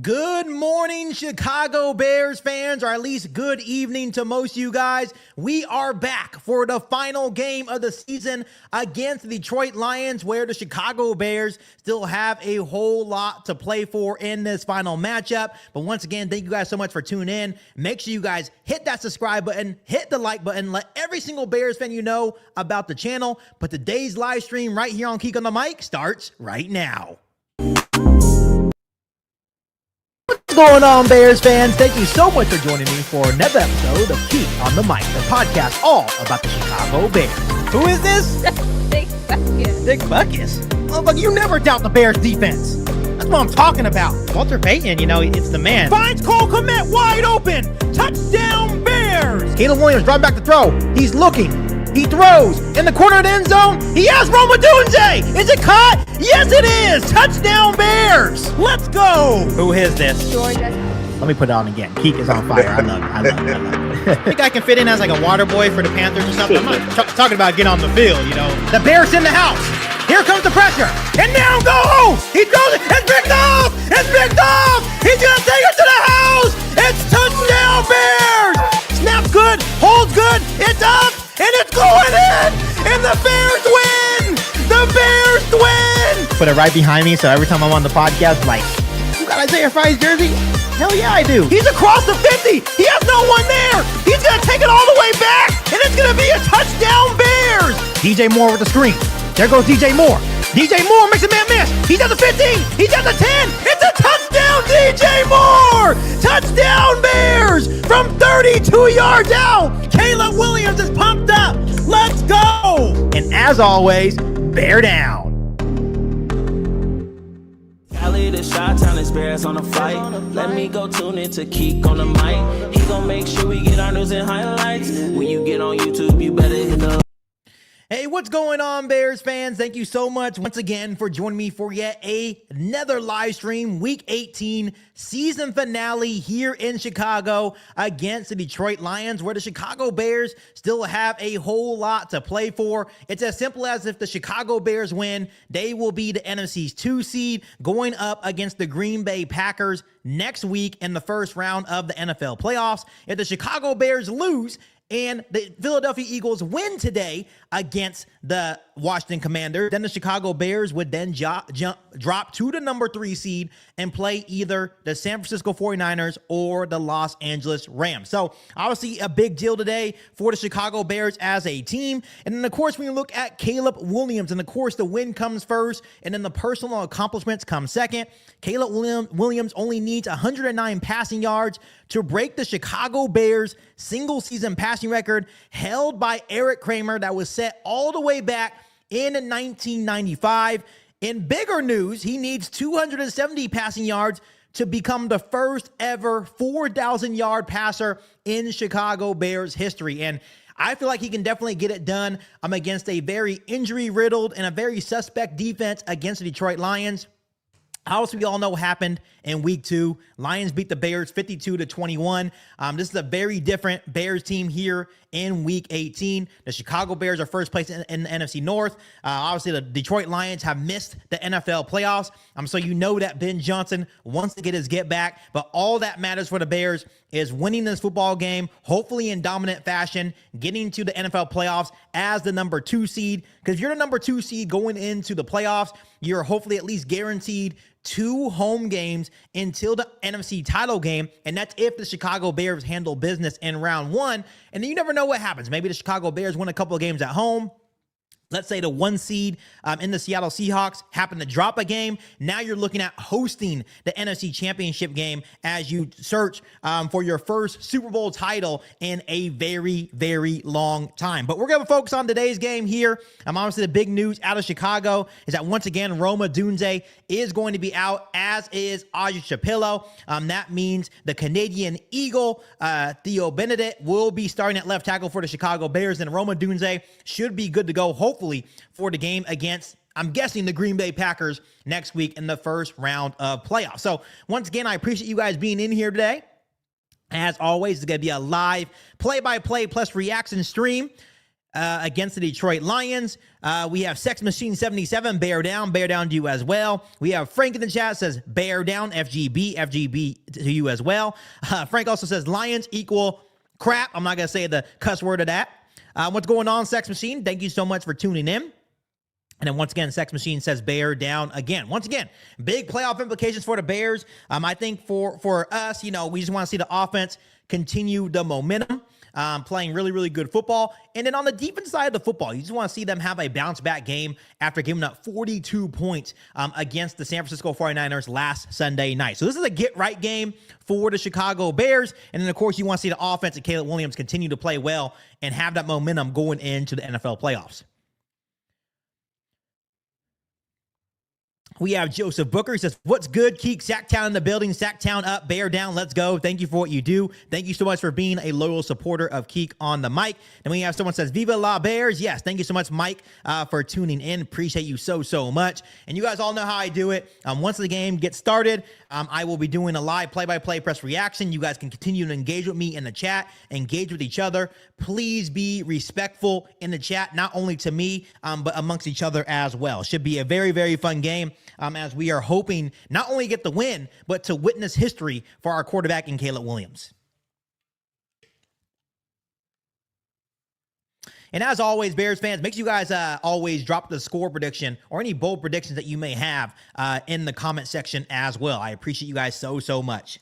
Good morning, Chicago Bears fans, or at least good evening to most of you guys. We are back for the final game of the season against the Detroit Lions, where the Chicago Bears still have a whole lot to play for in this final matchup. But once again, thank you guys so much for tuning in. Make sure you guys hit that subscribe button, hit the like button, let every single Bears fan you know about the channel. But today's live stream right here on KIEQ on the Mic starts right now. What's going on, Bears fans? Thank you so much for joining me for another episode of KIEQ on the Mic, the podcast all about the Chicago Bears. Who is this? Dick Buckus. Dick Buckus? Oh, but you never doubt the Bears defense. That's what I'm talking about. Walter Payton, it's the man. Finds Cole Kmet wide open. Touchdown, Bears! Caleb Williams driving back to throw. He's looking. He throws in the corner of the end zone. He has Rome Odunze. Is it caught? Yes, it is. Touchdown, Bears. Let's go. Who is this? Georgia. Let me put it on again. KIEQ is on fire. I love it. I think I can fit in as like a water boy for the Panthers or something. I'm not talking about getting on the field, The Bears in the house. Here comes the pressure. And down goes. He throws it. It's picked off. It's picked off. He's going to take it to the house. It's touchdown, Bears. Snap good. Hold good. It's up. And it's going in. And the Bears win. The Bears win. Put it right behind me so every time I'm on the podcast, like, you got Isaiah Fry's jersey? Hell yeah, I do. He's across the 50. He has no one there. He's going to take it all the way back. And it's going to be a touchdown, Bears. DJ Moore with the screen. There goes DJ Moore. DJ Moore makes a man miss. He's at the 15. He's at the 10. It's a touchdown, DJ Moore. Touchdown, Bears. From 32 yards out. Caleb Williams is pumped up. Let's go. And as always, bear down. The shot town is Bears on the flight. Let me go tune in to KIEQ on the mic. He gon' make sure we get our news and highlights. When you get on YouTube, you better hit the. Hey, what's going on, Bears fans? Thank you so much once again for joining me for yet another live stream, Week 18 season finale here in Chicago against the Detroit Lions, where the Chicago Bears still have a whole lot to play for. It's as simple as if the Chicago Bears win, they will be the NFC's 2 seed going up against the Green Bay Packers next week in the first round of the NFL playoffs. If the Chicago Bears lose, and the Philadelphia Eagles win today against the Washington Commanders, then the Chicago Bears would then drop to the number 3 seed and play either the San Francisco 49ers or the Los Angeles Rams. So obviously a big deal today for the Chicago Bears as a team. And then of course, when you look at Caleb Williams, and of course the win comes first and then the personal accomplishments come second. Caleb Williams only needs 109 passing yards to break the Chicago Bears single season passing record held by Eric Kramer that was set all the way back in 1995. In bigger news, he needs 270 passing yards to become the first ever 4,000-yard passer in Chicago Bears history. And I feel like he can definitely get it done against a very injury-riddled and a very suspect defense against the Detroit Lions. Obviously, we all know what happened in Week 2. Lions beat the Bears 52-21. This is a very different Bears team here in Week 18. The Chicago Bears are first place in the NFC North. Obviously, the Detroit Lions have missed the NFL playoffs. So you know that Ben Johnson wants to get his get back. But all that matters for the Bears is winning this football game, hopefully in dominant fashion, getting to the NFL playoffs as the number 2 seed. Because if you're the number 2 seed going into the playoffs, you're hopefully at least guaranteed 2 home games until the NFC title game, and that's if the Chicago Bears handle business in round 1. And then you never know what happens. Maybe the Chicago Bears win a couple of games at home. Let's say the 1 seed in the Seattle Seahawks happen to drop a game. Now you're looking at hosting the NFC Championship game as you search for your first Super Bowl title in a very, very long time. But we're going to focus on today's game here. Obviously, the big news out of Chicago is that once again, Rome Odunze is going to be out, as is Audrey Shapiro. That means the Canadian Eagle, Theo Benedict, will be starting at left tackle for the Chicago Bears, and Rome Odunze should be good to go, hopefully, for the game against, I'm guessing, the Green Bay Packers next week in the first round of playoffs. So once again, I appreciate you guys being in here today. As always, it's going to be a live play-by-play plus reaction stream. against the Detroit Lions. We have Sex Machine 77, bear down to you as well. We have Frank in the chat says bear down, FGB to you as well. Frank also says Lions equal crap. I'm not going to say the cuss word of that. What's going on, Sex Machine? Thank you so much for tuning in. And then once again, Sex Machine says bear down again. Once again, big playoff implications for the Bears. I think for us, we just want to see the offense continue the momentum, playing really, really good football. And then on the defense side of the football, you just want to see them have a bounce back game after giving up 42 points against the San Francisco 49ers last Sunday night. So this is a get right game for the Chicago Bears. And then of course, you want to see the offense and Caleb Williams continue to play well and have that momentum going into the NFL playoffs. We have Joseph Booker. He says, what's good, Keek? Sacktown in the building. Sacktown up, bear down. Let's go. Thank you for what you do. Thank you so much for being a loyal supporter of Keek on the mic. And we have someone says, Viva la Bears. Yes, thank you so much, Mike, for tuning in. Appreciate you so much. And you guys all know how I do it. Once the game gets started, I will be doing a live play-by-play press reaction. You guys can continue to engage with me in the chat, engage with each other. Please be respectful in the chat, not only to me, but amongst each other as well. Should be a very, very fun game. As we are hoping not only get the win, but to witness history for our quarterback in Caleb Williams. And as always, Bears fans, make sure you guys always drop the score prediction or any bold predictions that you may have in the comment section as well. I appreciate you guys so much.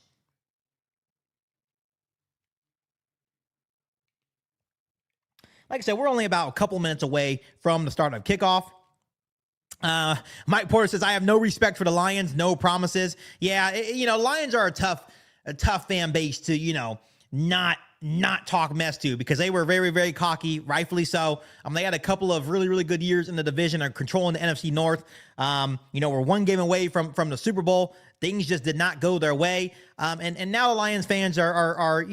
Like I said, we're only about a couple minutes away from the start of kickoff. Mike Porter says, I have no respect for the Lions, no promises. Yeah, Lions are a tough fan base to, not talk mess to, because they were very, very cocky, rightfully so. They had a couple of really, really good years in the division and controlling the NFC North. We're one game away from the Super Bowl. Things just did not go their way. And now the Lions fans are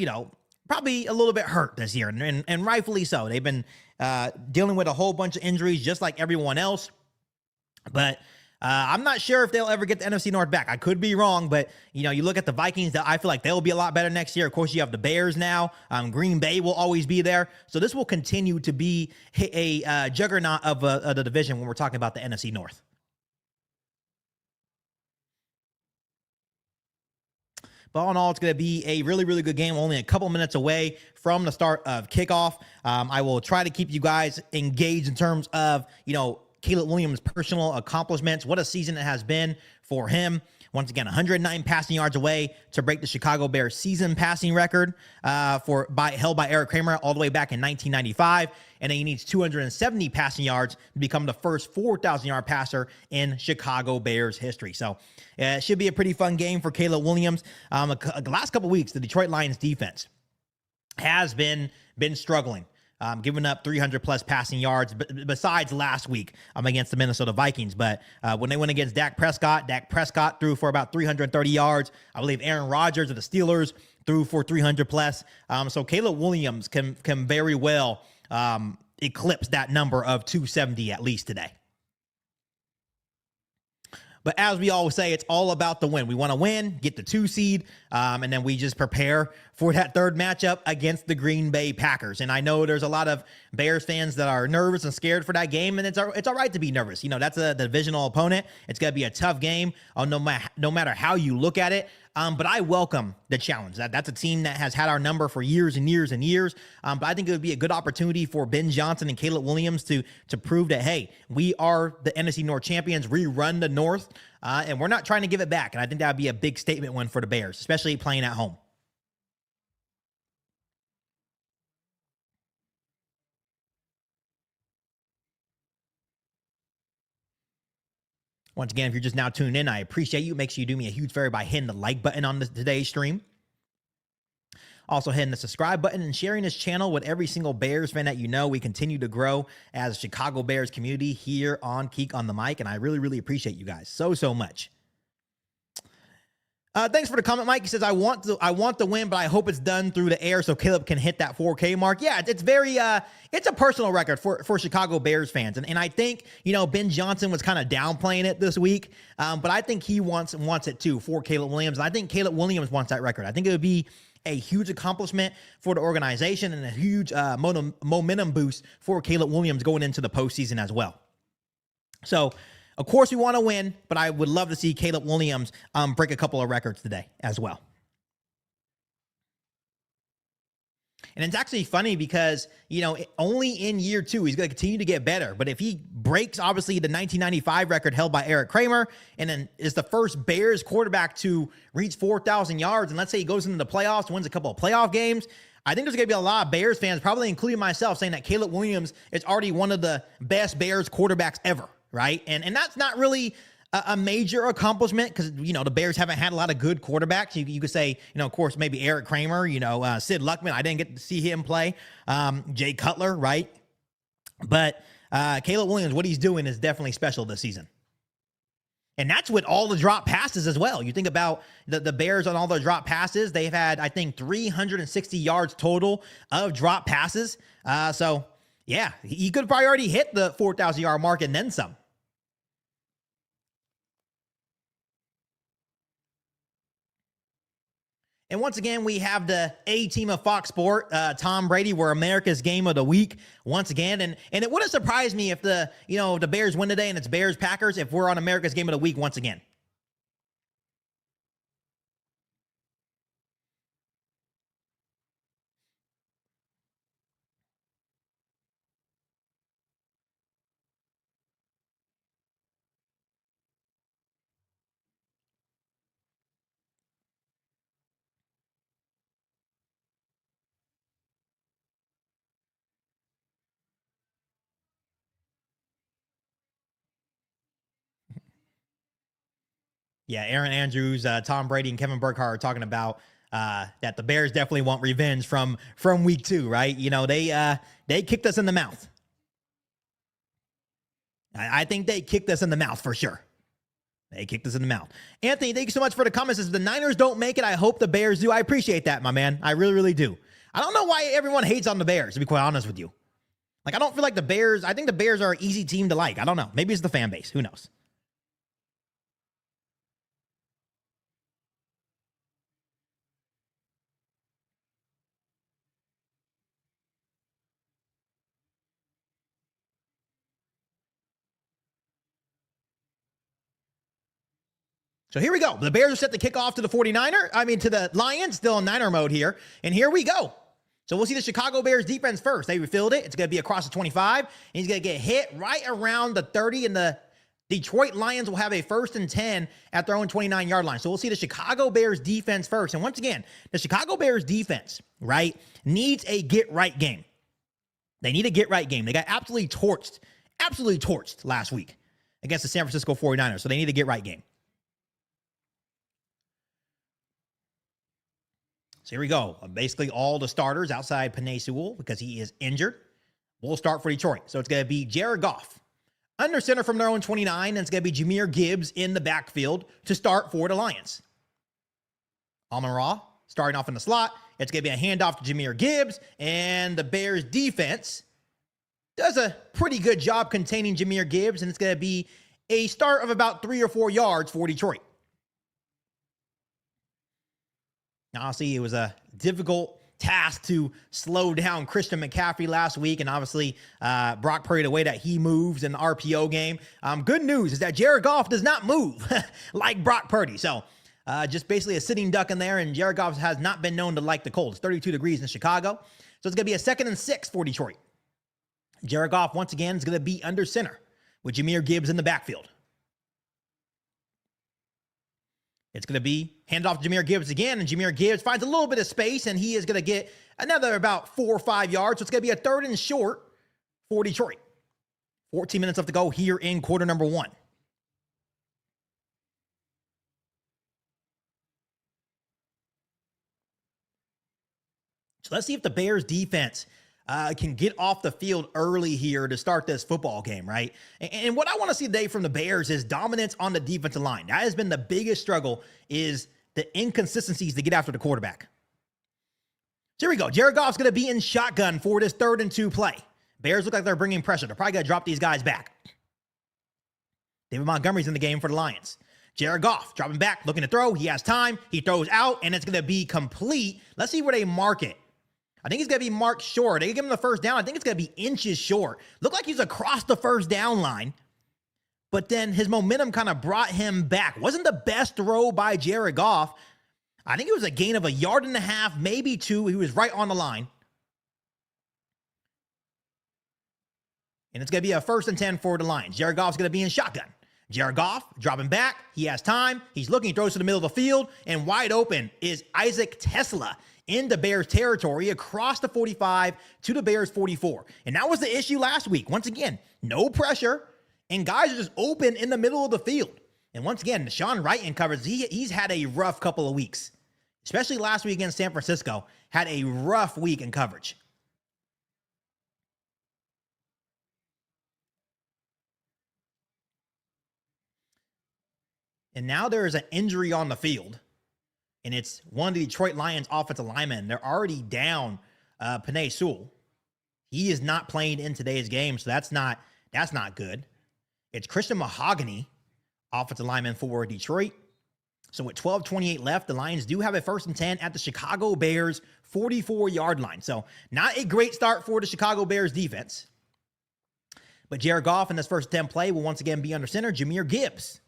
probably a little bit hurt this year, and rightfully so. They've been dealing with a whole bunch of injuries just like everyone else. But I'm not sure if they'll ever get the NFC North back. I could be wrong, but, you look at the Vikings, I feel like they'll be a lot better next year. Of course, you have the Bears now. Green Bay will always be there. So this will continue to be a juggernaut of the division when we're talking about the NFC North. But all in all, it's going to be a really, really good game. Only a couple minutes away from the start of kickoff. I will try to keep you guys engaged in terms of, Caleb Williams' personal accomplishments. What a season it has been for him. Once again, 109 passing yards away to break the Chicago Bears season passing record held by Eric Kramer all the way back in 1995. And then he needs 270 passing yards to become the first 4,000-yard passer in Chicago Bears history. So it should be a pretty fun game for Caleb Williams. The last couple weeks, the Detroit Lions defense has been struggling. Giving up 300-plus passing yards, besides last week against the Minnesota Vikings. But when they went against Dak Prescott threw for about 330 yards. I believe Aaron Rodgers of the Steelers threw for 300-plus. So Caleb Williams can very well eclipse that number of 270 at least today. But as we always say, it's all about the win. We want to win, get the 2 seed, and then we just prepare for that third matchup against the Green Bay Packers. And I know there's a lot of Bears fans that are nervous and scared for that game, and it's all right to be nervous. That's a divisional opponent. It's going to be a tough game, no matter how you look at it. But I welcome the challenge. That's a team that has had our number for years and years and years. But I think it would be a good opportunity for Ben Johnson and Caleb Williams to prove that, hey, we are the NFC North champions. We run the North, and we're not trying to give it back. And I think that would be a big statement win for the Bears, especially playing at home. Once again, if you're just now tuning in, I appreciate you. Make sure you do me a huge favor by hitting the like button on today's stream. Also hitting the subscribe button and sharing this channel with every single Bears fan that you know. We continue to grow as a Chicago Bears community here on KIEQ on the Mic, and I really, really appreciate you guys so much. Thanks for the comment, Mike. He says, I want the win, but I hope it's done through the air so Caleb can hit that 4K mark. Yeah, it's very, it's a personal record for Chicago Bears fans. And I think, Ben Johnson was kind of downplaying it this week, but I think he wants it too for Caleb Williams. And I think Caleb Williams wants that record. I think it would be a huge accomplishment for the organization and a huge momentum boost for Caleb Williams going into the postseason as well. So, of course, we want to win, but I would love to see Caleb Williams break a couple of records today as well. And it's actually funny because, only in year 2, he's going to continue to get better. But if he breaks, obviously, the 1995 record held by Eric Kramer, and then is the first Bears quarterback to reach 4,000 yards, and let's say he goes into the playoffs, wins a couple of playoff games, I think there's going to be a lot of Bears fans, probably including myself, saying that Caleb Williams is already one of the best Bears quarterbacks ever. Right. And that's not really a major accomplishment because, the Bears haven't had a lot of good quarterbacks. You could say, of course, maybe Eric Kramer, Sid Luckman. I didn't get to see him play. Jay Cutler. Right. But Caleb Williams, what he's doing is definitely special this season. And that's with all the drop passes as well. You think about the Bears on all the drop passes. They've had, I think, 360 yards total of drop passes. So, yeah, he could probably already hit the 4,000-yard mark and then some. And once again, we have the A team of Fox Sport, Tom Brady. We're America's game of the week once again. And it wouldn't surprise me if the Bears win today and it's Bears Packers if we're on America's game of the week once again. Yeah, Aaron Andrews, Tom Brady, and Kevin Burkhardt are talking about that the Bears definitely want revenge from week 2, right? They kicked us in the mouth. I think they kicked us in the mouth for sure. They kicked us in the mouth. Anthony, thank you so much for the comments. If the Niners don't make it, I hope the Bears do. I appreciate that, my man. I really, really do. I don't know why everyone hates on the Bears, to be quite honest with you. I don't feel like the Bears, I think the Bears are an easy team to like. I don't know. Maybe it's the fan base. Who knows? So here we go. The Bears are set to kick off to the to the Lions, still in Niner mode here. And here we go. So we'll see the Chicago Bears defense first. They refilled it. It's going to be across the 25. And he's going to get hit right around the 30. And the Detroit Lions will have a 1st and 10 at their own 29-yard line. So we'll see the Chicago Bears defense first. And once again, the Chicago Bears defense, right, needs a get-right game. They need a get-right game. They got absolutely torched last week against the San Francisco 49ers. So they need a get-right game. So here we go. Basically all the starters outside Penei Sewell because he is injured will start for Detroit. So it's going to be Jared Goff under center from their own 29, and it's going to be Jahmyr Gibbs in the backfield to start for the Lions. Amon-Ra starting off in the slot. It's going to be a handoff to Jahmyr Gibbs, and the Bears defense does a pretty good job containing Jahmyr Gibbs, and it's going to be a start of about 3 or 4 yards for Detroit. Honestly, it was a difficult task to slow down Christian McCaffrey last week, and obviously Brock Purdy, the way that he moves in the RPO game. Good news is that Jared Goff does not move like Brock Purdy. So just basically a sitting duck in there, and Jared Goff has not been known to like the cold. It's 32 degrees in Chicago. So it's going to be a 2nd and 6 for Detroit. Jared Goff, once again, is going to be under center with Jahmyr Gibbs in the backfield. It's going to be handed off to Jahmyr Gibbs again, and Jahmyr Gibbs finds a little bit of space, and he is going to get another about 4 or 5 yards. So it's going to be a 3rd and short for Detroit. 14 minutes left to go here in quarter number 1. So let's see if the Bears defense can get off the field early here to start this football game, right? And what I want to see today from the Bears is dominance on the defensive line. That has been the biggest struggle, is the inconsistencies to get after the quarterback. So here we go. Jared Goff's going to be in shotgun for this 3rd and 2 play. Bears look like they're bringing pressure. They're probably going to drop these guys back. David Montgomery's in the game for the Lions. Jared Goff dropping back, looking to throw. He has time. He throws out, and it's going to be complete. Let's see where they mark it. I think it's going to be marked short. They give him the first down. I think it's going to be inches short. Looked like he's across the first down line, but then his momentum kind of brought him back. Wasn't the best throw by Jared Goff. I think it was a gain of 1.5 yards, maybe 2. He was right on the line. And it's going to be a 1st and 10 for the Lions. Jared Goff's going to be in shotgun. Jared Goff dropping back. He has time. He's looking, he throws to the middle of the field, and wide open is Isaac Tesla into Bears territory across the 45 to the Bears 44. And that was the issue last week. Once again, no pressure, and guys are just open in the middle of the field. And once again, Deshaun Wright in coverage, he's had a rough couple of weeks, especially last week against San Francisco, had a rough week in coverage. And now there is an injury on the field, and it's one of the Detroit Lions offensive linemen. They're already down Penei Sewell. He is not playing in today's game, so that's not good. It's Christian Mahogany, offensive lineman for Detroit. So with 12:28 left, the Lions do have a 1st and 10 at the Chicago Bears 44-yard line. So not a great start for the Chicago Bears defense. But Jared Goff in this 1st and 10 play will once again be under center. Jahmyr Gibbs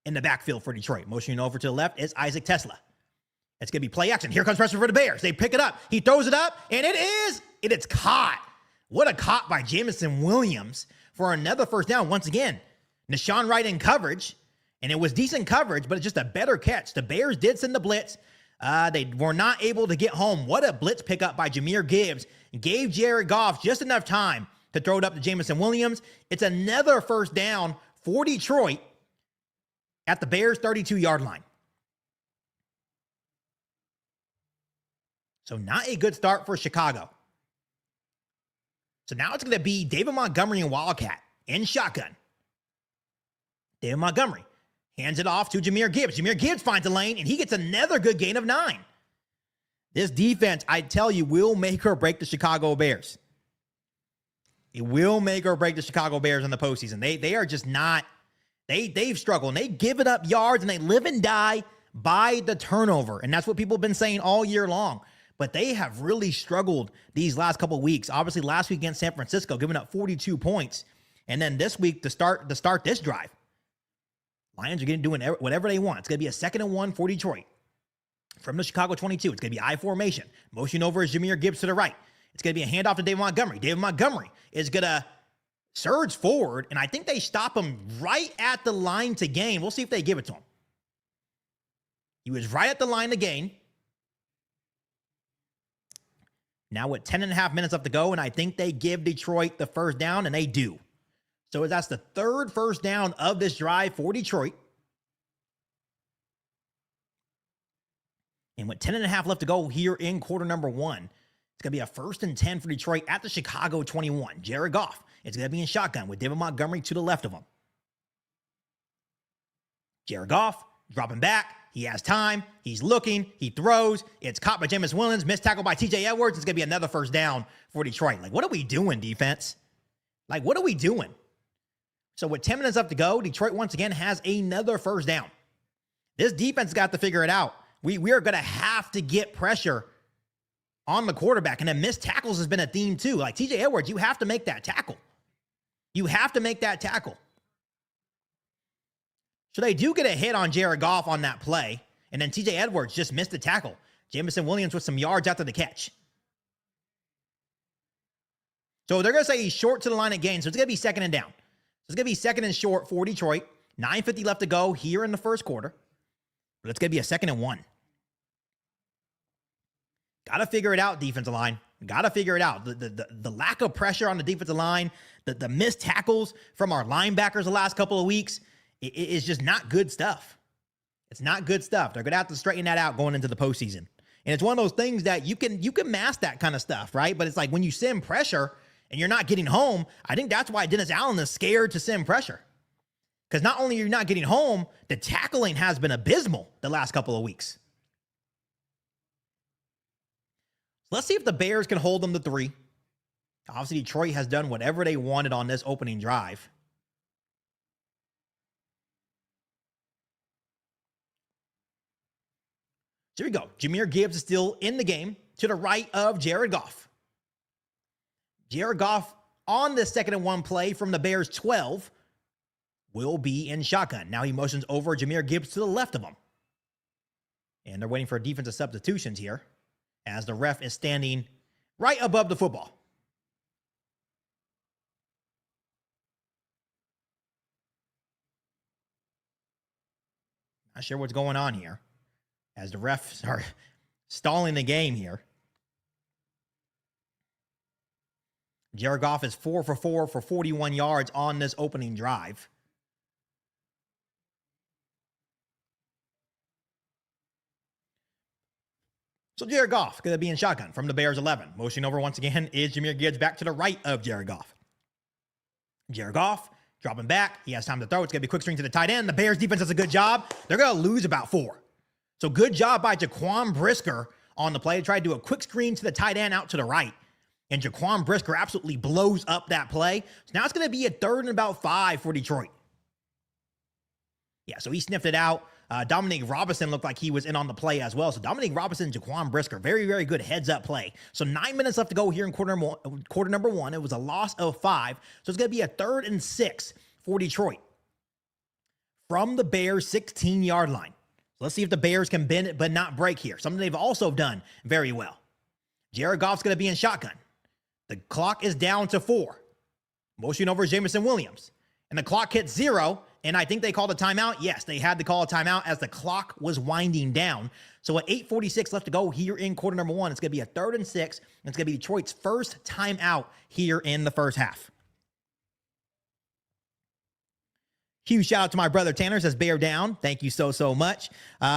in the backfield for Detroit. Motioning over to the left is Isaac Tesla. It's going to be play action. Here comes pressure for the Bears. They pick it up. He throws it up, and it's caught. What a caught by Jameson Williams for another 1st down. Once again, Deshaun Wright in coverage, and it was decent coverage, but it's just a better catch. The Bears did send the blitz. They were not able to get home. What a blitz pickup by Jahmyr Gibbs. Gave Jared Goff just enough time to throw it up to Jameson Williams. It's another 1st down for Detroit at the Bears 32-yard line. So not a good start for Chicago. So now it's going to be David Montgomery and Wildcat in shotgun. David Montgomery hands it off to Jahmyr Gibbs. Jahmyr Gibbs finds a lane, and he gets another good gain of 9. This defense, I tell you, will make or break the Chicago Bears. It will make or break the Chicago Bears in the postseason. They are just not... They've struggled, and they've given up yards, and they live and die by the turnover. And that's what people have been saying all year long. But they have really struggled these last couple of weeks. Obviously, last week against San Francisco, giving up 42 points. And then this week to start this drive, Lions are doing whatever they want. It's going to be a 2nd and 1 for Detroit. From the Chicago 22, it's going to be I formation. Motion over is Jahmyr Gibbs to the right. It's going to be a handoff to David Montgomery. David Montgomery is going to surge forward, and I think they stop him right at the line to gain. We'll see if they give it to him. He was right at the line to gain. Now with 10.5 minutes left to go, and I think they give Detroit the 1st down, and they do. So that's the 3rd 1st down of this drive for Detroit. And with 10.5 left to go here in quarter number 1, it's going to be a 1st and 10 for Detroit at the Chicago 21. Jared Goff. It's going to be in shotgun with David Montgomery to the left of him. Jared Goff dropping back. He has time. He's looking. He throws. It's caught by Jameson Williams. Missed tackle by TJ Edwards. It's going to be another 1st down for Detroit. Like, what are we doing, defense? Like, what are we doing? So with 10 minutes left to go, Detroit once again has another 1st down. This defense got to figure it out. We are going to have to get pressure on the quarterback. And then missed tackles has been a theme too. Like TJ Edwards, you have to make that tackle. You have to make that tackle. So they do get a hit on Jared Goff on that play. And then TJ Edwards just missed the tackle. Jameson Williams with some yards after the catch. So they're going to say he's short to the line of gain. So it's going to be 2nd and down. So it's going to be 2nd and short for Detroit. 9:50 left to go here in the 1st quarter. But it's going to be a 2nd and 1. Got to figure it out, defensive line. Got to figure it out. The lack of pressure on the defensive line, the missed tackles from our linebackers the last couple of weeks, it is just not good stuff. It's not good stuff. They're going to have to straighten that out going into the postseason. And it's one of those things that you can mask that kind of stuff, right? But it's like when you send pressure and you're not getting home, I think that's why Dennis Allen is scared to send pressure. Because not only are you not getting home, the tackling has been abysmal the last couple of weeks. Let's see if the Bears can hold them to 3. Obviously, Detroit has done whatever they wanted on this opening drive. So here we go. Jahmyr Gibbs is still in the game to the right of Jared Goff. Jared Goff on the 2nd and 1 play from the Bears 12 will be in shotgun. Now he motions over Jahmyr Gibbs to the left of him. And they're waiting for defensive substitutions here as the ref is standing right above the football. Not sure what's going on here as the refs are stalling the game here. Jared Goff is 4 for 4 for 41 yards on this opening drive. So Jared Goff going to be in shotgun from the Bears 11. Motion over once again is Jahmyr Gibbs back to the right of Jared Goff. Jared Goff dropping back. He has time to throw. It's going to be quick string to the tight end. The Bears defense does a good job. They're going to lose about 4. So good job by Jaquan Brisker on the play. Tried to do a quick screen to the tight end out to the right. And Jaquan Brisker absolutely blows up that play. So now it's going to be a 3rd and about 5 for Detroit. Yeah, so he sniffed it out. Dominique Robinson looked like he was in on the play as well. So Dominique Robinson, Jaquan Brisker, very, very good heads-up play. So 9 minutes left to go here in quarter number 1. It was a loss of 5. So it's going to be a 3rd and 6 for Detroit from the Bears' 16-yard line. So let's see if the Bears can bend it but not break here. Something they've also done very well. Jared Goff's going to be in shotgun. The clock is down to 4. Motion over Jameson Williams. And the clock hits 0. And I think they called a timeout. Yes, they had to call a timeout as the clock was winding down. So at 8:46 left to go here in quarter number 1, it's going to be a 3rd and 6. And it's going to be Detroit's first timeout here in the first half. Huge shout out to my brother Tanner, says Bear down. Thank you so much.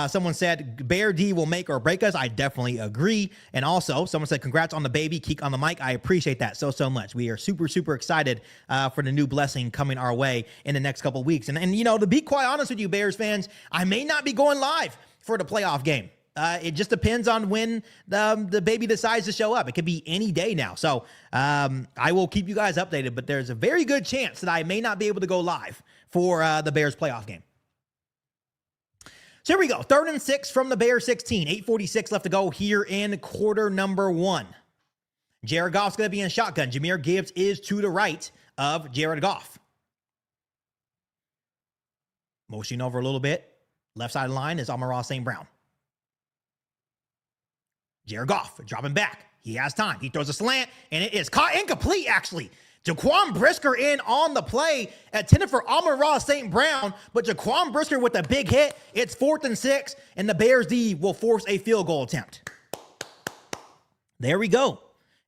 Someone said Bear D will make or break us. I definitely agree. And also someone said congrats on the baby. KIEQ on the mic. I appreciate that so much. We are super excited for the new blessing coming our way in the next couple of weeks. And you know, to be quite honest with you, Bears fans, I may not be going live for the playoff game. It just depends on when the baby decides to show up. It could be any day now. So I will keep you guys updated, but there's a very good chance that I may not be able to go live for the Bears playoff game. So here we go. 3rd and 6 from the Bears 16. 8:46 left to go here in quarter number 1. Jared Goff's going to be in shotgun. Jahmyr Gibbs is to the right of Jared Goff. Motioning over a little bit. Left side of the line is Amon-Ra St. Brown. Jared Goff dropping back. He has time. He throws a slant, and it is caught incomplete, actually. Jaquan Brisker in on the play, intended for Amon-Ra St. Brown, but Jaquan Brisker with a big hit. It's 4th and 6, and the Bears D will force a field goal attempt. There we go.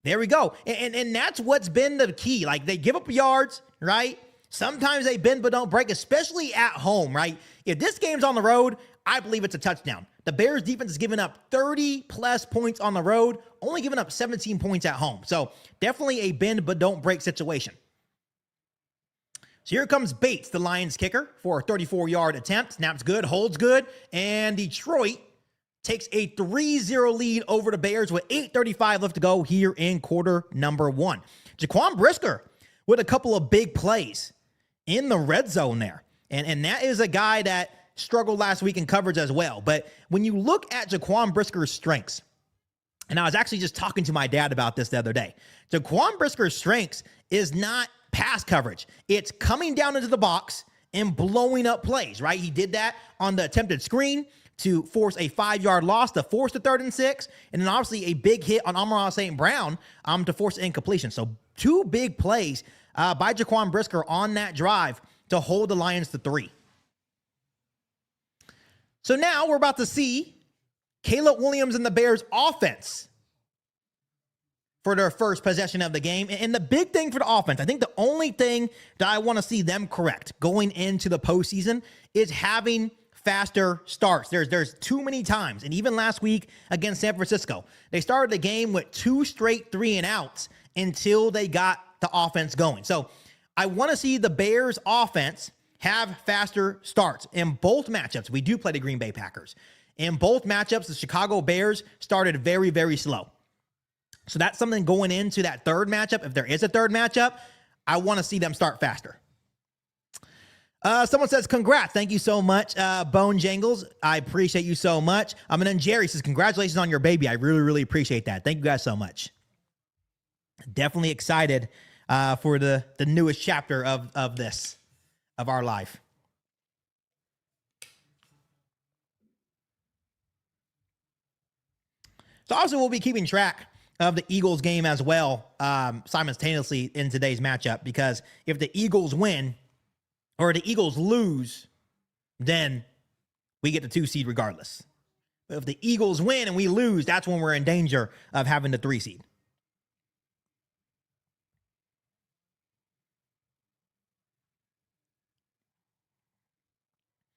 There we go. And that's what's been the key. Like, they give up yards, right? Sometimes they bend but don't break, especially at home, right? If this game's on the road, I believe it's a touchdown. The Bears defense has given up 30-plus points on the road, only giving up 17 points at home. So definitely a bend but don't break situation. So here comes Bates, the Lions kicker, for a 34-yard attempt. Snaps good, holds good, and Detroit takes a 3-0 lead over the Bears with 8:35 left to go here in quarter number 1. Jaquan Brisker with a couple of big plays in the red zone there. And that is a guy that struggled last week in coverage as well. But when you look at Jaquan Brisker's strengths, and I was actually just talking to my dad about this the other day, Jaquan Brisker's strengths is not pass coverage. It's coming down into the box and blowing up plays, right? He did that on the attempted screen to force a 5-yard loss to force the 3rd and 6, and then obviously a big hit on Amon-Ra St. Brown to force incompletion. So 2 big plays by Jaquan Brisker on that drive to hold the Lions to 3. So now we're about to see Caleb Williams and the Bears offense for their first possession of the game. And the big thing for the offense, I think the only thing that I want to see them correct going into the postseason is having faster starts. There's too many times, and even last week against San Francisco, they started the game with 2 straight 3-and-outs until they got the offense going. So I want to see the Bears offense have faster starts. In both matchups, we do play the Green Bay Packers. In both matchups, the Chicago Bears started very, very slow. So that's something going into that third matchup. If there is a third matchup, I want to see them start faster. Someone says, congrats. Thank you so much, Bone Jangles. I appreciate you so much. And then Jerry says, congratulations on your baby. I really, really appreciate that. Thank you guys so much. Definitely excited for the newest chapter of our life. So also we'll be keeping track of the Eagles game as well, simultaneously in today's matchup, because if the Eagles win or the Eagles lose, then we get the 2 seed regardless. But if the Eagles win and we lose, that's when we're in danger of having the 3 seed.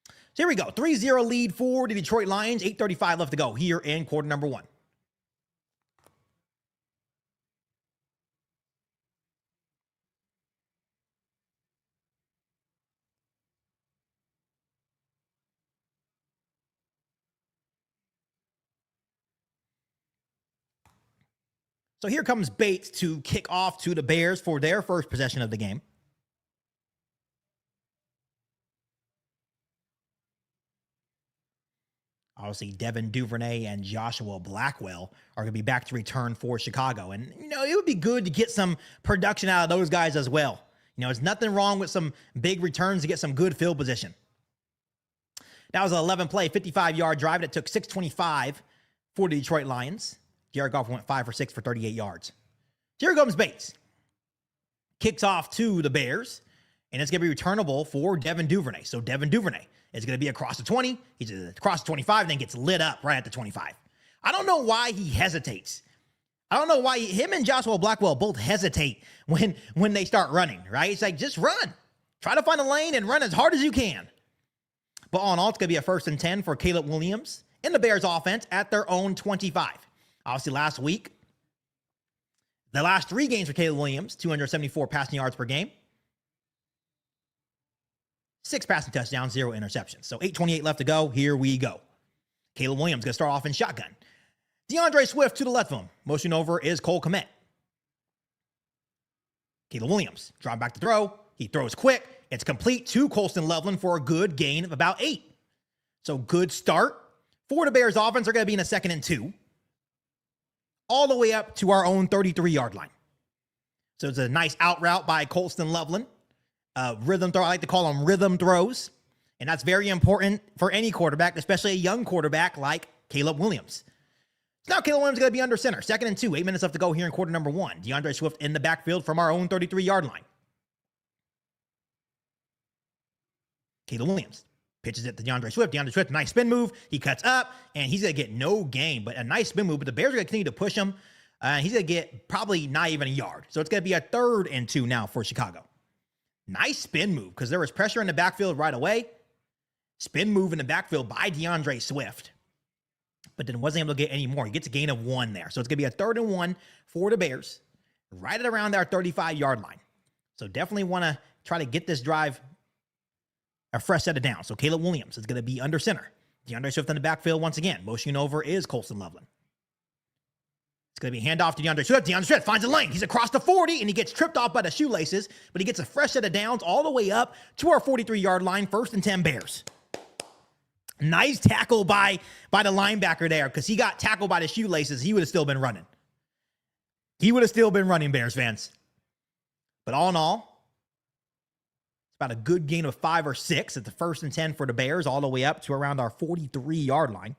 So here we go. 3-0 lead for the Detroit Lions. 8:35 left to go here in quarter number 1. So here comes Bates to kick off to the Bears for their first possession of the game. Obviously, Devin Duvernay and Joshua Blackwell are going to be back to return for Chicago. And, it would be good to get some production out of those guys as well. There's nothing wrong with some big returns to get some good field position. That was an 11-play, 55-yard drive that took 6:25 for the Detroit Lions. Jared Goff went 5 for 6 for 38 yards. Here comes Bates. Kicks off to the Bears, and it's going to be returnable for Devin Duvernay. So Devin Duvernay is going to be across the 20. He's across the 25, then gets lit up right at the 25. I don't know why he hesitates. I don't know why him and Joshua Blackwell both hesitate when they start running, right? It's like, just run. Try to find a lane and run as hard as you can. But all in all, it's going to be a 1st and 10 for Caleb Williams in the Bears offense at their own 25. Obviously, last week, the last 3 games for Caleb Williams, 274 passing yards per game, 6 passing touchdowns, 0 interceptions. So 8:28 left to go. Here we go. Caleb Williams going to start off in shotgun. DeAndre Swift to the left of him. Motion over is Cole Kmet. Caleb Williams, drawing back to throw. He throws quick. It's complete to Colston Loveland for a good gain of about 8. So good start for the Bears offense. They're going to be in a 2nd and 2. All the way up to our own 33-yard line. So it's a nice out route by Colston Loveland. Rhythm throw. I like to call them rhythm throws. And that's very important for any quarterback, especially a young quarterback like Caleb Williams. So now Caleb Williams is going to be under center. 2nd and 2. 8 minutes left to go here in quarter number 1. DeAndre Swift in the backfield from our own 33-yard line. Caleb Williams pitches it to DeAndre Swift. DeAndre Swift, nice spin move. He cuts up, and he's going to get no gain, but a nice spin move. But the Bears are going to continue to push him. He's going to get probably not even a yard. So it's going to be a 3rd and 2 now for Chicago. Nice spin move because there was pressure in the backfield right away. Spin move in the backfield by DeAndre Swift. But then wasn't able to get any more. He gets a gain of 1 there. So it's going to be a 3rd and 1 for the Bears. Right at around our 35-yard line. So definitely want to try to get this drive a fresh set of downs. So Caleb Williams is going to be under center. DeAndre Swift in the backfield once again. Motioning over is Colston Loveland. It's going to be a handoff to DeAndre Swift. DeAndre Swift finds a lane. He's across the 40, and he gets tripped off by the shoelaces, but he gets a fresh set of downs all the way up to our 43-yard line, 1st and 10 Bears. Nice tackle by the linebacker there, because he got tackled by the shoelaces. He would have still been running. He would have still been running, Bears fans. But all in all, it's about a good gain of 5 or 6 at the 1st and 10 for the Bears, all the way up to around our 43-yard line.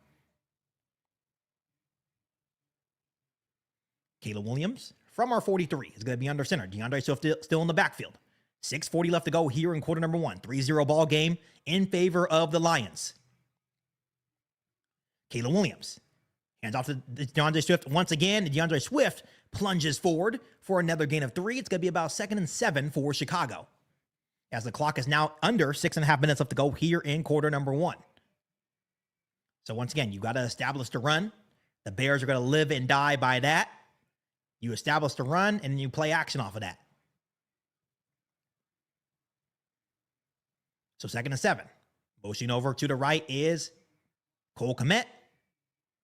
Caleb Williams from our 43 is going to be under center. DeAndre Swift still in the backfield. 6:40 left to go here in quarter number 1. 3-0 ball game in favor of the Lions. Caleb Williams hands off to DeAndre Swift once again. DeAndre Swift plunges forward for another gain of 3. It's going to be about 2nd and 7 for Chicago, as the clock is now under 6.5 minutes left to go here in quarter number 1. So once again, you got to establish the run. The Bears are going to live and die by that. You establish the run, and then you play action off of that. So 2nd and 7. Motion over to the right is Cole Kmet.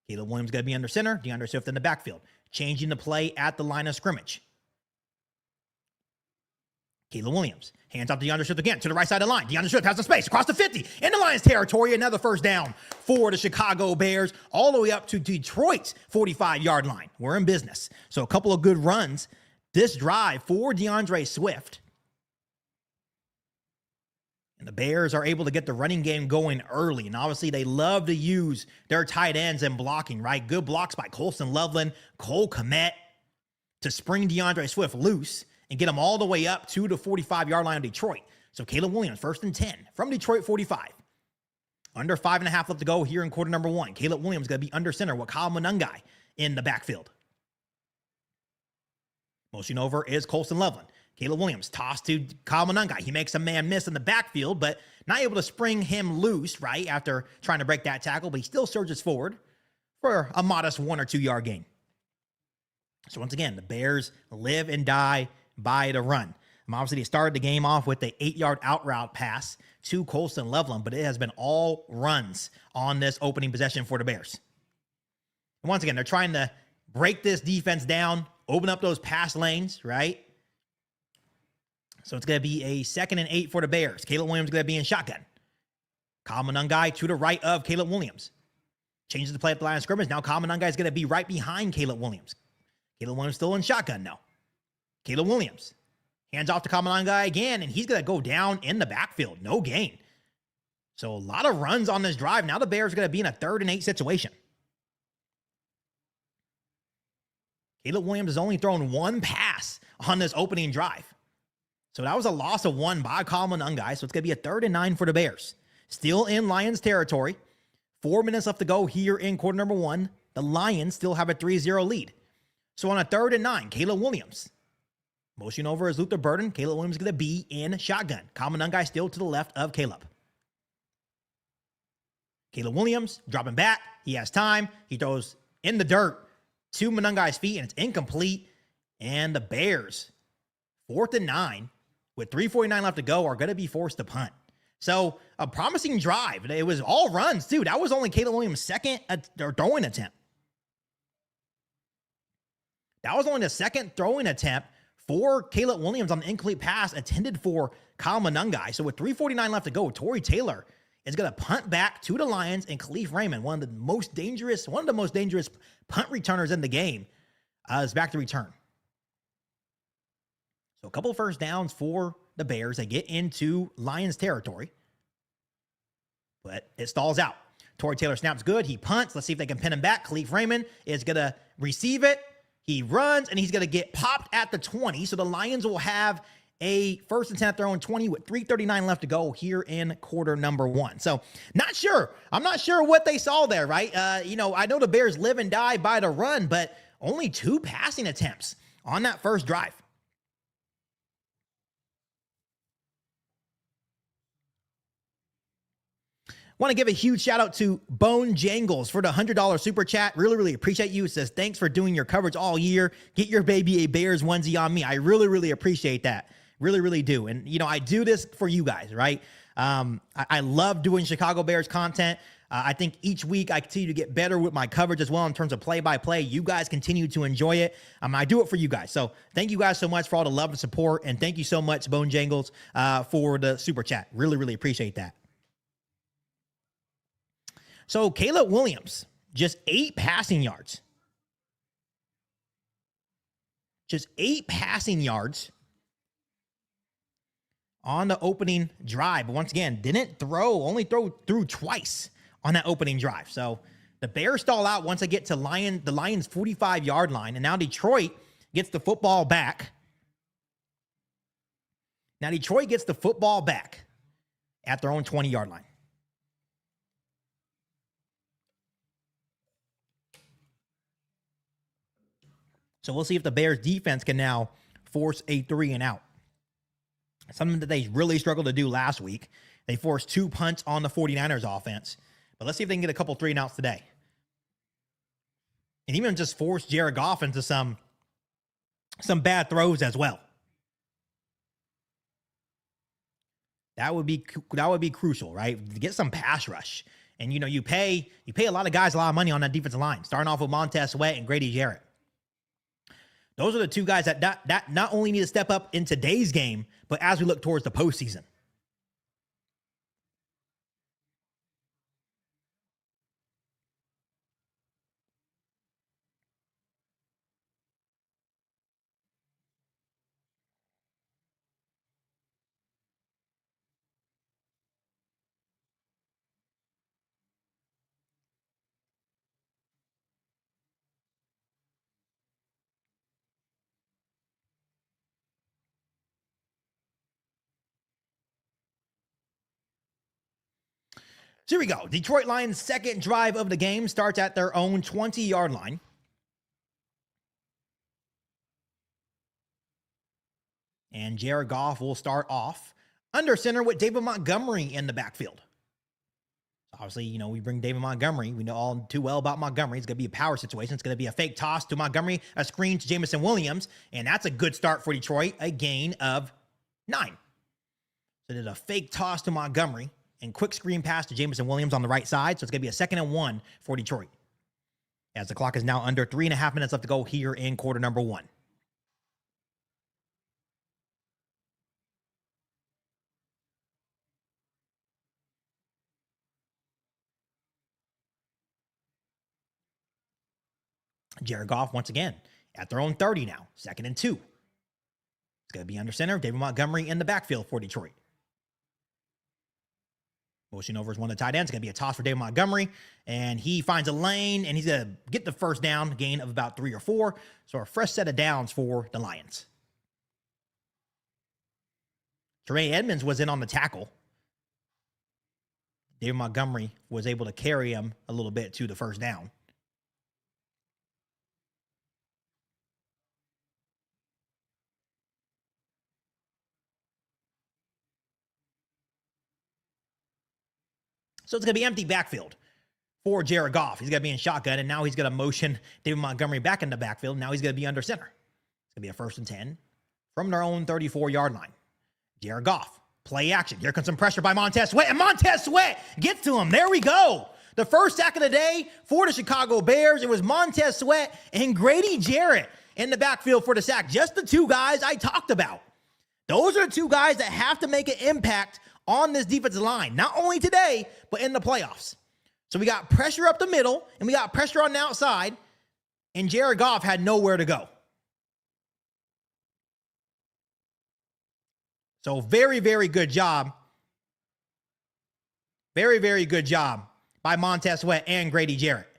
Caleb Williams going to be under center. DeAndre Swift in the backfield. Changing the play at the line of scrimmage. Caleb Williams hands off to DeAndre Swift again to the right side of the line. DeAndre Swift has the space across the 50 in the Lions territory. Another first down for the Chicago Bears all the way up to Detroit's 45-yard line. We're in business. So a couple of good runs this drive for DeAndre Swift. And the Bears are able to get the running game going early. And obviously they love to use their tight ends and blocking, right? Good blocks by Colston Loveland, Cole Kmet to spring DeAndre Swift loose and get him all the way up to the 45-yard line of Detroit. So Caleb Williams, 1st and 10 from Detroit 45. Under 5.5 left to go here in quarter number 1. Caleb Williams going to be under center with Kyle Monangai in the backfield. Motion over is Colston Loveland. Caleb Williams tossed to Kyle Monangai. He makes a man miss in the backfield, but not able to spring him loose, right, after trying to break that tackle, but he still surges forward for a modest 1 or 2 yard gain. So once again, the Bears live and die by the run. Obviously, they started the game off with the 8-yard out route pass to Colston Loveland, but it has been all runs on this opening possession for the Bears. And once again, they're trying to break this defense down, open up those pass lanes, right? So it's going to be a 2nd and 8 for the Bears. Caleb Williams is going to be in shotgun. Kyle Monangai to the right of Caleb Williams. Changes the play at the line of scrimmage. Now Kyle Monangai is going to be right behind Caleb Williams. Caleb Williams still in shotgun now. Caleb Williams hands off to Kyle Monangai again, and he's going to go down in the backfield. No gain. So a lot of runs on this drive. Now the Bears are going to be in a 3rd and 8 situation. Caleb Williams has only thrown 1 pass on this opening drive. So that was a loss of 1 by Kyle Monangai. So it's going to be a 3rd and 9 for the Bears. Still in Lions territory. 4 minutes left to go here in quarter number 1. The Lions still have a 3-0 lead. So on a 3rd and 9, Caleb Williams. Motion over is Luther Burden. Caleb Williams is going to be in shotgun. Kyle Monangai still to the left of Caleb. Caleb Williams dropping back. He has time. He throws in the dirt to Monangai's feet, and it's incomplete. And the Bears, 4th and 9, with 3:49 left to go, are going to be forced to punt. So a promising drive. It was all runs, too. That was only Caleb Williams' second throwing attempt. That was only the second throwing attempt for Caleb Williams on the incomplete pass intended for Kyle Monangai. So with 3:49 left to go, Torrey Taylor is going to punt back to the Lions, and Khalif Raymond, one of the most dangerous punt returners in the game, is back to return. So a couple of first downs for the Bears. They get into Lions territory, but it stalls out. Torrey Taylor snaps good. He punts. Let's see if they can pin him back. Khalif Raymond is going to receive it. He runs, and he's going to get popped at the 20. So the Lions will have a 1st and 10 throw and 20 with 3:39 left to go here in quarter number 1. So not sure. I'm not sure what they saw there, right? I know the Bears live and die by the run, but only 2 passing attempts on that first drive. Want to give a huge shout out to Bone Jangles for the $100 super chat. Really, really appreciate you. It says, thanks for doing your coverage all year. Get your baby a Bears onesie on me. I really, really appreciate that. Really, really do. And, I do this for you guys, right? I love doing Chicago Bears content. I think each week I continue to get better with my coverage as well in terms of play-by-play. You guys continue to enjoy it. I do it for you guys. So thank you guys so much for all the love and support. And thank you so much, Bone Jangles, for the super chat. Really, really appreciate that. So Caleb Williams, just 8 passing yards. Just 8 passing yards on the opening drive. But once again, only threw twice on that opening drive. So the Bears stall out once they get to the Lions' 45-yard line. And now Detroit gets the football back. Now Detroit gets the football back at their own 20-yard line. So we'll see if the Bears defense can now force a 3 and out. Something that they really struggled to do last week. They forced 2 punts on the 49ers offense. But let's see if they can get a couple 3 and outs today. And even just force Jared Goff into some bad throws as well. That would be crucial, right? To get some pass rush. And, you pay a lot of guys a lot of money on that defensive line, starting off with Montez Sweat and Grady Jarrett. Those are the two guys that not only need to step up in today's game, but as we look towards the postseason. So here we go. Detroit Lions' second drive of the game starts at their own 20-yard line. And Jared Goff will start off under center with David Montgomery in the backfield. Obviously, we bring David Montgomery. We know all too well about Montgomery. It's going to be a power situation. It's going to be a fake toss to Montgomery, a screen to Jameson Williams, and that's a good start for Detroit, a gain of 9. So there's a fake toss to Montgomery and quick screen pass to Jameson Williams on the right side. So it's going to be a 2nd and 1 for Detroit, as the clock is now under 3.5 minutes left to go here in quarter number 1. Jared Goff, once again, at their own 30 now, 2nd and 2. It's going to be under center. David Montgomery in the backfield for Detroit. Motion over is one of the tight ends. It's going to be a toss for David Montgomery, and he finds a lane, and he's going to get the first down, gain of about 3 or 4. So a fresh set of downs for the Lions. Trey Edmonds was in on the tackle. David Montgomery was able to carry him a little bit to the first down. So it's going to be empty backfield for Jared Goff. He's going to be in shotgun, and now he's going to motion David Montgomery back in the backfield. Now he's going to be under center. It's going to be a 1st and 10 from their own 34-yard line. Jared Goff, play action. Here comes some pressure by Montez Sweat, and Montez Sweat gets to him. There we go. The first sack of the day for the Chicago Bears. It was Montez Sweat and Grady Jarrett in the backfield for the sack. Just the two guys I talked about. Those are the two guys that have to make an impact on this defensive line, not only today, but in the playoffs. So we got pressure up the middle, and we got pressure on the outside, and Jared Goff had nowhere to go. So very, very good job. Very, very good job by Montez Sweat and Grady Jarrett.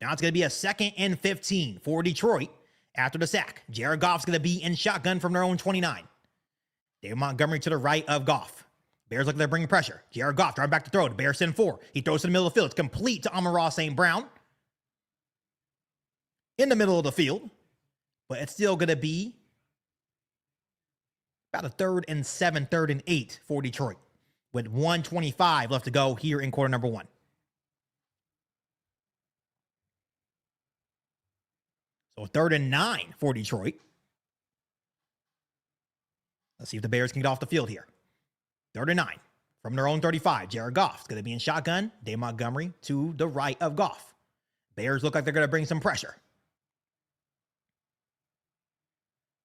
Now it's going to be a 2nd and 15 for Detroit. After the sack, Jared Goff's going to be in shotgun from their own 29. David Montgomery to the right of Goff. Bears look like they're bringing pressure. Jared Goff driving back to throw. The Bears send 4. He throws to the middle of the field. It's complete to Amon-Ra St. Brown. In the middle of the field. But it's still going to be about a 3rd and 7, 3rd and 8 for Detroit. With 1:25 left to go here in quarter number 1. So 3rd and 9 for Detroit. Let's see if the Bears can get off the field here. 3rd and 9 from their own 35. Jared Goff's going to be in shotgun. Dave Montgomery to the right of Goff. Bears look like they're going to bring some pressure.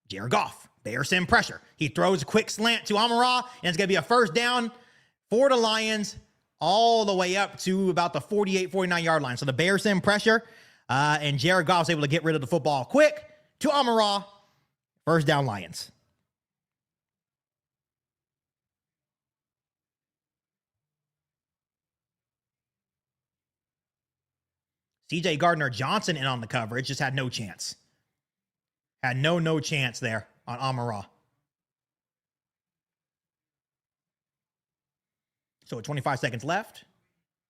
Jared Goff. Bears send pressure. He throws a quick slant to Amon-Ra, and it's going to be a 1st down for the Lions all the way up to about the 48, 49-yard line. So the Bears send pressure. And Jared Goff's able to get rid of the football quick to Amon-Ra. 1st down Lions. C.J. Gardner-Johnson in on the coverage, just had no chance. Had no chance there on Amon-Ra. So with 25 seconds left,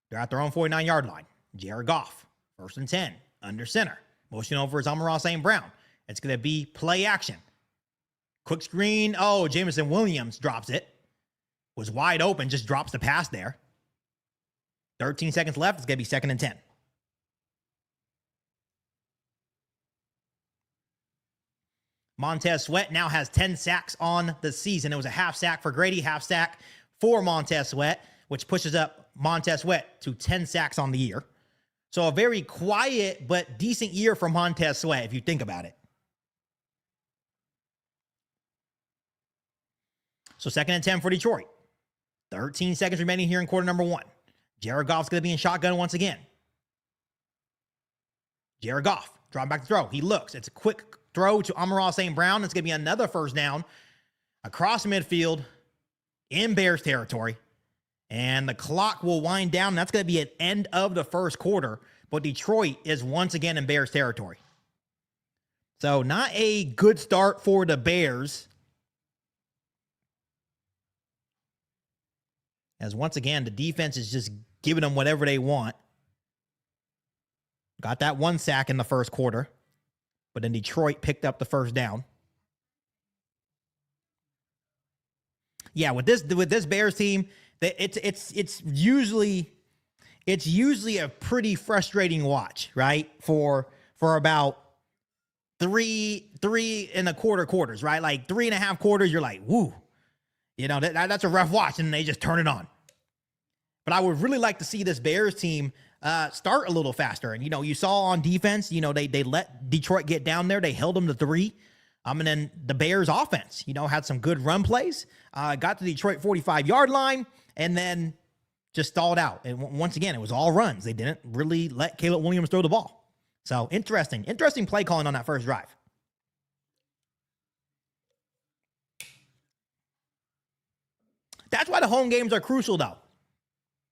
they're at their own 49-yard line. Jared Goff, 1st and 10. Under center. Motion over is Amon-Ra St. Brown. It's going to be play action. Quick screen. Oh, Jameson Williams drops it. Was wide open, just drops the pass there. 13 seconds left. It's going to be 2nd and 10. Montez Sweat now has 10 sacks on the season. It was a half sack for Grady, half sack for Montez Sweat, which pushes up Montez Sweat to 10 sacks on the year. So a very quiet but decent year for Montez Sweat, if you think about it. So 2nd and 10 for Detroit. 13 seconds remaining here in quarter number 1. Jared Goff's going to be in shotgun once again. Jared Goff, drawing back to throw. He looks. It's a quick throw to Amon-Ra St. Brown. It's going to be another first down across midfield in Bears territory. And the clock will wind down. That's going to be at end of the first quarter. But Detroit is once again in Bears territory. So not a good start for the Bears. As once again, the defense is just giving them whatever they want. Got that 1 sack in the first quarter. But then Detroit picked up the first down. Yeah, with this Bears team, it's usually a pretty frustrating watch, right? For about three and a quarter quarters, right? Like 3.5 quarters, you're like, woo. You know, that's a rough watch, and they just turn it on. But I would really like to see this Bears team start a little faster. And, you know, you saw on defense, you know, they let Detroit get down there. They held them to 3. And then the Bears offense, you know, had some good run plays, got to the Detroit 45-yard line, and then just stalled out. And once again, it was all runs. They didn't really let Caleb Williams throw the ball. So interesting play calling on that first drive. That's why the home games are crucial, though.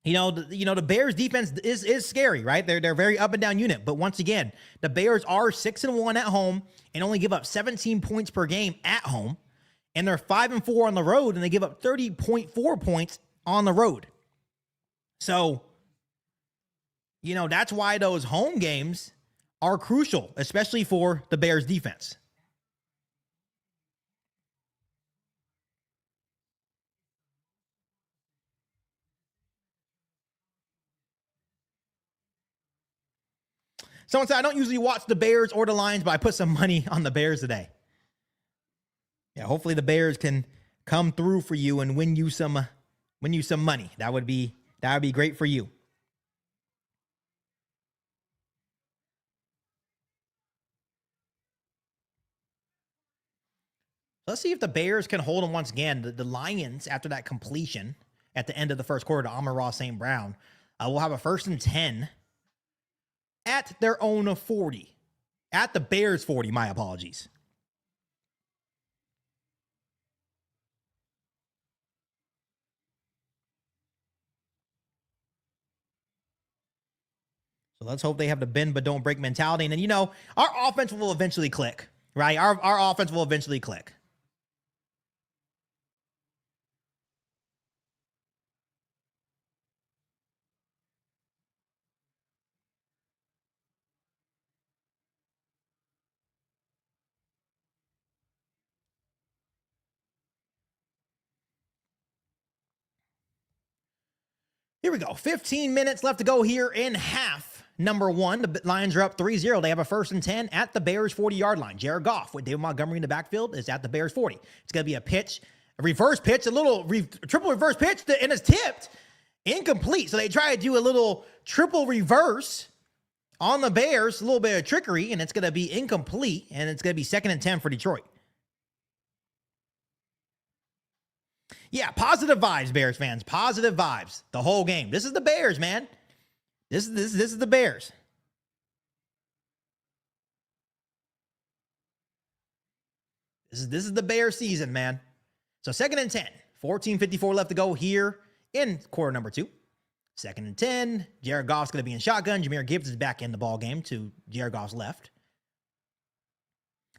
You know, the Bears defense is scary, right? They're a very up and down unit. But once again, the Bears are 6-1 at home and only give up 17 points per game at home. And they're 5-4 on the road, and they give up 30.4 points on the road. So, you know, that's why those home games are crucial, especially for the Bears defense. Someone said, I don't usually watch the Bears or the Lions, but I put some money on the Bears today. Yeah, hopefully the Bears can come through for you and win you some money. That would be great for you. Let's see if the Bears can hold them once again. The Lions, after that completion at the end of the first quarter to Amon-Ra St. Brown, will have a 1st and 10 at their own 40. At the Bears 40, my apologies. So let's hope they have the bend but don't break mentality. And then, you know, our offense will eventually click, right? Our offense will eventually click. Here we go. 15 minutes left to go here in half number 1. The Lions are up 3-0. They have a 1st and 10 at the Bears 40-yard line. Jared Goff with David Montgomery in the backfield is at the Bears 40. It's going to be a pitch, a reverse pitch, a little triple reverse pitch, and it's tipped. Incomplete. So they try to do a little triple reverse on the Bears, a little bit of trickery, and it's going to be incomplete, and it's going to be 2nd and 10 for Detroit. Yeah, positive vibes, Bears fans. Positive vibes the whole game. This is the Bears, man. This is the Bears. This is the Bears season, man. So 2nd and 10. 14:54 left to go here in quarter number 2. 2nd and 10. Jared Goff's going to be in shotgun. Jahmyr Gibbs is back in the ball game to Jared Goff's left.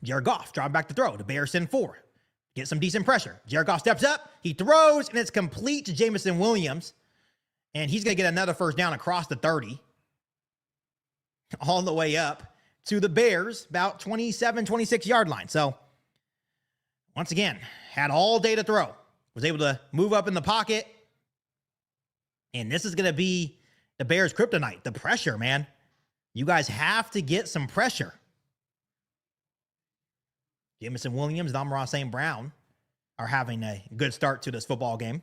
Jared Goff driving back to throw. The Bears send 4. Get some decent pressure. Jared Goff steps up. He throws, and it's complete to Jameson Williams. And he's going to get another first down across the 30. All the way up to the Bears, about 27, 26-yard line. So, once again, had all day to throw. Was able to move up in the pocket. And this is going to be the Bears' kryptonite. The pressure, man. You guys have to get some pressure. Jamison Williams and Amon-Ra St. Brown are having a good start to this football game.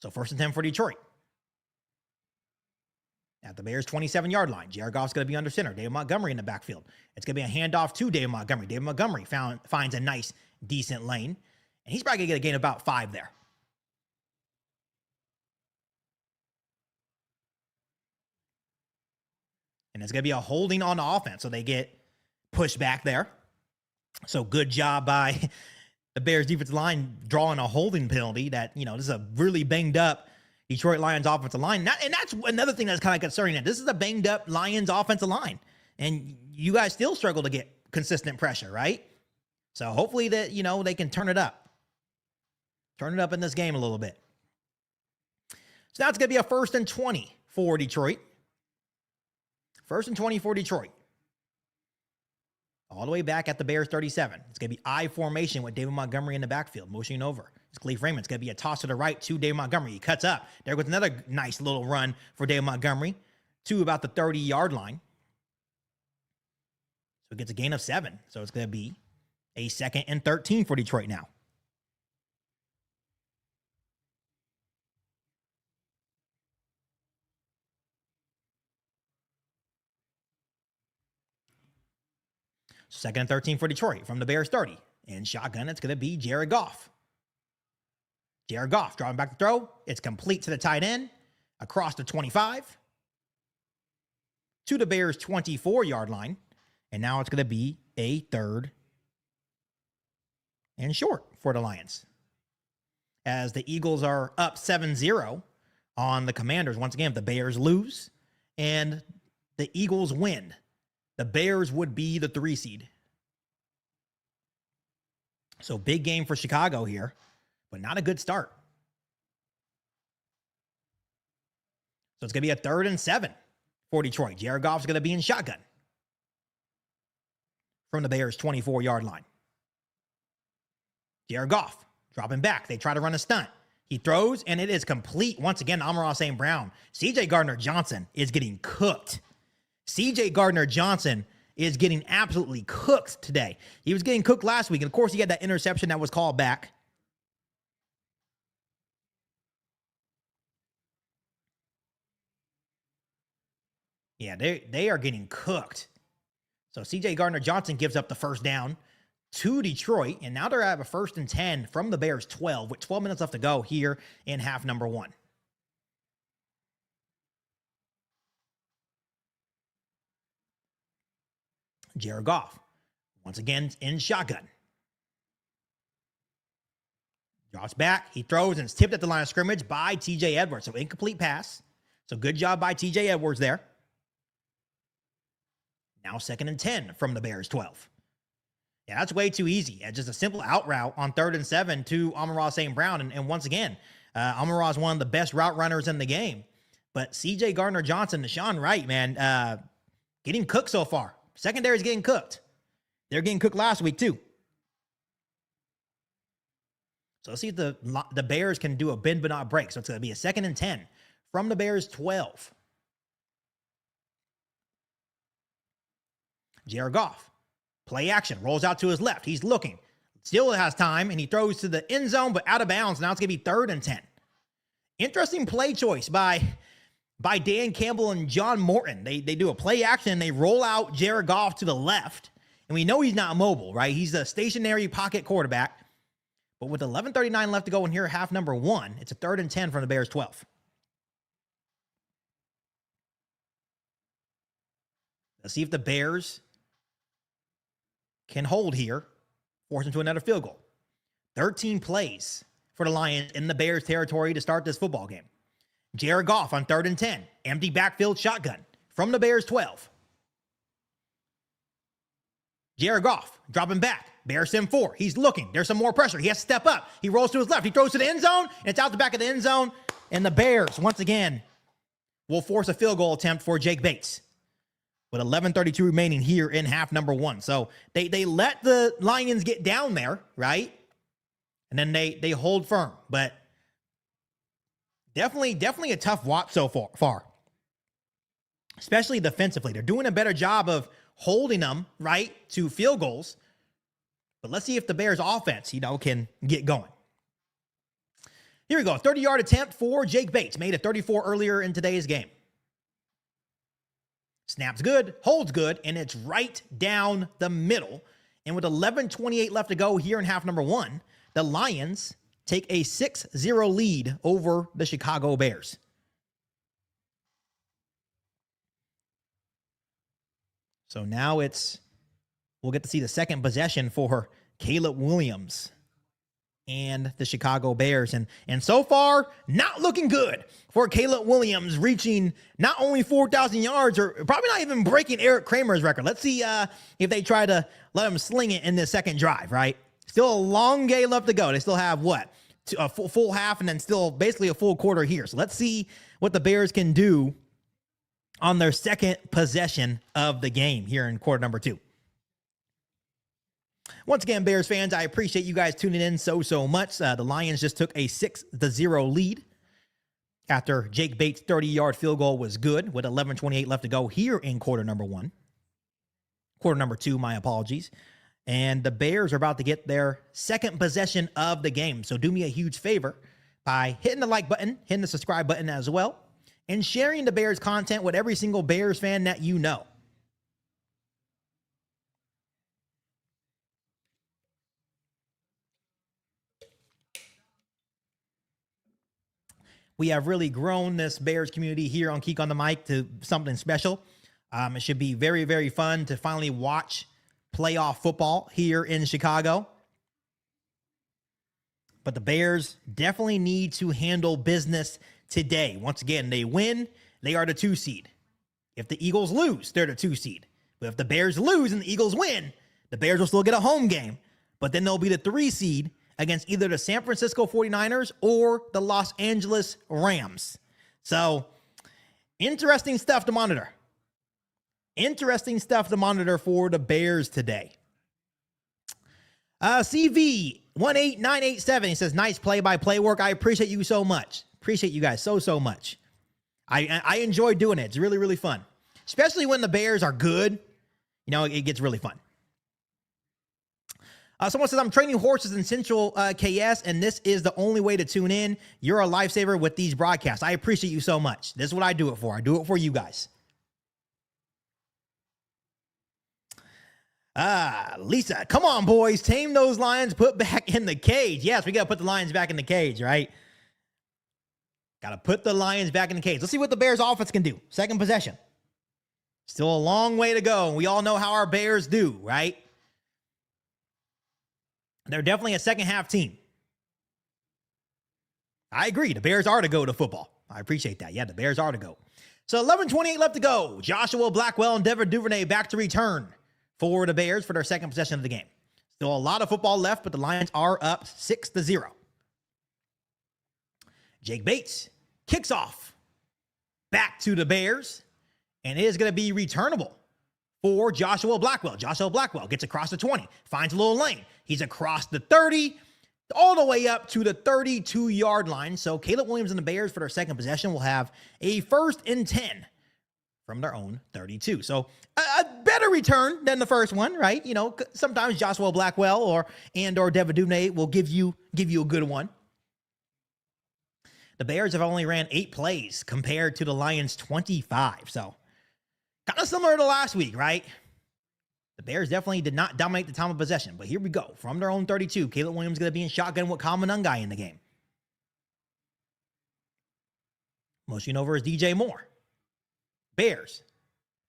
So 1st and 10 for Detroit. At the Bears' 27-yard line, Jared Goff's going to be under center. David Montgomery in the backfield. It's going to be a handoff to David Montgomery. David Montgomery finds a nice, decent lane, and he's probably going to get a gain of about 5 there. And it's going to be a holding on the offense, so they get pushed back there. So good job by the Bears defensive line drawing a holding penalty that, this is a really banged up Detroit Lions offensive line. And that's another thing that's kind of concerning. That this is a banged up Lions offensive line. And you guys still struggle to get consistent pressure, right? So hopefully that, they can turn it up. Turn it up in this game a little bit. So now it's going to be a 1st and 20 for Detroit. 1st and 20 for Detroit. All the way back at the Bears 37. It's going to be I formation with David Montgomery in the backfield, motioning over. It's Khalif Raymond. It's going to be a toss to the right to David Montgomery. He cuts up. There goes another nice little run for David Montgomery to about the 30-yard line. So it gets a gain of 7. So it's going to be a 2nd and 13 for Detroit now. Second and 13 for Detroit from the Bears 30. In shotgun, it's going to be Jared Goff. Jared Goff dropping back the throw. It's complete to the tight end. Across the 25. To the Bears' 24-yard line. And now it's going to be a 3rd and short for the Lions. As the Eagles are up 7-0 on the Commanders. Once again, if the Bears lose and the Eagles win, the Bears would be the 3 seed. So big game for Chicago here, but not a good start. So it's going to be a 3rd and 7 for Detroit. Jared Goff's going to be in shotgun from the Bears' 24-yard line. Jared Goff dropping back. They try to run a stunt. He throws, and it is complete. Once again, Amon-Ra St. Brown. C.J. Gardner-Johnson is getting cooked. C.J. Gardner-Johnson is getting absolutely cooked today. He was getting cooked last week, and of course, he had that interception that was called back. Yeah, they are getting cooked. So C.J. Gardner-Johnson gives up the 1st down to Detroit, and now they're at a 1st and 10 from the Bears' 12, with 12 minutes left to go here in half number 1. Jared Goff, once again in shotgun. Drops back, he throws, and it's tipped at the line of scrimmage by T.J. Edwards. So incomplete pass. So good job by T.J. Edwards there. Now 2nd and 10 from the Bears' 12. Yeah, that's way too easy. Just a simple out route on 3rd and 7 to Amon-Ra St. Brown. And once again, Amon-Ra is one of the best route runners in the game. But C.J. Gardner-Johnson, Deshaun Wright, man, getting cooked so far. Secondary is getting cooked. They're getting cooked last week, too. So let's see if the Bears can do a bend but not break. So it's going to be a 2nd and 10 from the Bears' 12. Jared Goff, play action, rolls out to his left. He's looking. Still has time, and he throws to the end zone, but out of bounds. Now it's going to be 3rd and 10. Interesting play choice by Dan Campbell and John Morton. They do a play action. They roll out Jared Goff to the left. And we know he's not mobile, right? He's a stationary pocket quarterback. But with 11:39 left to go in here, half number 1, it's a 3rd and 10 from the Bears' 12. Let's see if the Bears can hold here, force into another field goal. 13 plays for the Lions in the Bears territory to start this football game. Jared Goff on 3rd and 10. Empty backfield shotgun from the Bears' 12. Jared Goff dropping back. Bears send 4. He's looking. There's some more pressure. He has to step up. He rolls to his left. He throws to the end zone, and it's out the back of the end zone. And the Bears, once again, will force a field goal attempt for Jake Bates with 11:32 remaining here in half number 1. So they let the Lions get down there, right? And then they hold firm. But definitely a tough watch so far. Especially defensively. They're doing a better job of holding them, right, to field goals. But let's see if the Bears offense, can get going. Here we go. 30-yard attempt for Jake Bates. Made a 34 earlier in today's game. Snaps good, holds good, and it's right down the middle. And with 11:28 left to go here in half number one, the Lions take a 6-0 lead over the Chicago Bears. So now we'll get to see the second possession for Caleb Williams and the Chicago Bears. And so far, not looking good for Caleb Williams, reaching not only 4,000 yards, or probably not even breaking Eric Kramer's record. Let's see if they try to let him sling it in this second drive, right? Still a long game left to go. They still have, a full half, and then still basically a full quarter here. So let's see what the Bears can do on their second possession of the game here in quarter number 2. Once again, Bears fans, I appreciate you guys tuning in so much. The Lions just took a 6-0 lead after Jake Bates' 30-yard field goal was good with 11:28 left to go here in quarter number 2, my apologies. And the Bears are about to get their second possession of the game. So do me a huge favor by hitting the like button, hitting the subscribe button as well, and sharing the Bears content with every single Bears fan that you know. We have really grown this Bears community here on KIEQ on the Mic to something special. It should be very, very fun to finally watch playoff football here in Chicago. But the Bears definitely need to handle business today. Once again, they win, they are the 2 seed. If the Eagles lose, they're the 2 seed. But if the Bears lose and the Eagles win, the Bears will still get a home game. But then they'll be the 3 seed against either the San Francisco 49ers or the Los Angeles Rams. So, interesting stuff to monitor. Interesting stuff to monitor for the Bears today. CV18987, he says, nice play-by-play work. I appreciate you so much. Appreciate you guys so much. I enjoy doing it. It's really, really fun. Especially when the Bears are good. It gets really fun. Someone says, I'm training horses in Central KS, and this is the only way to tune in. You're a lifesaver with these broadcasts. I appreciate you so much. This is what I do it for. I do it for you guys. Lisa, come on, boys. Tame those lions, put back in the cage. Yes, we got to put the lions back in the cage, right? Got to put the Lions back in the cage. Let's see what the Bears offense can do. Second possession. Still a long way to go. We all know how our Bears do, right? They're definitely a second half team. I agree. The Bears are to go to football. I appreciate that. Yeah, the Bears are to go. So 11:28 left to go. Joshua Blackwell and Devin Duvernay back to return for the Bears for their second possession of the game. Still a lot of football left, but the Lions are up 6-0. Jake Bates kicks off back to the Bears, and it is going to be returnable for Joshua Blackwell. Joshua Blackwell gets across the 20, finds a little lane. He's across the 30, all the way up to the 32-yard line. So Caleb Williams and the Bears for their second possession will have a 1st and 10 from their own 32. So a better return than the first one, right? Sometimes Joshua Blackwell or Devin Duvernay will give you a good one. The Bears have only ran 8 plays compared to the Lions' 25. So kind of similar to last week, right? The Bears definitely did not dominate the time of possession. But here we go. From their own 32, Caleb Williams is going to be in shotgun with Kyle Monangai in the game. Motioning over is DJ Moore. Bears,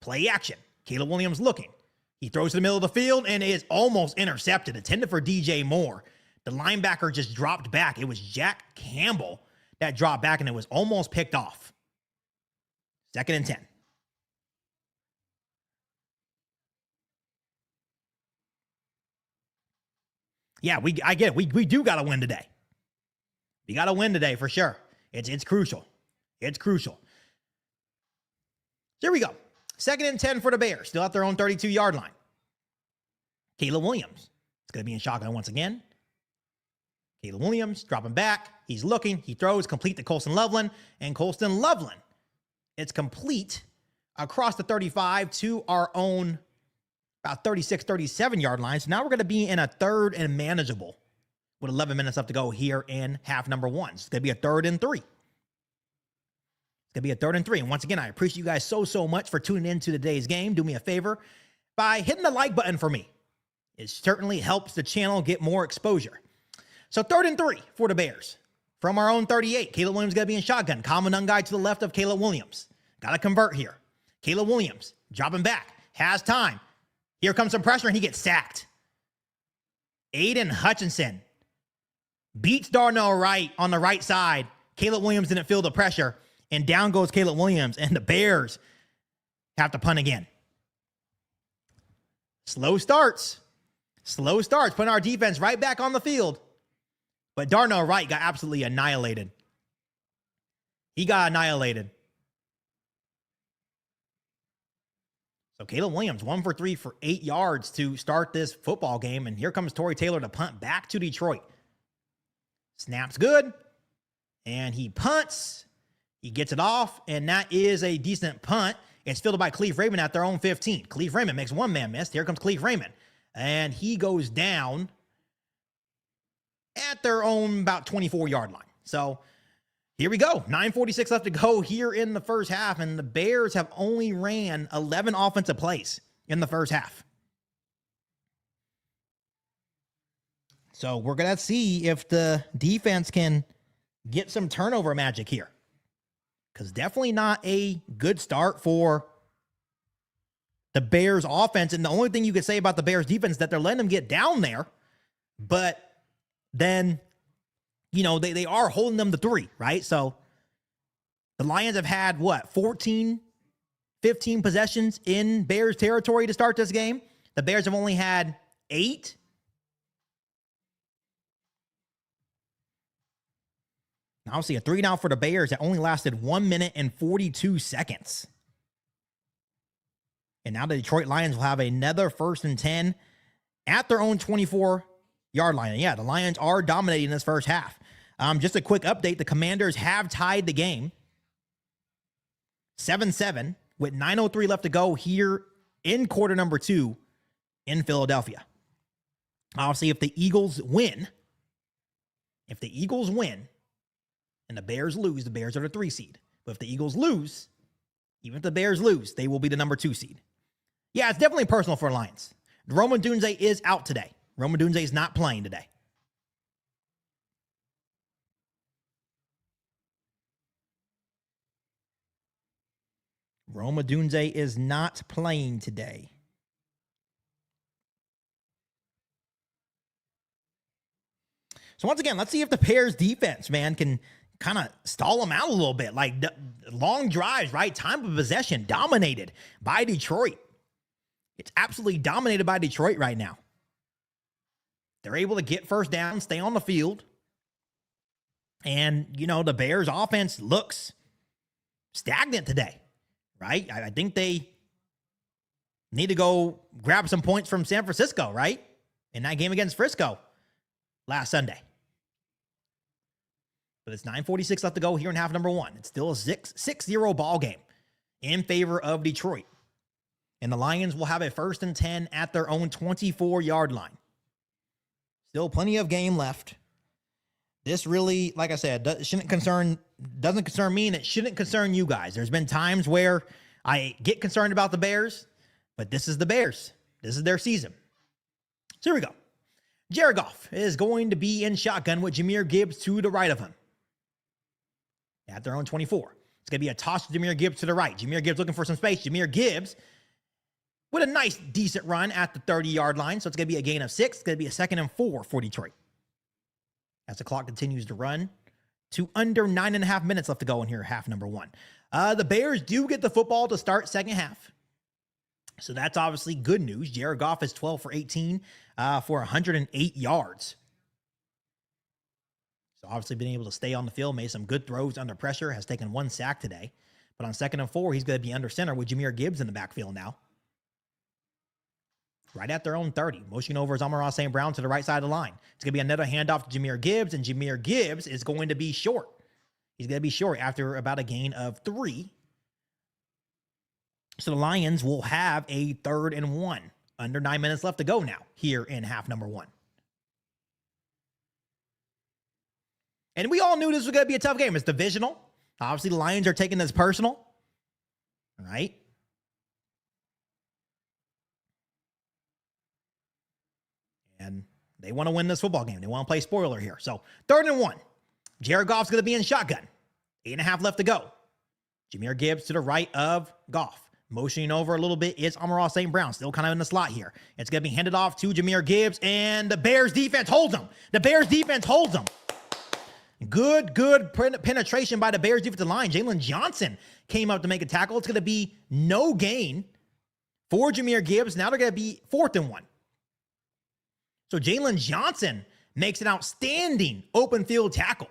play action. Caleb Williams looking. He throws to the middle of the field and is almost intercepted. Intended for DJ Moore. The linebacker just dropped back. It was Jack Campbell that dropped back, and it was almost picked off. 2nd and 10. Yeah, I get it. We do got to win today. We got to win today for sure. It's crucial. It's crucial. Here we go. 2nd and 10 for the Bears. Still at their own 32-yard line. Caleb Williams is going to be in shotgun once again. Caleb Williams dropping back. He's looking. He throws complete to Colston Loveland. And Colston Loveland, it's complete across the 35 to our own about 36, 37-yard line. So now we're going to be in a third and manageable with 11 minutes left to go here in half number one. It's going to be a 3rd and 3. It's going to be a 3rd and 3. And once again, I appreciate you guys so much for tuning into today's game. Do me a favor by hitting the like button for me. It certainly helps the channel get more exposure. So 3rd and 3 for the Bears. From our own 38, Caleb Williams going to be in shotgun. Common gun guy to the left of Caleb Williams. Got to convert here. Caleb Williams dropping back. Has time. Here comes some pressure, and he gets sacked. Aiden Hutchinson beats Darnell Wright on the right side. Caleb Williams didn't feel the pressure, and down goes Caleb Williams, and the Bears have to punt again. Slow starts, putting our defense right back on the field. But Darnell Wright got absolutely annihilated. He got annihilated. So Caleb Williams, 1 for 3 for 8 yards to start this football game. And here comes Torrey Taylor to punt back to Detroit. Snaps good. And he punts. He gets it off. And that is a decent punt. It's fielded by Cleve Raymond at their own 15. Cleve Raymond makes one man miss. Here comes Cleve Raymond. And he goes down at their own about 24-yard line. So here we go. 9:46 left to go here in the first half, and the Bears have only ran 11 offensive plays in the first half. So we're going to see if the defense can get some turnover magic here, because definitely not a good start for the Bears offense. And the only thing you could say about the Bears defense is that they're letting them get down there, but then, you know, they are holding them to 3, right? So the Lions have had, 14, 15 possessions in Bears territory to start this game. The Bears have only had 8. Now, obviously, a 3 down for the Bears that only lasted 1 minute and 42 seconds. And now the Detroit Lions will have another 1st and 10 at their own 24-yard line. And yeah, the Lions are dominating this first half. Just a quick update. The Commanders have tied the game 7-7 with 9:03 left to go here in quarter number 2 in Philadelphia. Obviously, if the Eagles win and the Bears lose, the Bears are the 3 seed. But if the Eagles lose, even if the Bears lose, they will be the number 2 seed. Yeah, it's definitely personal for Lions. Rome Odunze is out today. Rome Odunze is not playing today. Rome Odunze is not playing today. So once again, let's see if the Bears defense, man, can kind of stall them out a little bit. Like long drives, right? Time of possession dominated by Detroit. It's absolutely dominated by Detroit right now. They're able to get first down, stay on the field. And, you know, the Bears offense looks stagnant today, right? I think they need to go grab some points from San Francisco, right? In that game against Frisco last Sunday. But it's 9:46 left to go here in half number 1. It's still a 6-0 ball game in favor of Detroit. And the Lions will have a 1st and 10 at their own 24-yard line. Still plenty of game left. This really, like I said, doesn't concern me, and it shouldn't concern you guys. There's been times where I get concerned about the Bears, but this is the Bears. This is their season. So here we go. Jared Goff is going to be in shotgun with Jahmyr Gibbs to the right of him at their own 24. It's going to be a toss to Jahmyr Gibbs to the right. Jahmyr Gibbs looking for some space. Jahmyr Gibbs with a nice, decent run at the 30-yard line. So it's going to be a gain of 6. It's going to be a 2nd and 4 for Detroit, as the clock continues to run to under 9.5 minutes left to go in here, half number 1. The Bears do get the football to start second half. So that's obviously good news. Jared Goff is 12 for 18 for 108 yards. So obviously been able to stay on the field, made some good throws under pressure, has taken 1 sack today. But on 2nd and 4, he's going to be under center with Jahmyr Gibbs in the backfield now. Right at their own 30. Motion over is Amon-Ra St. Brown to the right side of the line. It's going to be another handoff to Jahmyr Gibbs, and Jahmyr Gibbs is going to be short. He's going to be short after about a gain of 3. So the Lions will have a 3rd and 1 Under 9 minutes left to go now here in half number 1. And we all knew this was going to be a tough game. It's divisional. Obviously, the Lions are taking this personal. All right. And they want to win this football game. They want to play spoiler here. So 3rd and 1. Jared Goff's going to be in shotgun. 8.5 left to go. Jahmyr Gibbs to the right of Goff. Motioning over a little bit is Amon-Ra St. Brown, still kind of in the slot here. It's going to be handed off to Jahmyr Gibbs, and the Bears defense holds him. The Bears defense holds him. Good penetration by the Bears defensive line. Jalen Johnson came up to make a tackle. It's going to be no gain for Jahmyr Gibbs. Now they're going to be 4th and 1. So Jalen Johnson makes an outstanding open field tackle.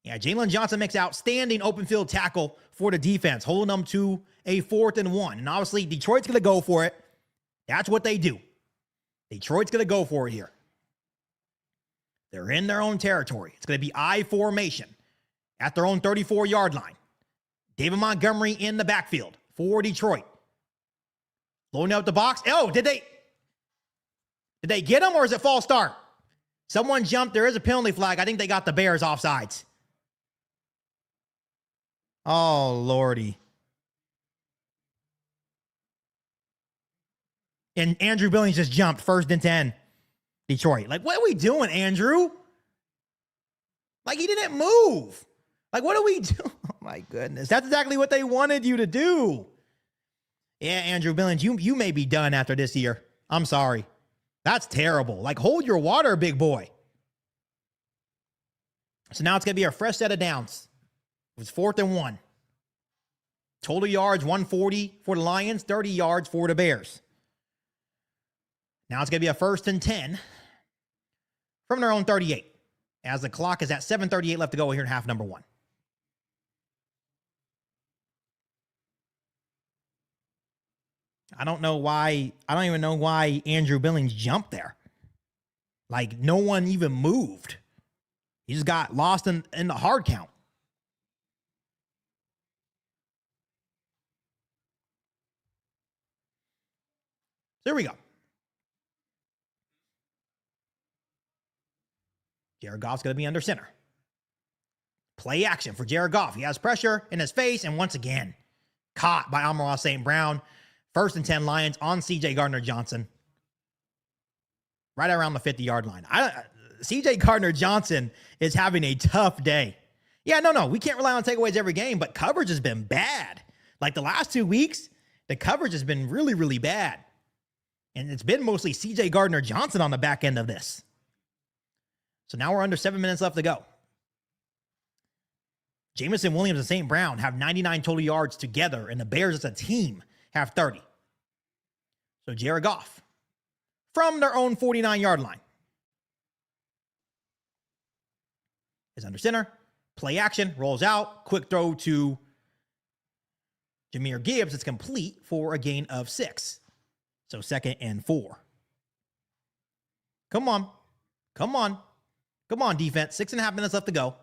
Yeah, Jalen Johnson makes outstanding open field tackle for the defense, holding them to a 4th and 1. And obviously, Detroit's going to go for it. That's what they do. Detroit's going to go for it here. They're in their own territory. It's going to be I formation at their own 34-yard line. David Montgomery in the backfield for Detroit. Loading up the box. Oh, did they get him, or is it false start? Someone jumped. There is a penalty flag. I think they got the Bears offsides. Oh, Lordy. And Andrew Billings just jumped 1st and 10. Detroit. Like, what are we doing, Andrew? Like, he didn't move. Like, what are we doing? Oh, my goodness. That's exactly what they wanted you to do. Yeah, Andrew Billings, you may be done after this year. I'm sorry. That's terrible. Like, hold your water, big boy. So now it's going to be a fresh set of downs. It was 4th and 1. Total yards, 140 for the Lions, 30 yards for the Bears. Now it's going to be a 1st and 10 from their own 38, as the clock is at 7:38 left to go here in half number 1. I don't even know why Andrew Billings jumped there. Like, no one even moved. He just got lost in the hard count. There we go. Jared Goff's going to be under center. Play action for Jared Goff. He has pressure in his face, and once again, caught by Amon-Ra St. Brown. 1st and 10 Lions on C.J. Gardner-Johnson. Right around the 50-yard line. C.J. Gardner-Johnson is having a tough day. Yeah, no, we can't rely on takeaways every game, but coverage has been bad. Like the last 2 weeks, the coverage has been really, really bad. And it's been mostly C.J. Gardner-Johnson on the back end of this. So now we're under 7 minutes left to go. Jameson Williams and St. Brown have 99 total yards together, and the Bears as a team have 30. So Jared Goff from their own 49-yard line is under center. Play action, rolls out, quick throw to Jahmyr Gibbs. It's complete for a gain of 6. So 2nd and 4. Come on, defense. 6.5 minutes left to go.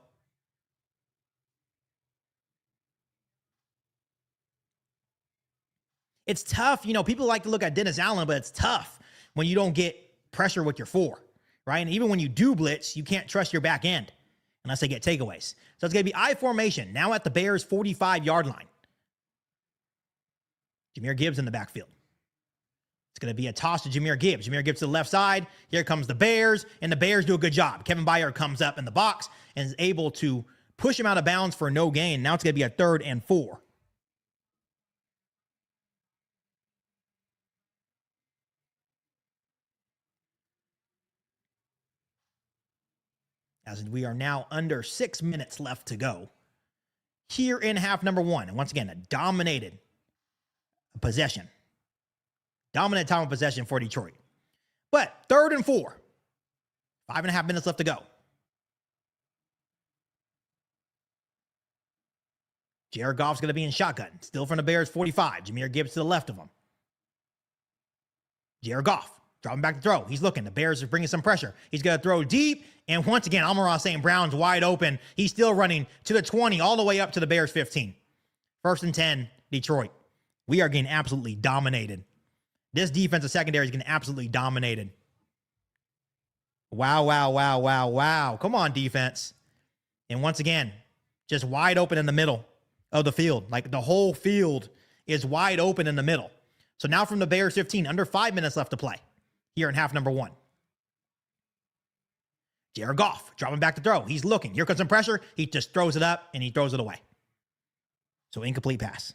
It's tough. You know, people like to look at Dennis Allen, but it's tough when you don't get pressure with your 4, right? And even when you do blitz, you can't trust your back end unless they get takeaways. So it's going to be I formation now at the Bears' 45-yard line. Jahmyr Gibbs in the backfield. It's going to be a toss to Jahmyr Gibbs. Jahmyr Gibbs to the left side. Here comes the Bears, and the Bears do a good job. Kevin Byard comes up in the box and is able to push him out of bounds for no gain. Now it's going to be a 3rd and 4. As we are now under 6 minutes left to go here in half number 1. And once again, a dominated possession. Dominant time of possession for Detroit. But 3rd and 4. 5.5 minutes left to go. Jared Goff's going to be in shotgun. Still from the Bears 45. Jahmyr Gibbs to the left of him. Jared Goff dropping back to throw. He's looking. The Bears are bringing some pressure. He's going to throw deep. And once again, Amon-Ra St. Brown's wide open. He's still running to the 20 all the way up to the Bears 15. 1st and 10, Detroit. We are getting absolutely dominated This defensive secondary is getting absolutely dominated. Wow, wow, wow, wow, wow. Come on, defense. And once again, just wide open in the middle of the field. Like the whole field is wide open in the middle. So now from the Bears 15, under 5 minutes left to play here in half number 1. Jared Goff dropping back to throw. He's looking. Here comes some pressure. He just throws it up and he throws it away. So incomplete pass.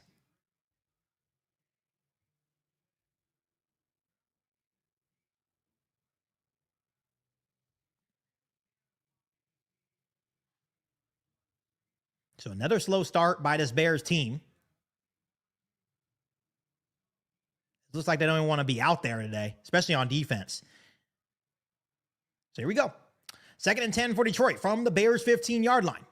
So another slow start by this Bears team. It looks like they don't even want to be out there today, especially on defense. So here we go. 2nd and 10 for Detroit from the Bears 15-yard line.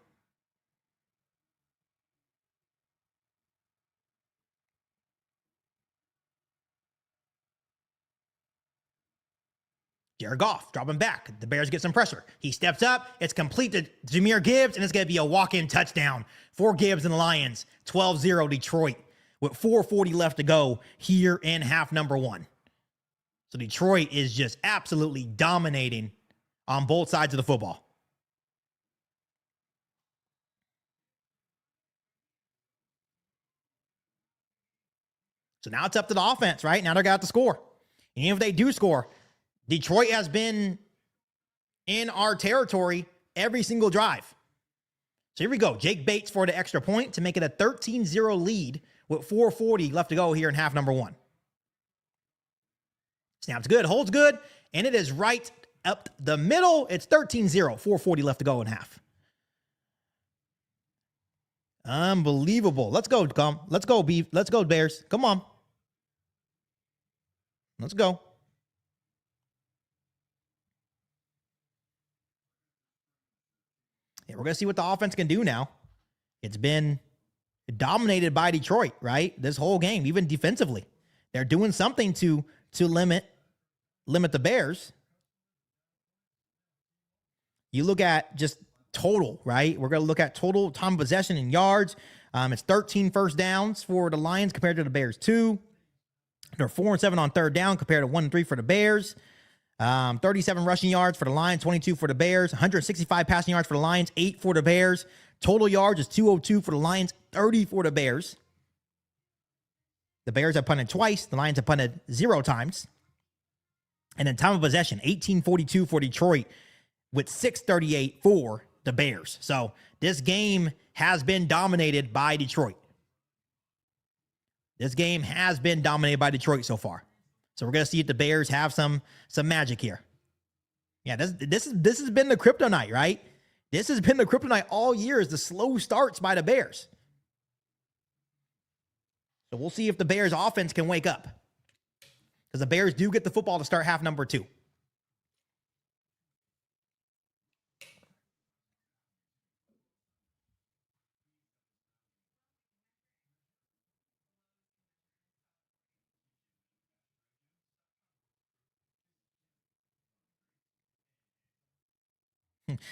Jared Goff dropping back. The Bears get some pressure. He steps up. It's complete to Jahmyr Gibbs, and it's going to be a walk-in touchdown for Gibbs and the Lions. 12-0 Detroit with 4:40 left to go here in half number 1. So Detroit is just absolutely dominating on both sides of the football. So now it's up to the offense, right? Now they got to score. And even if they do score, Detroit has been in our territory every single drive. So here we go. Jake Bates for the extra point to make it a 13-0 lead with 4:40 left to go here in half number 1. Snaps good, holds good, and it is right up the middle. It's 13-0, 4:40 left to go in half. Unbelievable. Let's go, let's go, Beef. Let's go, Bears. Come on. Let's go. Yeah, we're going to see what the offense can do now. It's been dominated by Detroit, right? This whole game, even defensively. They're doing something to limit the Bears. You look at just total, right? We're going to look at total time of possession in yards. It's 13 first downs for the Lions compared to the Bears 2. They're 4-7 on third down compared to 1-3 for the Bears. 37 rushing yards for the Lions, 22 for the Bears. 165 passing yards for the Lions, 8 for the Bears. Total yards is 202 for the Lions, 30 for the Bears. The Bears have punted twice. The Lions have punted 0 times. And then time of possession, 18:42 for Detroit with 6:38 for the Bears. So this game has been dominated by Detroit. This game has been dominated by Detroit so far. So we're going to see if the Bears have some magic here. Yeah, this has been the kryptonite, right? This has been the kryptonite all year, is the slow starts by the Bears. So we'll see if the Bears offense can wake up, because the Bears do get the football to start half number 2.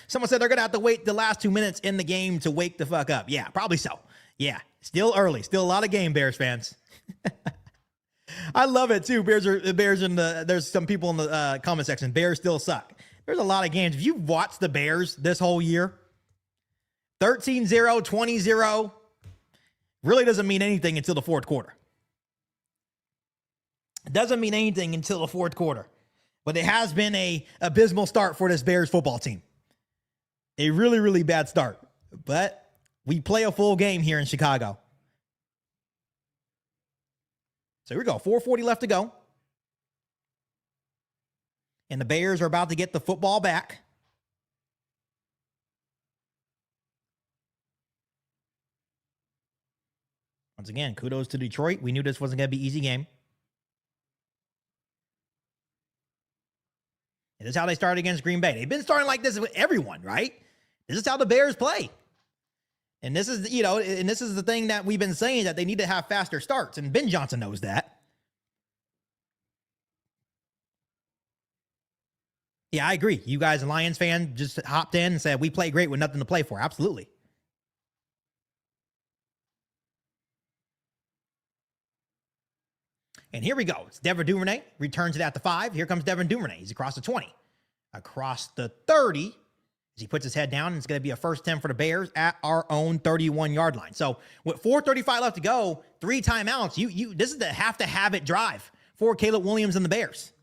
Someone said they're going to have to wait the last 2 minutes in the game to wake the fuck up. Yeah, probably so. Yeah, still early. Still a lot of game, Bears fans. I love it too. There's some people in the comment section. Bears still suck. There's a lot of games. If you've watched the Bears this whole year, 13-0, 20-0, really doesn't mean anything until the fourth quarter. It doesn't mean anything until the fourth quarter. But it has been a abysmal start for this Bears football team. A really, really bad start. But we play a full game here in Chicago. So here we go. 4:40 left to go. And the Bears are about to get the football back. Once again, kudos to Detroit. We knew this wasn't going to be an easy game. And this is how they started against Green Bay. They've been starting like this with everyone, right? This is how the Bears play. And this is, and this is the thing that we've been saying, that they need to have faster starts. And Ben Johnson knows that. Yeah, I agree. You guys, Lions fan, just hopped in and said, we play great with nothing to play for. Absolutely. And here we go. It's Devin Duvernay. Returns it at the 5. Here comes Devin Duvernay. He's across the 20. Across the 30. As he puts his head down, and it's going to be a first 10 for the Bears at our own 31-yard line. So with 4:35 left to go, 3 timeouts, this is the have-to-have-it drive for Caleb Williams and the Bears.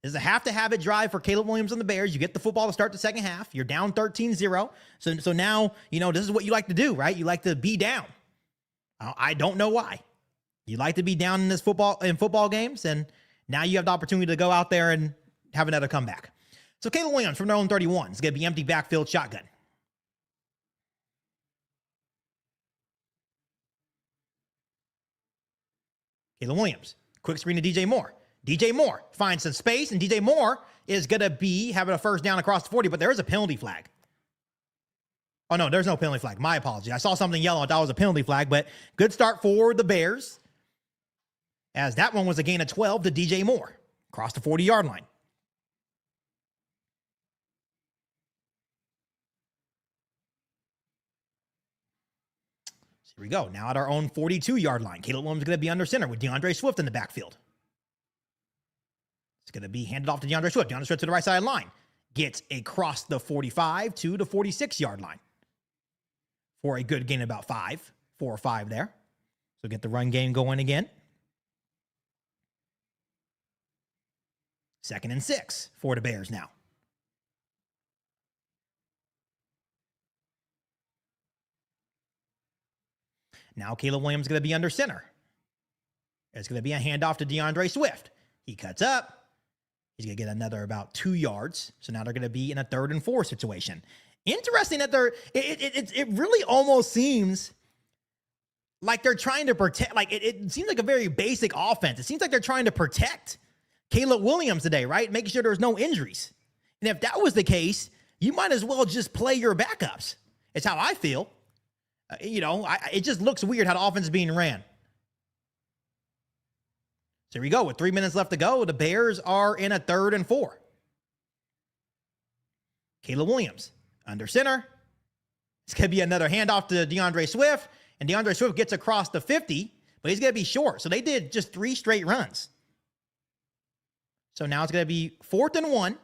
This is a have-to-have-it drive for Caleb Williams and the Bears. You get the football to start the second half. You're down 13-0. So now, this is what you like to do, right? You like to be down. I don't know why. You like to be down in football games, and now you have the opportunity to go out there and have another comeback. So Caleb Williams from their own 31 is going to be empty backfield shotgun. Caleb Williams, quick screen to DJ Moore. DJ Moore finds some space, and DJ Moore is going to be having a first down across the 40, but there is a penalty flag. Oh, no, there's no penalty flag. My apology. I saw something yellow. I thought it was a penalty flag, but good start for the Bears, as that one was a gain of 12 to DJ Moore across the 40-yard line. Here we go. Now at our own 42-yard line. Caleb Williams is going to be under center with DeAndre Swift in the backfield. It's going to be handed off to DeAndre Swift. DeAndre Swift to the right side line. Gets across the 45 to the 46-yard line for a good gain of about 4 or 5 there. So get the run game going again. 2nd and 6 for the Bears now. Now Caleb Williams is going to be under center. It's going to be a handoff to DeAndre Swift. He cuts up. He's going to get another about 2 yards. So now they're going to be in a 3rd and 4 situation. Interesting that it really almost seems like they're trying to protect, like it seems like a very basic offense. It seems like they're trying to protect Caleb Williams today, right? Making sure there's no injuries. And if that was the case, you might as well just play your backups. It's how I feel. It just looks weird how the offense is being ran. So here we go. With 3 minutes left to go, the Bears are in a 3rd and 4. Caleb Williams under center. It's going to be another handoff to DeAndre Swift. And DeAndre Swift gets across the 50, but he's going to be short. So they did just 3 straight runs. So now it's going to be 4th and 1.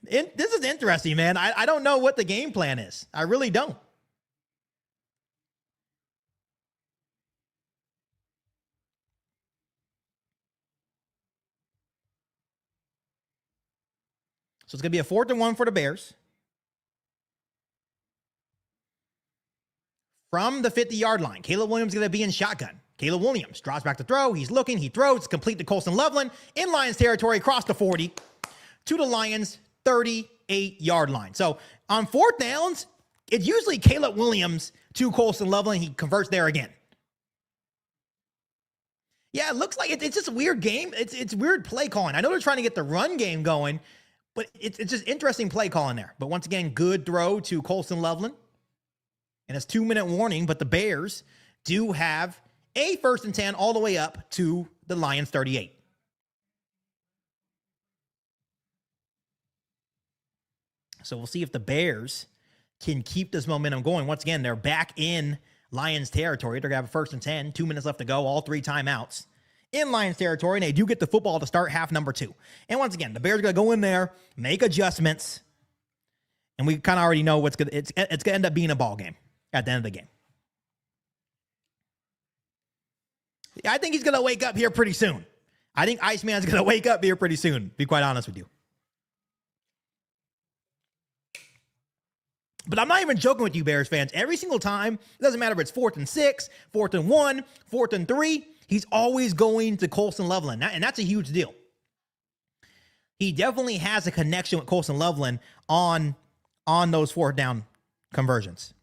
This is interesting, man. I don't know what the game plan is. I really don't. So it's going to be a 4th and 1 for the Bears. From the 50-yard line, Caleb Williams is going to be in shotgun. Caleb Williams drops back to throw. He's looking. He throws. Complete to Colston Loveland in Lions territory across the 40 to the Lions 38-yard line. So on 4th downs, it's usually Caleb Williams to Colston Loveland. He converts there again. Yeah, it looks like it's just a weird game. It's weird play calling. I know they're trying to get the run game going, but it's just interesting play calling there. But once again, good throw to Colston Loveland. And it's 2-minute warning, but the Bears do have a 1st and 10 all the way up to the Lions 38. So we'll see if the Bears can keep this momentum going. Once again, they're back in Lions territory. They're going to have a 1st and 10, 2 minutes left to go, all 3 timeouts in Lions territory, and they do get the football to start half number 2. And once again, the Bears are going to go in there, make adjustments, and we kind of already know it's going to end up being a ball game at the end of the game. I think he's going to wake up here pretty soon. I think Iceman's going to wake up here pretty soon, to be quite honest with you. But I'm not even joking with you, Bears fans. Every single time, it doesn't matter if it's 4th and 6, 4th and 1, 4th and 3, he's always going to Colston Loveland, and that's a huge deal. He definitely has a connection with Colston Loveland on those 4th down conversions.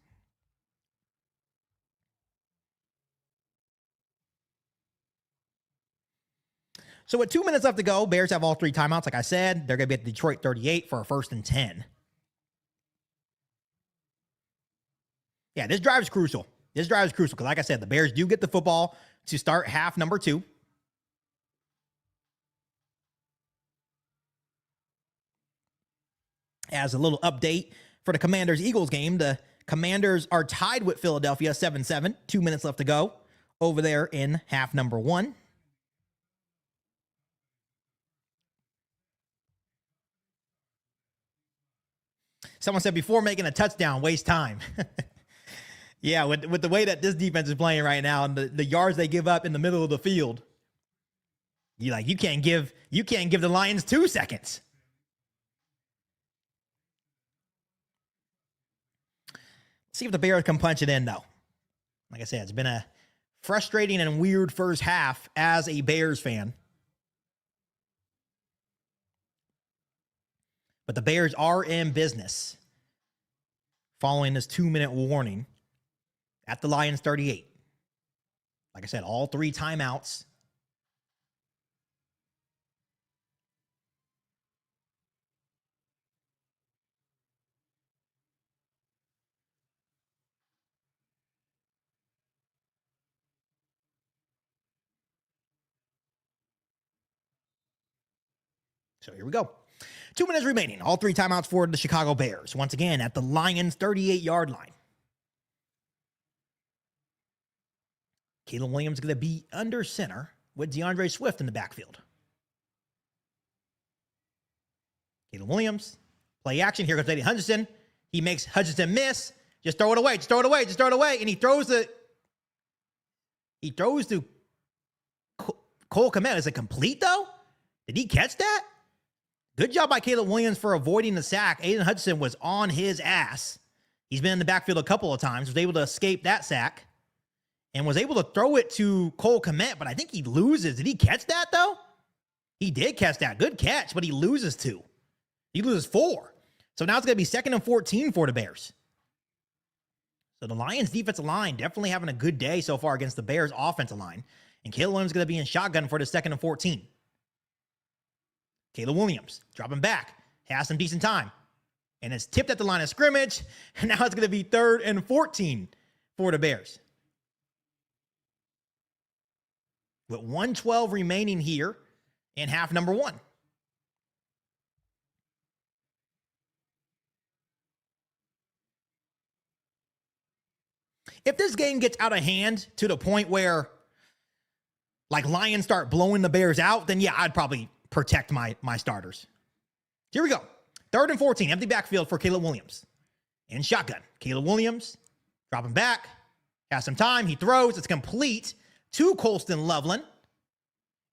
So with 2 minutes left to go, Bears have all 3 timeouts. Like I said, they're going to be at Detroit 38 for a 1st and 10. Yeah, this drive is crucial. This drive is crucial because, like I said, the Bears do get the football to start half number 2. As a little update for the Commanders-Eagles game, the Commanders are tied with Philadelphia 7-7. 2 minutes left to go over there in half number 1. Someone said before making a touchdown, waste time. Yeah, with the way that this defense is playing right now and the yards they give up in the middle of the field, you can't give the Lions 2 seconds. See if the Bears can punch it in, though. Like I said, it's been a frustrating and weird first half as a Bears fan. But the Bears are in business following this 2-minute warning at the Lions 38. Like I said, all 3 timeouts. So here we go. 2 minutes remaining. All 3 timeouts for the Chicago Bears. Once again, at the Lions 38-yard line. Caleb Williams is going to be under center with DeAndre Swift in the backfield. Caleb Williams, play action. Here comes Aiden Hutchinson. He makes Hutchinson miss. Just throw it away. Just throw it away. Just throw it away. And he throws to Cole Kmet. Is it complete, though? Did he catch that? Good job by Caleb Williams for avoiding the sack. Aiden Hutchinson was on his ass. He's been in the backfield a couple of times, was able to escape that sack, and was able to throw it to Cole Kmet, but I think he loses. Did he catch that, though? He did catch that. Good catch, but he loses 2. He loses 4. So now it's going to be 2nd and 14 for the Bears. So the Lions' defensive line definitely having a good day so far against the Bears' offensive line. And Caleb Williams is going to be in shotgun for the 2nd and 14. Caleb Williams dropping back, has some decent time, and it's tipped at the line of scrimmage, and now it's going to be 3rd and 14 for the Bears. With 1:12 remaining here in half number 1. If this game gets out of hand to the point where, Lions start blowing the Bears out, then yeah, I'd probably protect my starters. Here we go. 3rd and 14, empty backfield for Caleb Williams. In shotgun. Caleb Williams dropping back, has some time. He throws. It's complete to Colston Loveland.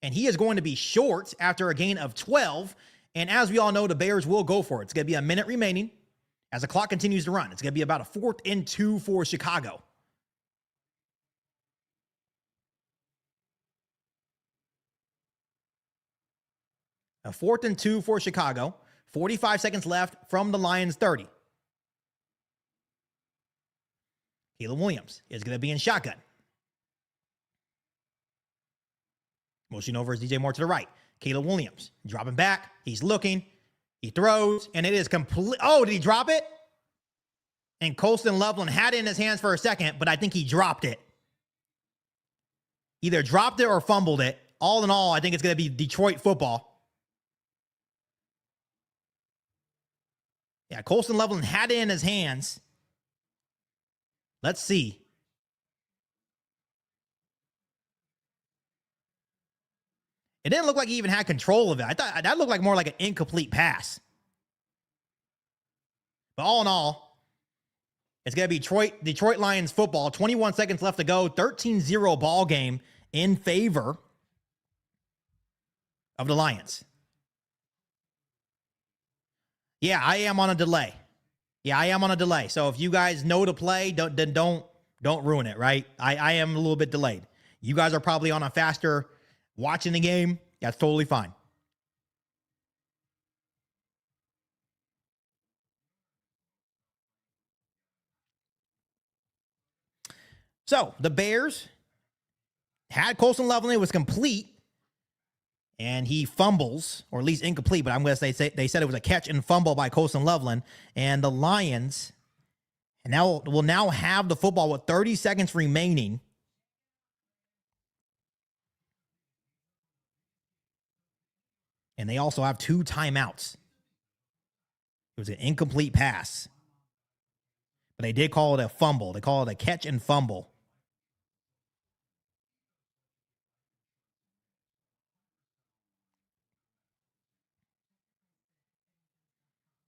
And he is going to be short after a gain of 12. And as we all know, the Bears will go for it. It's going to be a minute remaining as the clock continues to run. It's going to be about a 4th and 2 for Chicago. A 4th and 2 for Chicago. 45 seconds left from the Lions 30. Caleb Williams is going to be in shotgun. Motion over is DJ Moore to the right. Caleb Williams dropping back. He's looking. He throws, and it is complete. Oh, did he drop it? And Colston Loveland had it in his hands for a second, but I think he dropped it. Either dropped it or fumbled it. All in all, I think it's going to be Detroit football. Yeah, Colston Loveland had it in his hands. Let's see. It didn't look like he even had control of it. I thought that looked like more like an incomplete pass. But all in all, it's going to be Detroit Lions football. 21 seconds left to go. 13-0 ball game in favor of the Lions. Yeah, I am on a delay. So if you guys know to play, don't ruin it, right? I am a little bit delayed. You guys are probably on a faster watching the game. That's totally fine. So the Bears had Colston Loveland. It was complete. And he fumbles, or at least incomplete, but I'm going to say they said it was a catch and fumble by Colston Loveland. And the Lions will now have the football with 30 seconds remaining. And they also have 2 timeouts. It was an incomplete pass. But they did call it a fumble. They call it a catch and fumble.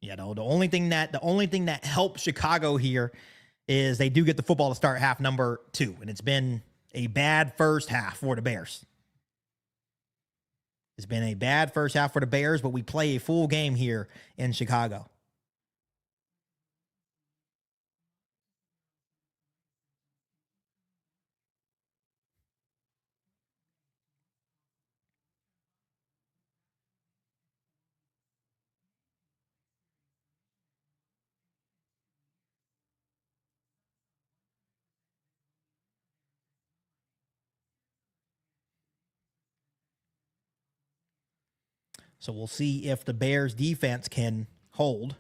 Yeah, no, the only thing that helps Chicago here is they do get the football to start half number 2, and it's been a bad first half for the Bears. It's been a bad first half for the Bears, but we play a full game here in Chicago. So we'll see if the Bears defense can hold.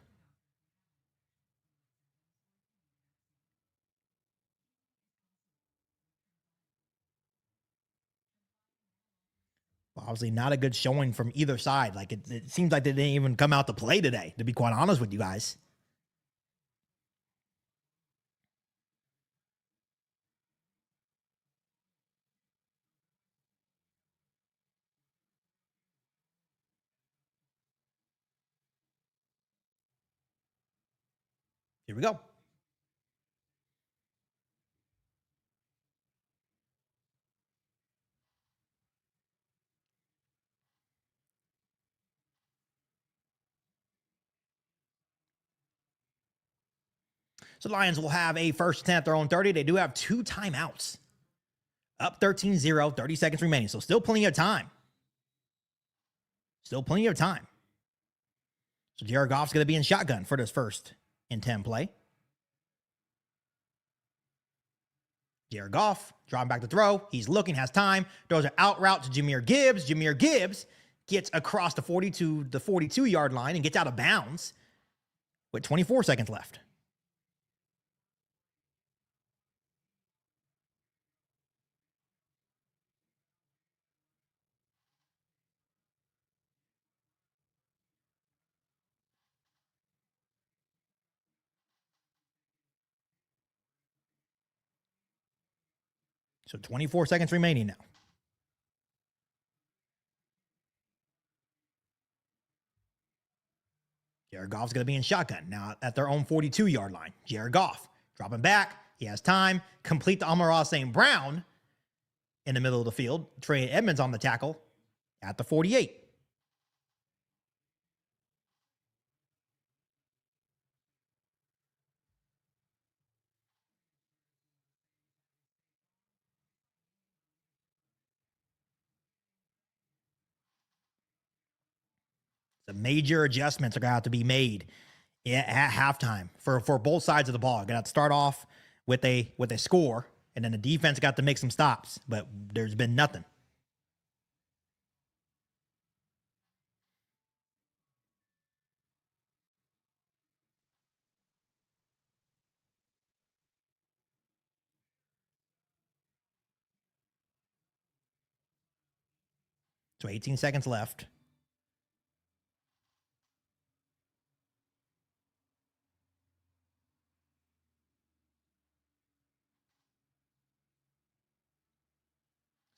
Obviously not a good showing from either side. Like it seems like they didn't even come out to play today, to be quite honest with you guys. Here we go. So the Lions will have a first and 10 at their own 30. They do have 2 timeouts. Up 13-0, 30 seconds remaining. So still plenty of time. Still plenty of time. So Jared Goff's going to be in shotgun for this first and 10 play. Jared Goff dropping back to throw. He's looking, has time. Throws an out route to Jahmyr Gibbs. Jahmyr Gibbs gets across the 42-yard line and gets out of bounds with 24 seconds left. So 24 seconds remaining now. Jared Goff's going to be in shotgun now at their own 42-yard line. Jared Goff dropping back. He has time. Complete to Amon-Ra St. Brown in the middle of the field. Trey Edmonds on the tackle at the 48. The major adjustments are going to have to be made at halftime for both sides of the ball. Going to have to start off with a score, and then the defense got to make some stops, but there's been nothing. So 18 seconds left.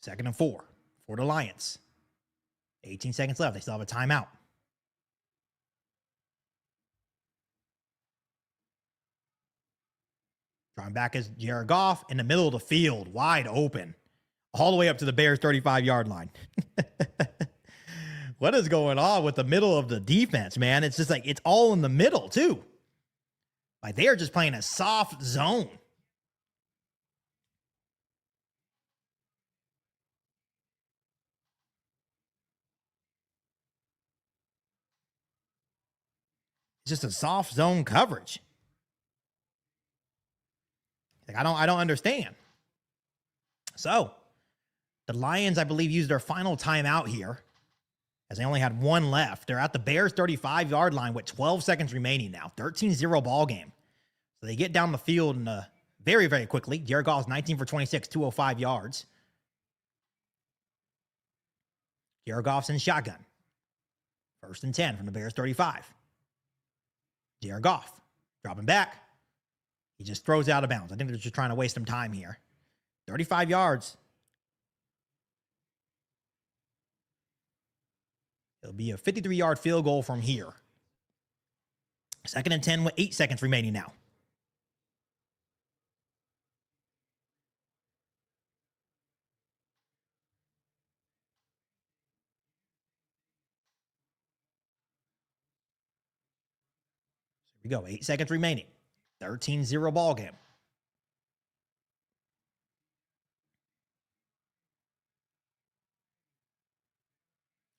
Second and 4 for the Lions. 18 seconds left. They still have a timeout. Drawing back is Jared Goff in the middle of the field, wide open, all the way up to the Bears' 35-yard line. What is going on with the middle of the defense, man? It's just like it's all in the middle, too. Like they are just playing a soft zone. It's just a soft zone coverage. Like I don't understand. So the Lions, I believe, used their final timeout here as they only had 1 left. They're at the Bears' 35-yard line with 12 seconds remaining now. 13-0 ball game. So they get down the field very, very quickly. Jared Goff's 19 for 26, 205 yards. Jared Goff's in shotgun. First and 10 from the Bears' 35. Jared Goff dropping back. He just throws out of bounds. I think they're just trying to waste some time here. 35 yards. It'll be a 53-yard field goal from here. Second and 10 with 8 seconds remaining now. Here we go. 8 seconds remaining. 13-0 ball game.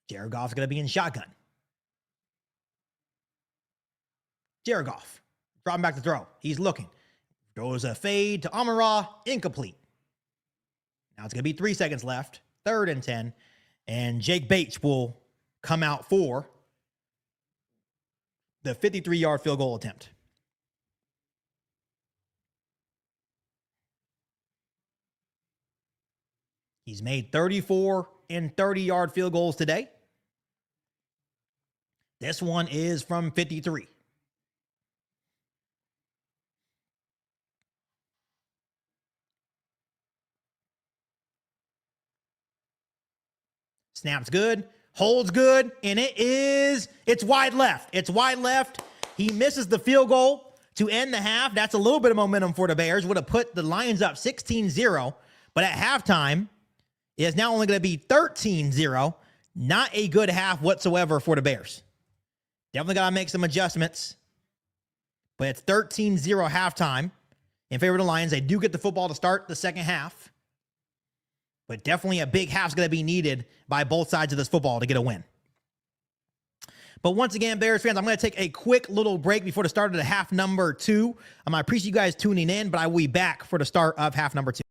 Jared Goff's going to be in shotgun. Jared Goff, dropping back to throw. He's looking. Throws a fade to Amon-Ra, incomplete. Now it's going to be 3 seconds left. 3rd and 10. And Jake Bates will come out for the 53-yard field goal attempt. He's made 34 and 30-yard field goals today. This one is from 53. Snaps good, holds good, and it's wide left. It's wide left. He misses the field goal to end the half. That's a little bit of momentum for the Bears. Would have put the Lions up 16-0, but at halftime, it is now only going to be 13-0. Not a good half whatsoever for the Bears. Definitely got to make some adjustments, but it's 13-0 halftime in favor of the Lions. They do get the football to start the second half, but definitely a big half's going to be needed by both sides of this football to get a win. But once again, Bears fans, I'm going to take a quick little break before the start of the half number 2. I appreciate you guys tuning in, but I will be back for the start of half number 2.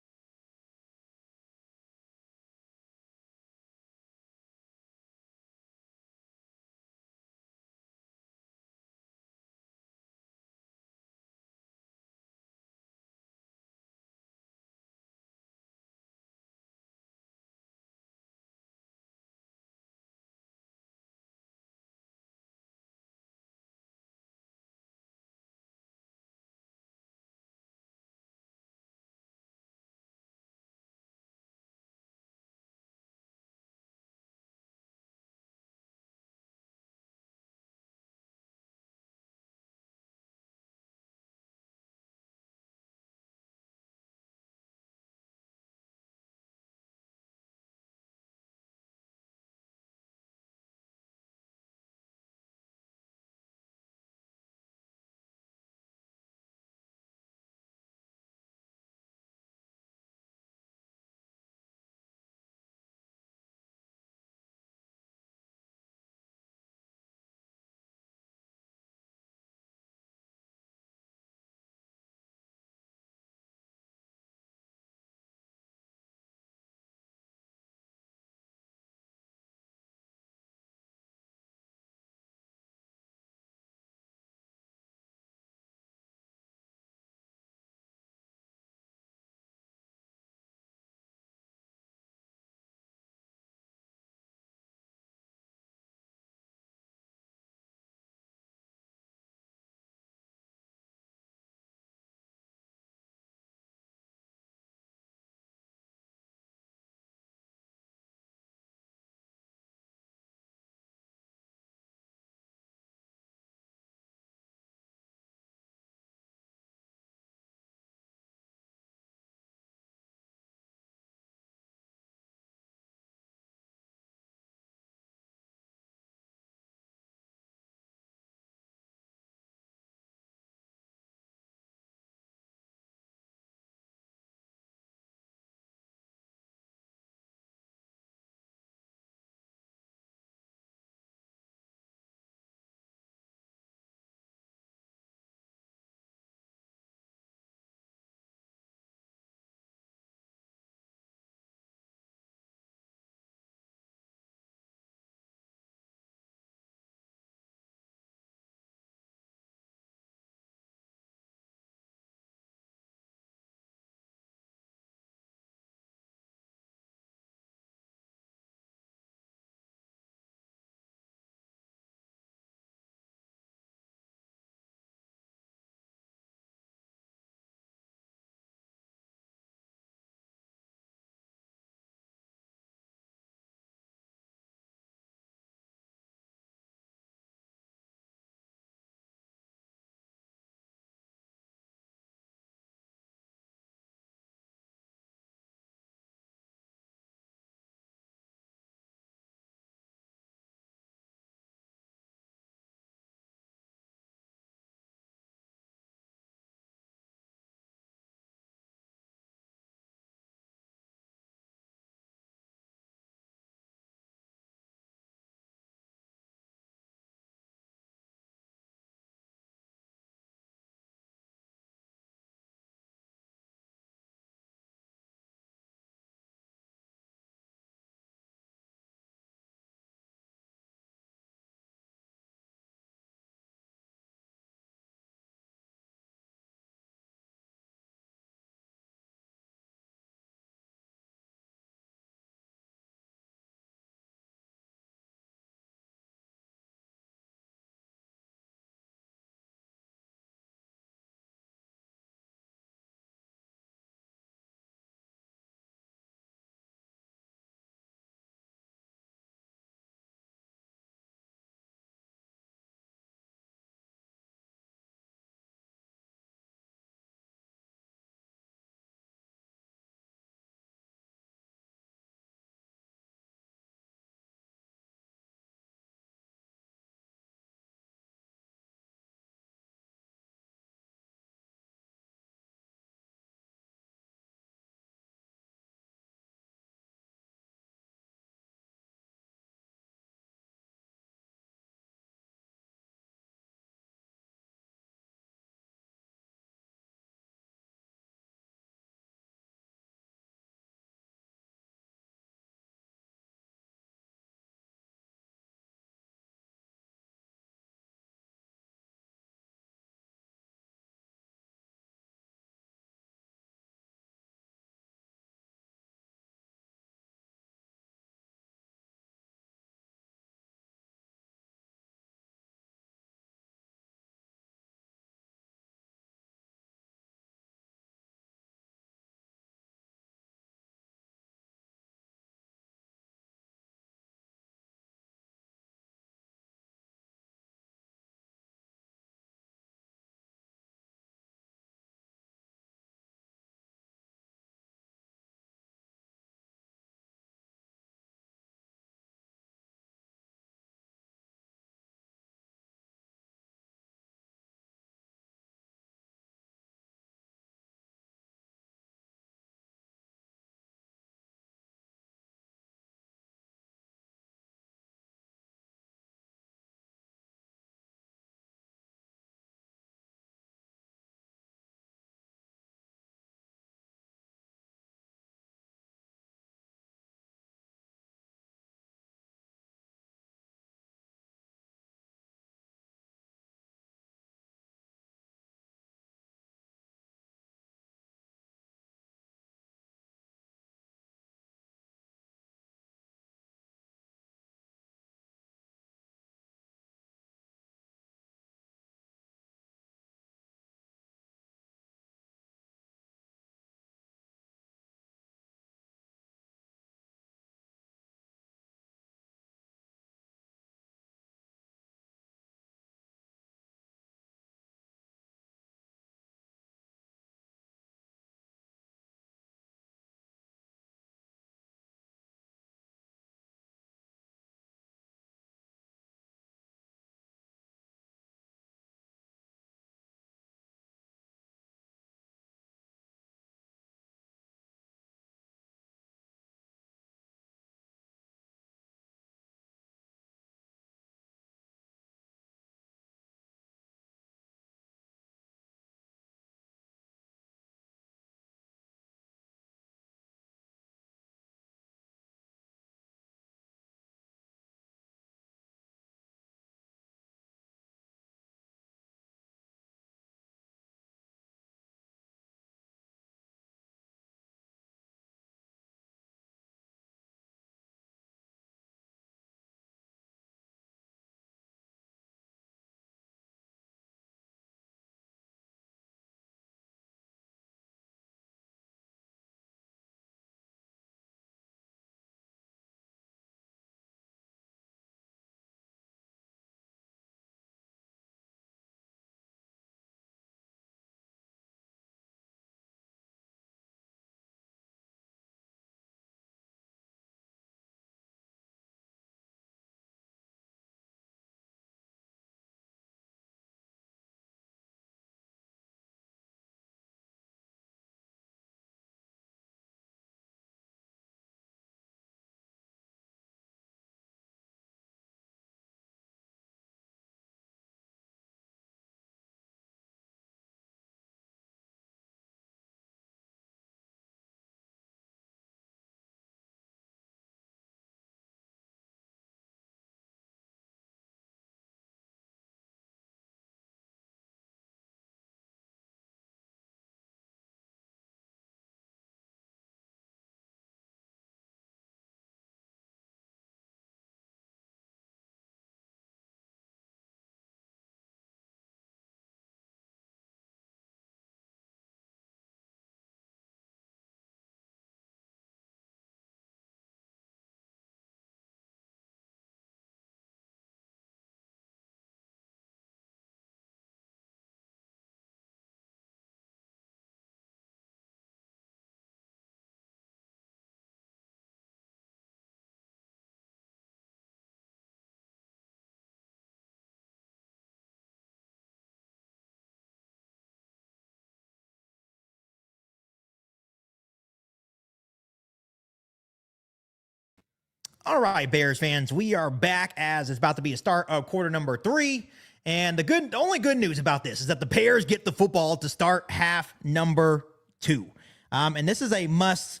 All right, Bears fans, we are back as it's about to be a start of quarter number 3. And the only good news about this is that the Bears get the football to start half number 2. And this is a must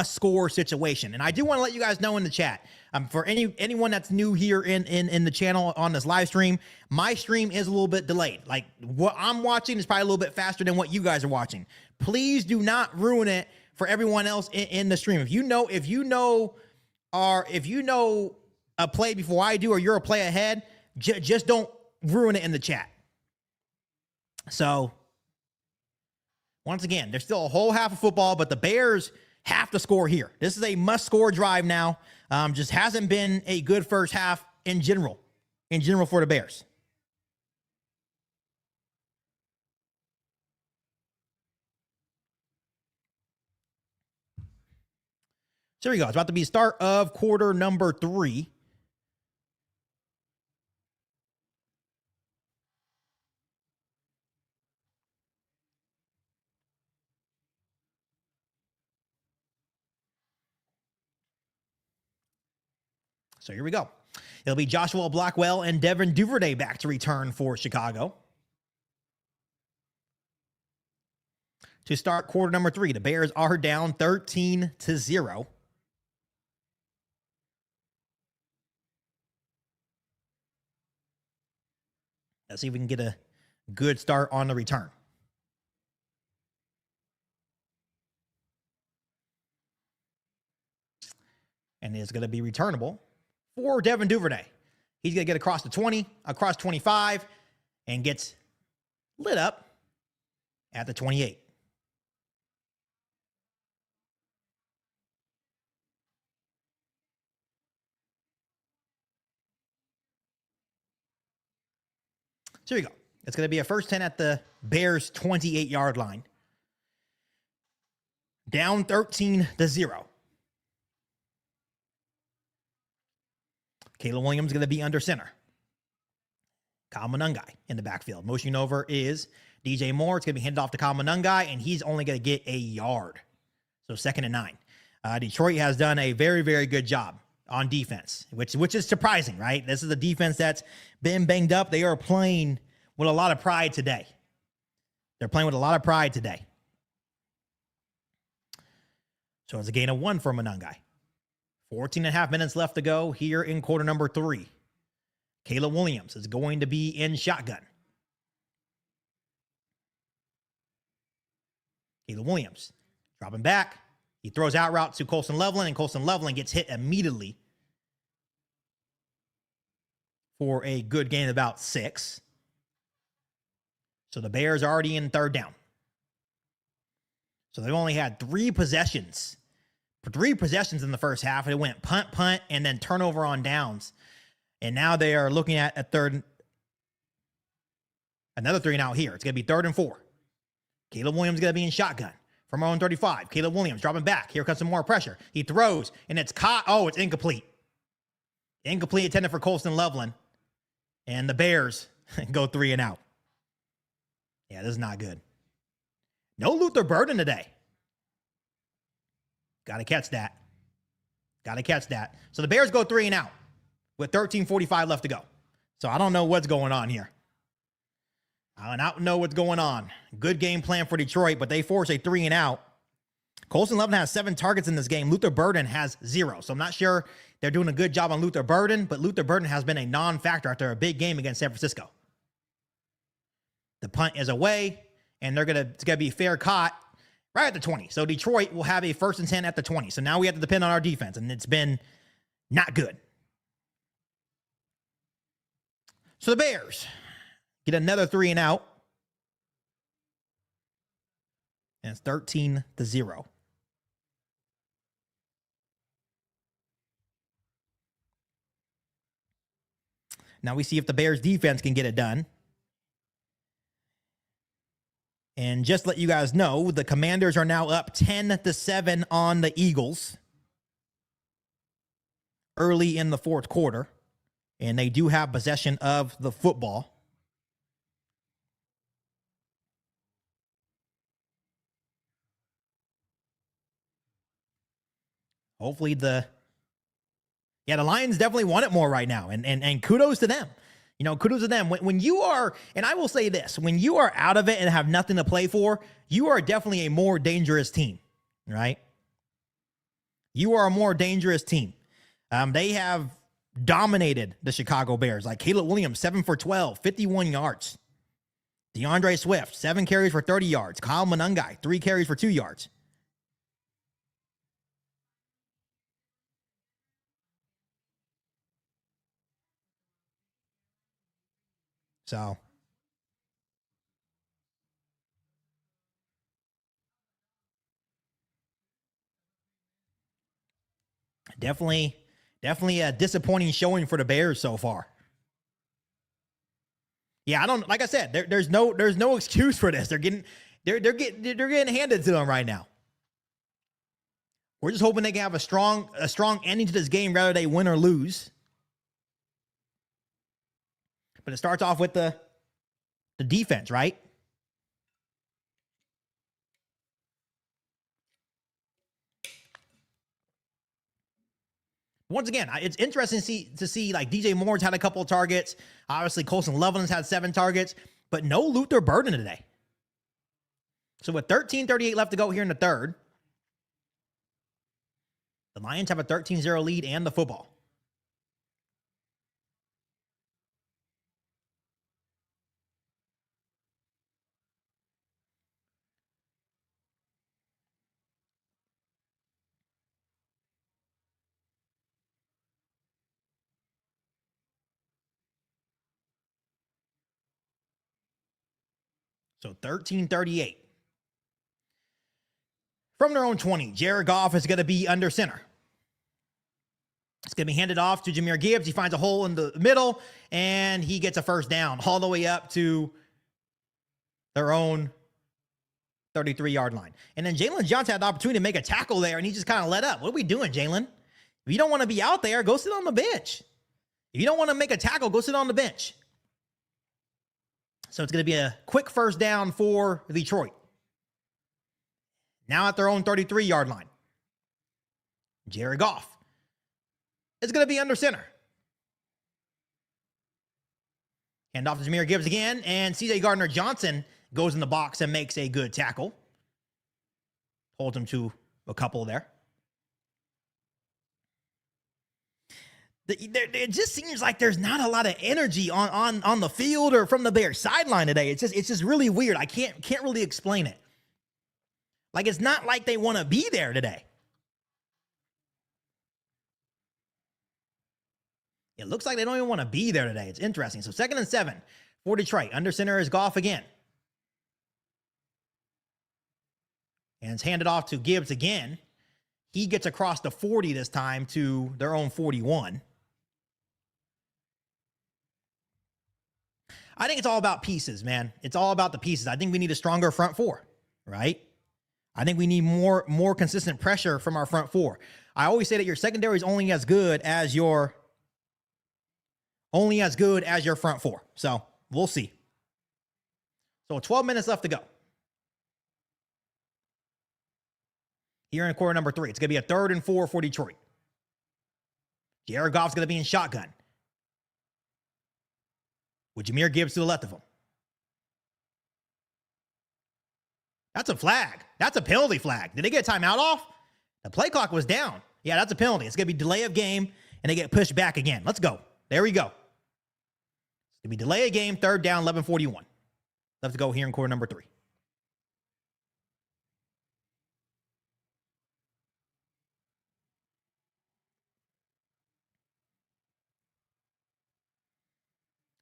score situation. And I do want to let you guys know in the chat, for anyone that's new here in the channel on this live stream, my stream is a little bit delayed. Like what I'm watching is probably a little bit faster than what you guys are watching. Please do not ruin it for everyone else in the stream. If you know a play before I do, or you're a play ahead, just don't ruin it in the chat. So once again, there's still a whole half of football, but the Bears have to score here. This is a must-score drive now. Just hasn't been a good first half in general for the Bears. So here we go. It's about to be start of quarter number 3. So here we go. It'll be Joshua Blackwell and Devin Duvernay back to return for Chicago. To start quarter number 3, the Bears are down 13-0. Let's see if we can get a good start on the return. And it's going to be returnable for Devin Duvernay. He's going to get across the 20, across 25, and gets lit up at the 28. So here you go. It's going to be a first 10 at the Bears' 28-yard line. Down 13-0. Caleb Williams is going to be under center. Kyle Monungai in the backfield. Motioning over is DJ Moore. It's going to be handed off to Kyle Monungai, and he's only going to get a yard. So 2nd and 9. Detroit has done a very, very good job on defense, which is surprising, right? This is a defense that's been banged up. They are playing with a lot of pride today. They're playing with a lot of pride today. So it's a gain of 1 for Monungai. 14 and a half minutes left to go here in quarter number 3. Caleb Williams is going to be in shotgun. Caleb Williams dropping back. He throws out route to Colson Loveland, and Colson Loveland gets hit immediately for a good gain of about 6. So the Bears are already in 3rd down. So they've only had 3 possessions. 3 possessions in the first half. It went punt, and then turnover on downs. And now they are looking at another 3 and out here. It's going to be 3rd and 4. Caleb Williams is going to be in shotgun from our own 35. Caleb Williams dropping back. Here comes some more pressure. He throws, and it's caught. Oh, it's incomplete. Incomplete intended for Colson Loveland. And the Bears go 3 and out. Yeah, this is not good. No Luther Burden today. Got to catch that. Got to catch that. So the Bears go 3 and out with 13:45 left to go. So I don't know what's going on here. I don't know what's going on. Good game plan for Detroit, but they force a 3 and out. Colson Loveland has 7 targets in this game. Luther Burden has 0. So I'm not sure they're doing a good job on Luther Burden, but Luther Burden has been a non-factor after a big game against San Francisco. The punt is away, and it's going to be fair caught right at the 20. So Detroit will have a 1st and 10 at the 20. So now we have to depend on our defense, and it's been not good. So the Bears get another 3 and out. And it's 13-0. Now we see if the Bears defense can get it done. And just to let you guys know, the Commanders are now up 10-7 on the Eagles early in the 4th quarter. And they do have possession of the football. Hopefully the Yeah, the Lions definitely want it more right now, and kudos to them. You know, kudos to them. When you are, and I will say this, when you are out of it and have nothing to play for, you are definitely a more dangerous team, right? You are a more dangerous team. They have dominated the Chicago Bears. Like Caleb Williams, 7 for 12, 51 yards. DeAndre Swift, 7 carries for 30 yards. Kyle Monangai, 3 carries for 2 yards. So definitely a disappointing showing for the Bears so far. Yeah, I don't, like I said, there's no excuse for this. They're getting handed to them right now. We're just hoping they can have a strong ending to this game, rather they win or lose. But it starts off with the defense, right? Once again, it's interesting to see like DJ Moore's had a couple of targets. Obviously, Colson Loveland's had 7 targets, but no Luther Burden today. So with 13:38 left to go here in the third, the Lions have a 13-0 lead and the football. So 13:38. From their own 20, Jared Goff is going to be under center. It's going to be handed off to Jahmyr Gibbs. He finds a hole in the middle, and he gets a first down all the way up to their own 33-yard line. And then Jalen Johnson had the opportunity to make a tackle there, and he just kind of let up. What are we doing, Jalen? If you don't want to be out there, go sit on the bench. If you don't want to make a tackle, go sit on the bench. So it's going to be a quick first down for Detroit. Now at their own 33-yard line. Jared Goff is going to be under center. Hand off to Jahmyr Gibbs again, and C.J. Gardner-Johnson goes in the box and makes a good tackle. Holds him to a couple there. It just seems like there's not a lot of energy on the field or from the Bears sideline today. It's just really weird. I can't really explain it. Like, it's not like they want to be there today. It looks like they don't even want to be there today. It's interesting. So 2nd and 7 for Detroit. Under center is Goff again. And it's handed off to Gibbs again. He gets across the 40 this time to their own 41. I think it's all about pieces, man. It's all about the pieces. I think we need a stronger front four, right? I think we need more consistent pressure from our front four. I always say that your secondary is only as good as your front four. So we'll see. So 12 minutes left to go. Here in quarter number 3, it's going to be a 3rd and 4 for Detroit. Jared Goff's going to be in shotgun, with Jahmyr Gibbs to the left of him. That's a flag. That's a penalty flag. Did they get a timeout off? The play clock was down. Yeah, that's a penalty. It's going to be delay of game, and they get pushed back again. Let's go. There we go. It's going to be delay of game, 3rd down, 11:41. Left to go here in quarter number 3.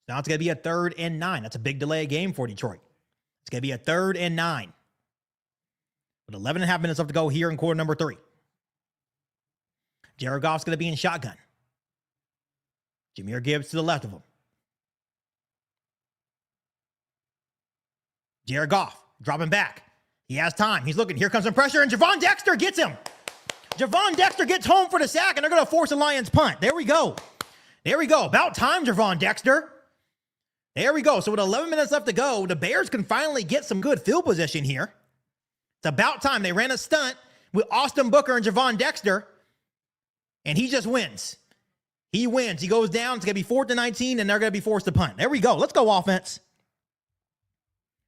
Now it's going to be a 3rd and 9. That's a big delay of game for Detroit. It's going to be a 3rd and 9. With 11 and a half minutes left to go here in quarter number 3. Jared Goff's going to be in shotgun. Jahmyr Gibbs to the left of him. Jared Goff dropping back. He has time. He's looking. Here comes some pressure, and Javon Dexter gets him. Javon Dexter gets home for the sack, and they're going to force a Lions punt. There we go. There we go. About time, Javon Dexter. There we go. So with 11 minutes left to go, the Bears can finally get some good field position here. It's about time. They ran a stunt with Austin Booker and Javon Dexter, and he just wins. He wins. He goes down. It's going to be 4th and 19, and they're going to be forced to punt. There we go. Let's go, offense.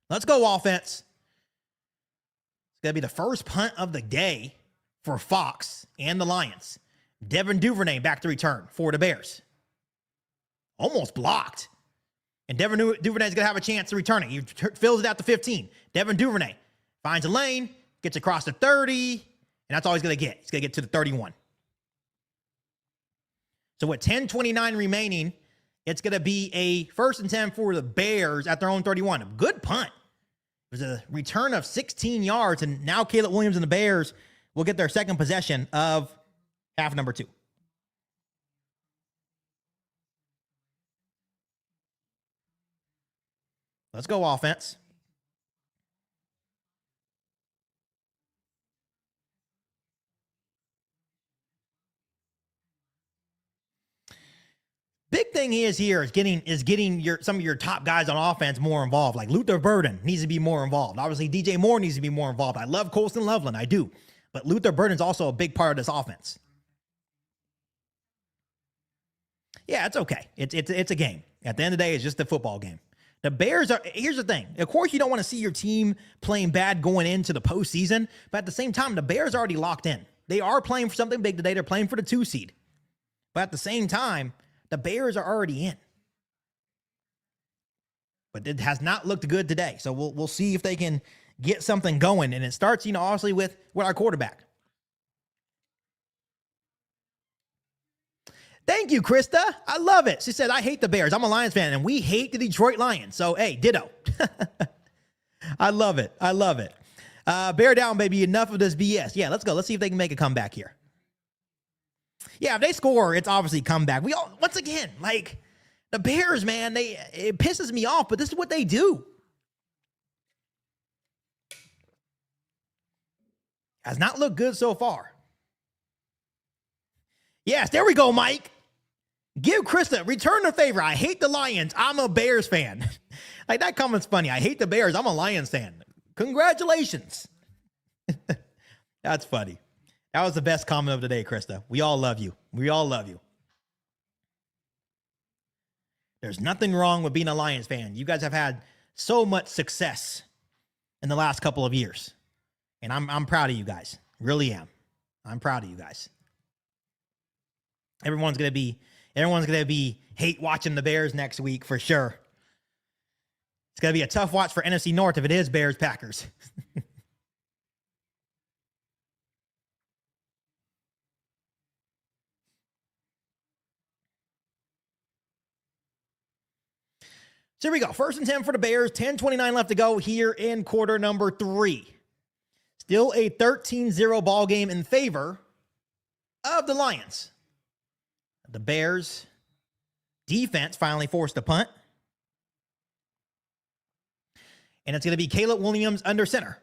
Let's go, offense. It's going to be the first punt of the day for Fox and the Lions. Devin Duvernay back to return for the Bears. Almost blocked. And Devin Duvernay is going to have a chance to return it. He fills it out to 15. Devin Duvernay finds a lane, gets across the 30, and that's all he's going to get. He's going to get to the 31. So with 10:29 remaining, it's going to be a 1st and 10 for the Bears at their own 31. A good punt. It was a return of 16 yards, and now Caleb Williams and the Bears will get their second possession of half number 2. Let's go, offense. Big thing is getting some of your top guys on offense more involved. Like Luther Burden needs to be more involved. Obviously, DJ Moore needs to be more involved. I love Colston Loveland, I do, but Luther Burden's also a big part of this offense. Yeah, it's okay. It's a game. At the end of the day, it's just a football game. The Bears are, here's the thing. Of course, you don't want to see your team playing bad going into the postseason, but at the same time, the Bears are already locked in. They are playing for something big today. They're playing for the 2 seed. But at the same time, the Bears are already in. But it has not looked good today. So we'll see if they can get something going. And it starts, obviously with our quarterback. Thank you, Krista. I love it. She said, I hate the Bears. I'm a Lions fan, and we hate the Detroit Lions. So, hey, ditto. I love it. I love it. Bear down, baby. Enough of this BS. Yeah, let's go. Let's see if they can make a comeback here. Yeah, if they score, it's obviously comeback. Once again, like, the Bears, man, it pisses me off, but this is what they do. Has not looked good so far. Yes, there we go, Mike. Give Krista, return the favor. I hate the Lions. I'm a Bears fan. Like, that comment's funny. I hate the Bears. I'm a Lions fan. Congratulations. That's funny. That was the best comment of the day, Krista. We all love you. We all love you. There's nothing wrong with being a Lions fan. You guys have had so much success in the last couple of years. And I'm proud of you guys. Really am. I'm proud of you guys. Everyone's gonna be hate watching the Bears next week for sure. It's gonna be a tough watch for NFC North if it is Bears Packers. So here we go. 1st and 10 for the Bears. 10:29 left to go here in quarter number 3. Still a 13-0 ball game in favor of the Lions. The Bears defense finally forced a punt. And it's going to be Caleb Williams under center.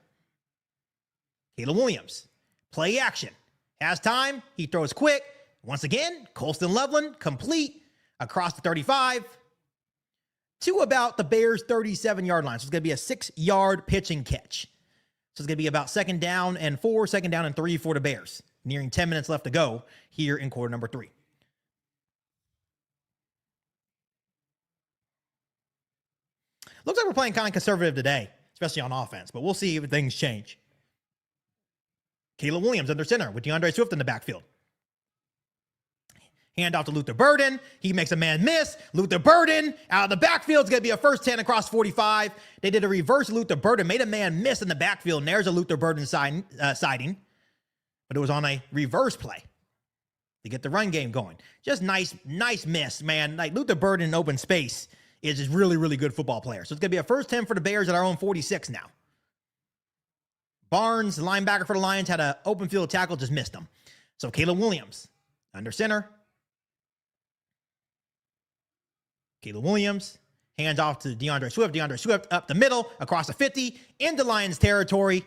Caleb Williams, play action. Has time. He throws quick. Once again, Colston Loveland complete across the 35 to about the Bears' 37-yard line. So it's going to be a 6-yard pitching catch. So it's going to be about 2nd down and 4, 2nd down and 3 for the Bears. Nearing 10 minutes left to go here in quarter number 3. Looks like we're playing kind of conservative today, especially on offense, but we'll see if things change. Caleb Williams under center with DeAndre Swift in the backfield. Hand off to Luther Burden. He makes a man miss. Luther Burden out of the backfield. It's going to be a 1st 10 across 45. They did a reverse Luther Burden, made a man miss in the backfield, and there's a Luther Burden sighting, but it was on a reverse play to get the run game going. Just nice miss, man. Like, Luther Burden in open space is just really, really good football player. So it's going to be a 1st 10 for the Bears at our own 46 now. Barnes, the linebacker for the Lions, had an open field tackle, just missed him. So Caleb Williams under center. Caleb Williams hands off to DeAndre Swift. DeAndre Swift up the middle, across the 50, into Lions territory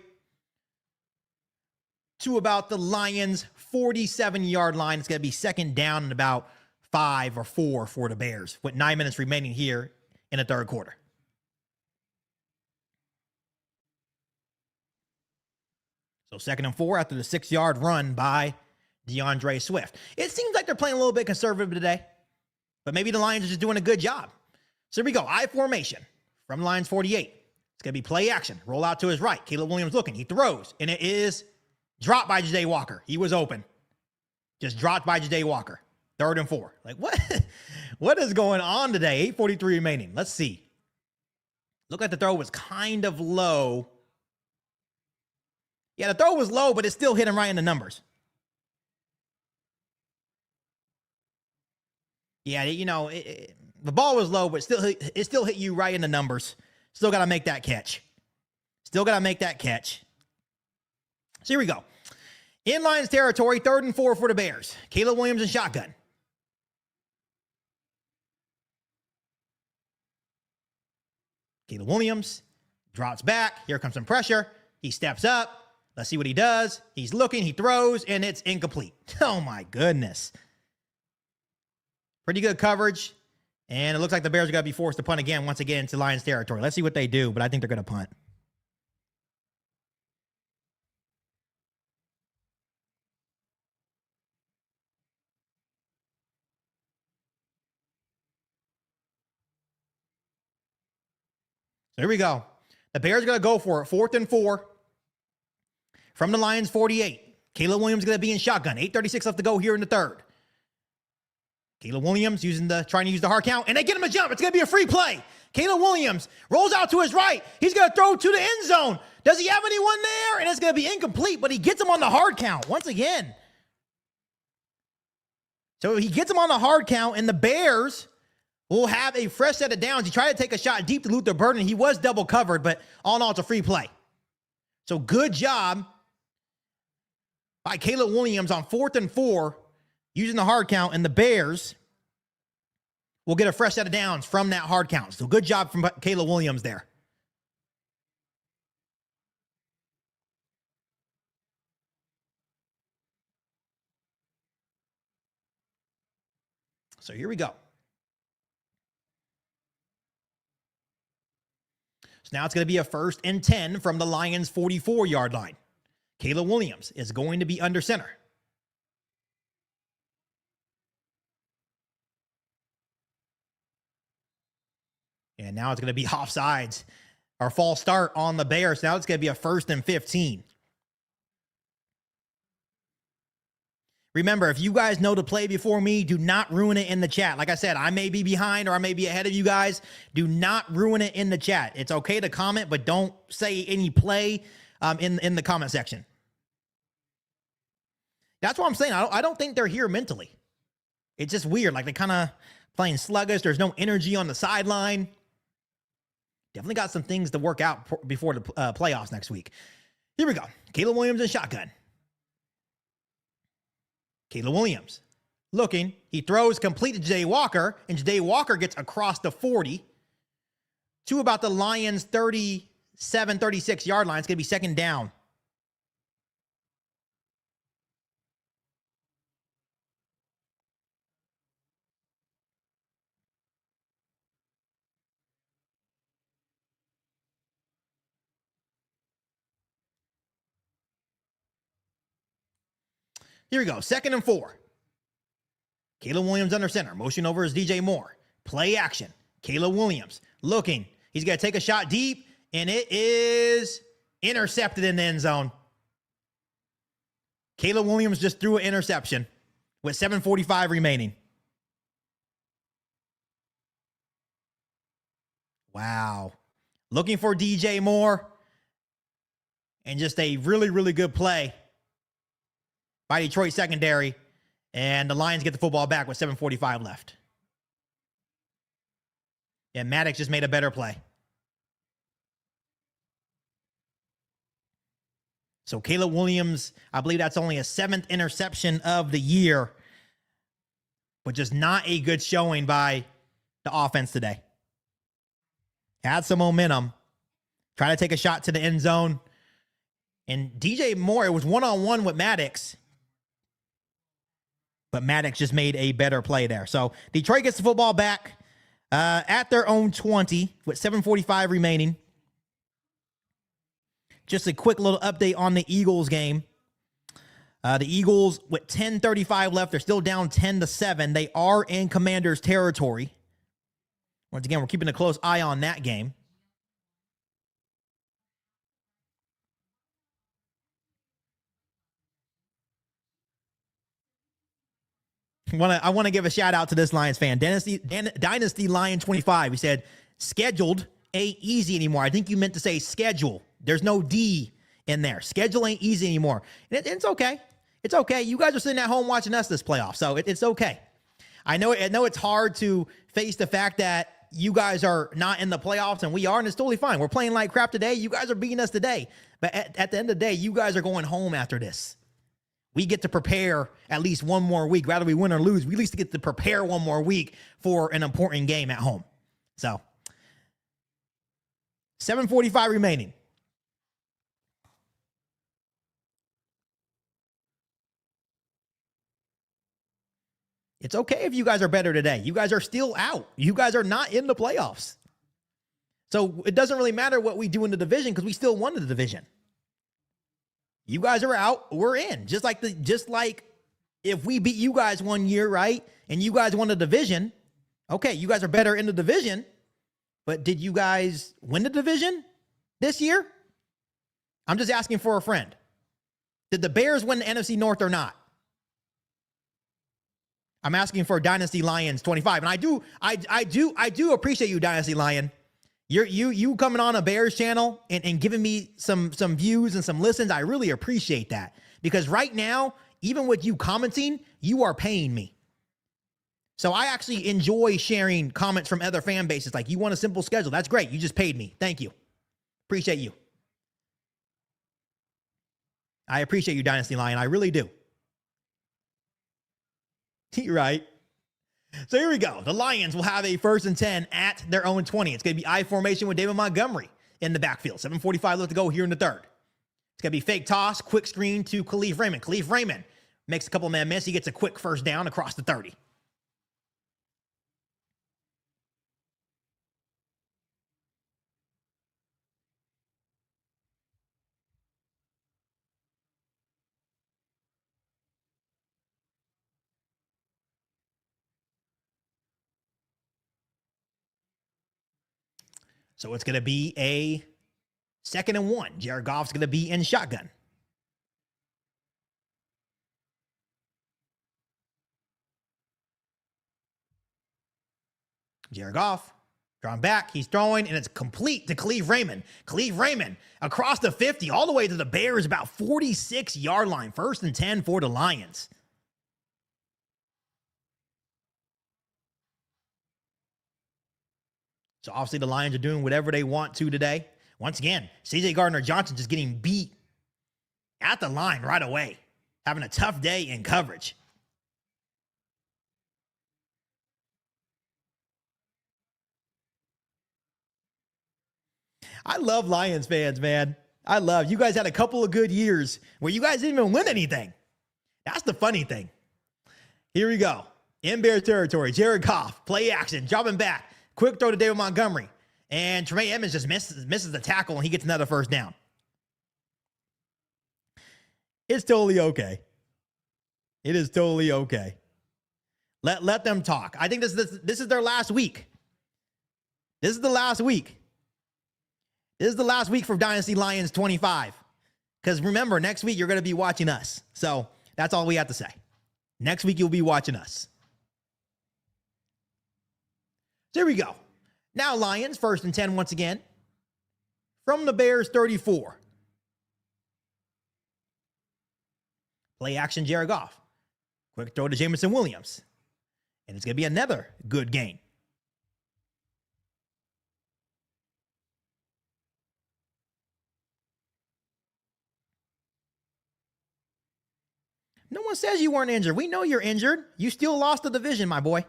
to about the Lions' 47-yard line. It's going to be 2nd down and about 5 or 4 for the Bears with 9 minutes remaining here in the 3rd quarter. So 2nd and 4 after the 6-yard run by DeAndre Swift. It seems like they're playing a little bit conservative today, but maybe the Lions are just doing a good job. So here we go. I formation from Lions 48. It's going to be play action. Roll out to his right. Caleb Williams looking. He throws, and it is dropped by Ja'Day Walker. He was open. Just dropped by Ja'Day Walker. 3rd and 4. Like, what? What is going on today? 8:43 remaining. Let's see. Looked like the throw was kind of low. Yeah, the throw was low, but it still hit him right in the numbers. Yeah, you know, the ball was low, but it still hit you right in the numbers. Still got to make that catch. Still got to make that catch. So here we go. In Lions territory, 3rd and 4 for the Bears. Caleb Williams in shotgun. Caleb Williams drops back. Here comes some pressure. He steps up. Let's see what he does. He's looking. He throws, and it's incomplete. Oh, my goodness. Pretty good coverage. And it looks like the Bears are going to be forced to punt again, once again, into Lions territory. Let's see what they do, but I think they're going to punt. So here we go. The Bears are going to go for it. 4th and 4 from the Lions 48. Caleb Williams is going to be in shotgun. 8:36 left to go here in the 3rd. Caleb Williams trying to use the hard count, and they get him a jump. It's going to be a free play. Caleb Williams rolls out to his right. He's going to throw to the end zone. Does he have anyone there? And it's going to be incomplete, but he gets him on the hard count once again. So he gets him on the hard count, and the Bears will have a fresh set of downs. He tried to take a shot deep to Luther Burden. He was double covered, but all in all, it's a free play. So good job by Caleb Williams on 4th and 4 using the hard count, and the Bears will get a fresh set of downs from that hard count. So good job from Caleb Williams there. So here we go. So now it's going to be a 1st and 10 from the Lions 44-yard line. Caleb Williams is going to be under center. And now it's going to be offsides, or false start on the Bears. Now it's going to be a 1st and 15. Remember, if you guys know the play before me, do not ruin it in the chat. Like I said, I may be behind or I may be ahead of you guys. Do not ruin it in the chat. It's okay to comment, but don't say any play in the comment section. That's what I'm saying. I don't think they're here mentally. It's just weird. Like, they kind of playing sluggish. There's no energy on the sideline. Definitely got some things to work out before the playoffs next week. Here we go. Caleb Williams in shotgun. Caleb Williams looking. He throws complete to Ja'Day Walker, and Ja'Day Walker gets across the 40 to about the Lions 37, 36-yard line. It's going to be 2nd down. Here we go. 2nd and 4. Caleb Williams under center. Motion over is DJ Moore. Play action. Caleb Williams looking. He's going to take a shot deep, and it is intercepted in the end zone. Caleb Williams just threw an interception with 7:45 remaining. Wow. Looking for DJ Moore. And just a really, really good play by Detroit secondary, and the Lions get the football back with 7:45 left. And Maddox just made a better play. So Caleb Williams, I believe that's only a 7th interception of the year, but just not a good showing by the offense today. Had some momentum, try to take a shot to the end zone, and DJ Moore, it was one-on-one with Maddox, but Maddox just made a better play there. So Detroit gets the football back at their own 20 with 7:45 remaining. Just a quick little update on the Eagles game. The Eagles, with 10:35 left, they're still down 10-7. They are in Commanders territory. Once again, we're keeping a close eye on that game. I want to give a shout out to this Lions fan, Dynasty Lion 25. He said, scheduled ain't easy anymore. I think you meant to say schedule. There's no D in there. Schedule ain't easy anymore. And it's okay. It's okay. You guys are sitting at home watching us this playoff, so it's okay. I know it's hard to face the fact that you guys are not in the playoffs and we are, and it's totally fine. We're playing like crap today. You guys are beating us today. But at the end of the day, you guys are going home after this. We get to prepare at least one more week. Rather we win or lose, we at least get to prepare one more week for an important game at home. So, 7:45 remaining. It's okay if you guys are better today. You guys are still out. You guys are not in the playoffs. So it doesn't really matter what we do in the division because we still won the division. You guys are out, we're in. Just like if we beat you guys one year, right? And you guys won the division. Okay, you guys are better in the division. But did you guys win the division this year? I'm just asking for a friend. Did the Bears win the NFC North or not? I'm asking for Dynasty Lions 25. And I do appreciate you, Dynasty Lion. You coming on a Bears channel and giving me some views and some listens. I really appreciate that. Because right now, even with you commenting, you are paying me. So I actually enjoy sharing comments from other fan bases. Like, you want a simple schedule. That's great. You just paid me. Thank you. Appreciate you. I appreciate you, Dynasty Lion. I really do. You're right. So here we go. The Lions will have a 1st and 10 at their own 20. It's going to be I formation with David Montgomery in the backfield. 7:45 left to go here in the third. It's going to be fake toss, quick screen to Khalif Raymond. Khalif Raymond makes a couple man miss. He gets a quick first down across the 30. So it's going to be a 2nd and 1. Jared Goff's going to be in shotgun. Jared Goff, drawing back. He's throwing, and it's complete to Khalif Raymond. Khalif Raymond across the 50, all the way to the Bears, about 46-yard line. 1st and 10 for the Lions. So obviously the Lions are doing whatever they want to today. Once again, C.J. Gardner-Johnson just getting beat at the line right away. Having a tough day in coverage. I love Lions fans, man. You guys had a couple of good years where you guys didn't even win anything. That's the funny thing. Here we go. In Bears territory, Jared Goff, play action, dropping back. Quick throw to David Montgomery. And Tremaine Edmonds just misses the tackle, and he gets another first down. It's totally okay. It is totally okay. Let them talk. I think this is their last week. This is the last week. This is the last week for Dynasty Lions 25. Because remember, next week you're going to be watching us. So that's all we have to say. Next week you'll be watching us. There we go. Now Lions, 1st and 10 once again. From the Bears 34. Play action, Jared Goff. Quick throw to Jameson Williams. And it's going to be another good gain. No one says you weren't injured. We know you're injured. You still lost the division, my boy.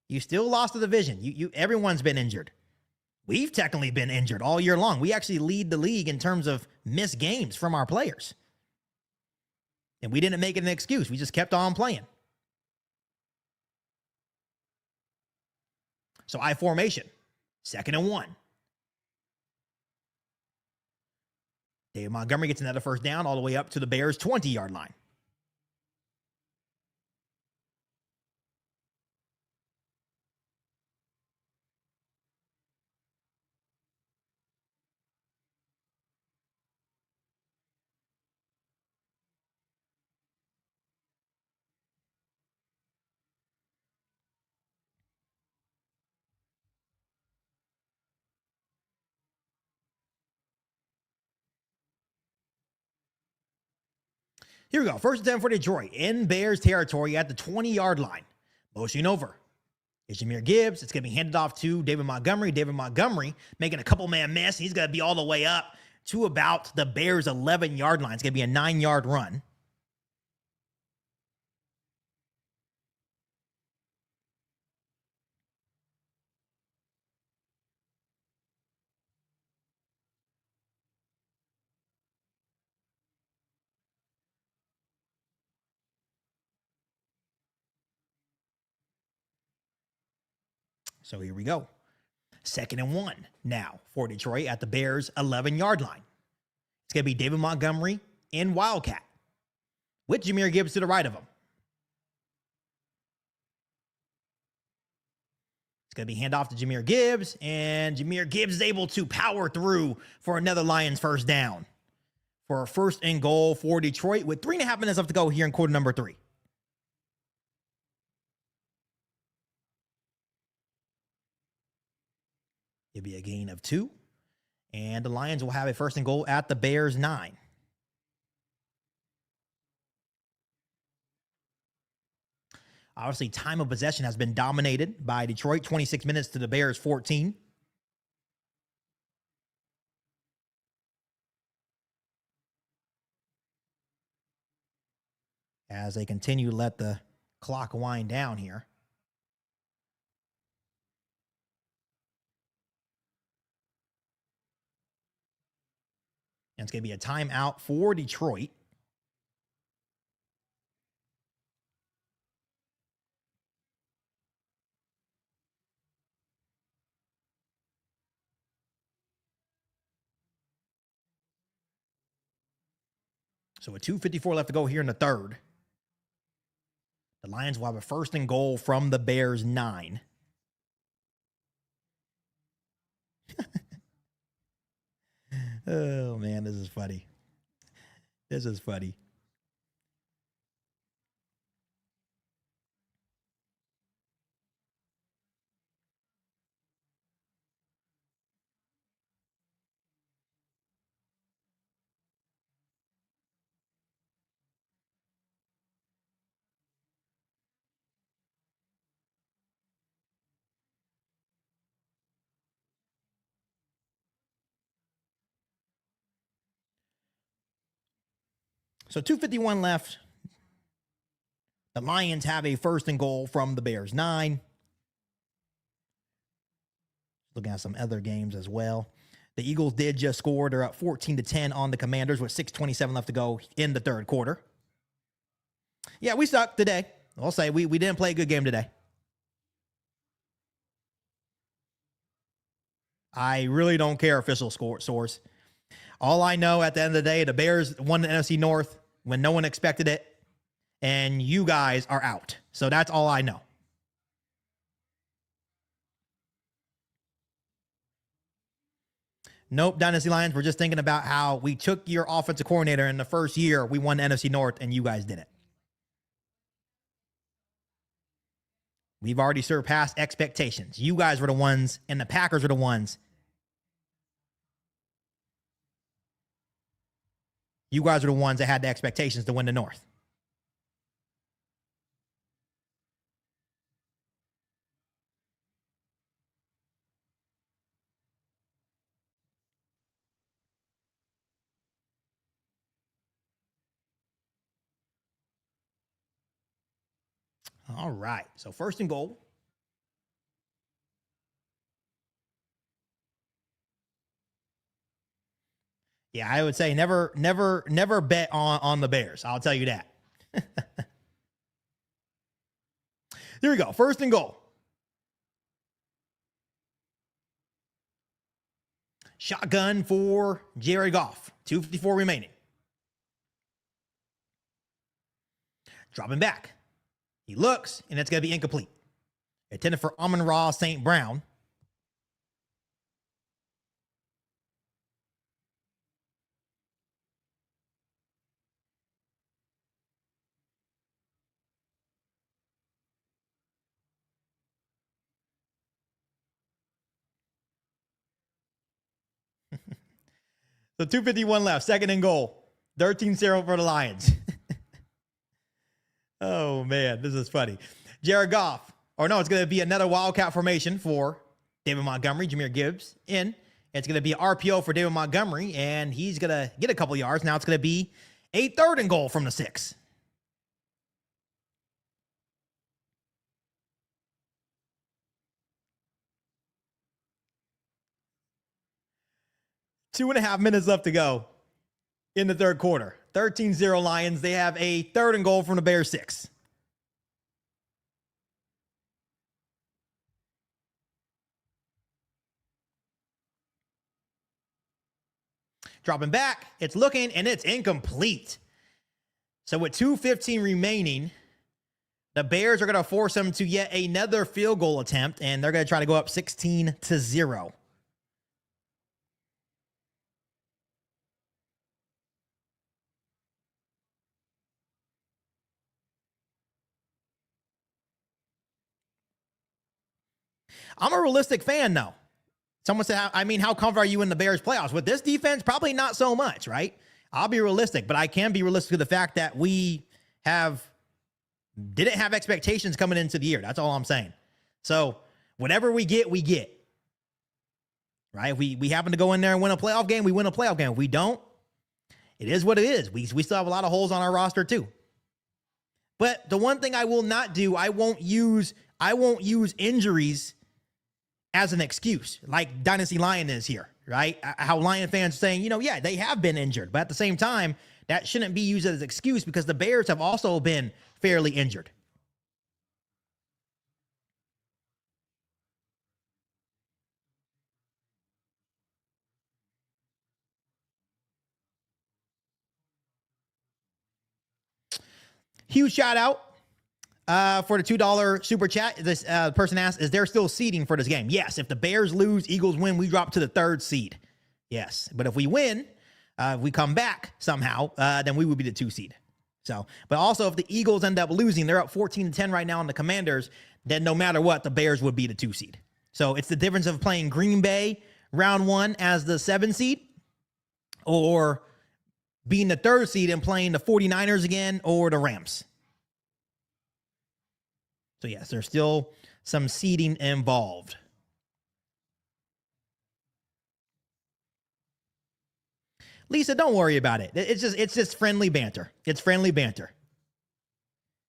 You still lost the division. Everyone's been injured. We've technically been injured all year long. We actually lead the league in terms of missed games from our players. And we didn't make it an excuse. We just kept on playing. So I formation. 2nd and 1. David Montgomery gets another first down all the way up to the Bears' 20-yard line. Here we go. First attempt for Detroit in Bears territory at the 20-yard line. Motion over. It's Jahmyr Gibbs. It's going to be handed off to David Montgomery. David Montgomery making a couple-man miss. He's going to be all the way up to about the Bears' 11-yard line. It's going to be a 9-yard run. So here we go. 2nd and 1 now for Detroit at the Bears' 11-yard line. It's going to be David Montgomery in Wildcat with Jahmyr Gibbs to the right of him. It's going to be handoff to Jahmyr Gibbs, and Jahmyr Gibbs is able to power through for another Lions first down for a 1st and goal for Detroit with 3.5 minutes left to go here in quarter number 3. It'll be a gain of 2. And the Lions will have a 1st and goal at the Bears' 9. Obviously, time of possession has been dominated by Detroit. 26 minutes to the Bears' 14. As they continue to let the clock wind down here. And it's going to be a timeout for Detroit. So with 2:54 left to go here in the 3rd. The Lions will have a 1st and goal from the Bears' 9. Oh, man, this is funny. This is funny. So 2:51 left. The Lions have a 1st and goal from the Bears' 9. Looking at some other games as well. The Eagles did just score. They're up 14-10 on the Commanders with 6:27 left to go in the 3rd quarter. Yeah, we sucked today. I'll say we didn't play a good game today. I really don't care, official source. All I know at the end of the day, the Bears won the NFC North when no one expected it, and you guys are out. So that's all I know. Nope, Dynasty Lions, we're just thinking about how we took your offensive coordinator in the first year. We won the NFC North, and you guys didn't. We've already surpassed expectations. You guys were the ones, and the Packers were the ones. You guys are the ones that had the expectations to win the North. All right. So 1st and goal. Yeah, I would say never bet on the Bears. I'll tell you that. Here we go. 1st and goal. Shotgun for Jared Goff. 2:54 remaining. Dropping back. He looks, and it's going to be incomplete. Intended for Amon-Ra St. Brown. So 2:51 left, 2nd and goal. 13-0 for the Lions. Oh, man, this is funny. Jared Goff. Or no, it's going to be another Wildcat formation for David Montgomery, Jahmyr Gibbs in. It's going to be an RPO for David Montgomery, and he's going to get a couple yards. Now it's going to be a 3rd and goal from the 6. Two and a half minutes left to go in the 3rd quarter. 13-0 Lions. They have a 3rd and goal from the Bears 6. Dropping back, it's looking, and it's incomplete. So with 2:15 remaining, the Bears are going to force them to yet another field goal attempt, and they're going to try to go up 16-0. I'm a realistic fan, though. Someone said, how confident are you in the Bears playoffs? With this defense, probably not so much, right? I'll be realistic, but I can be realistic to the fact that we didn't have expectations coming into the year. That's all I'm saying. So whatever we get, right? If we happen to go in there and win a playoff game, we win a playoff game. If we don't, it is what it is. We still have a lot of holes on our roster too. But the one thing I will not do, I won't use injuries as an excuse, like Dynasty Lion is here, right? How Lion fans are saying, yeah, they have been injured, but at the same time, that shouldn't be used as an excuse because the Bears have also been fairly injured. Huge shout out for the $2 super chat. This person asked, is there still seeding for this game? Yes. If the Bears lose, Eagles win, we drop to the 3rd seed. Yes. But if we win, if we come back somehow, then we would be the 2 seed. So, but also if the Eagles end up losing, they're up 14-10 right now on the Commanders, then no matter what, the Bears would be the 2 seed. So it's the difference of playing Green Bay round 1 as the 7 seed or being the 3rd seed and playing the 49ers again or the Rams. So yes, there's still some seeding involved. Lisa, don't worry about it. It's just friendly banter. It's friendly banter.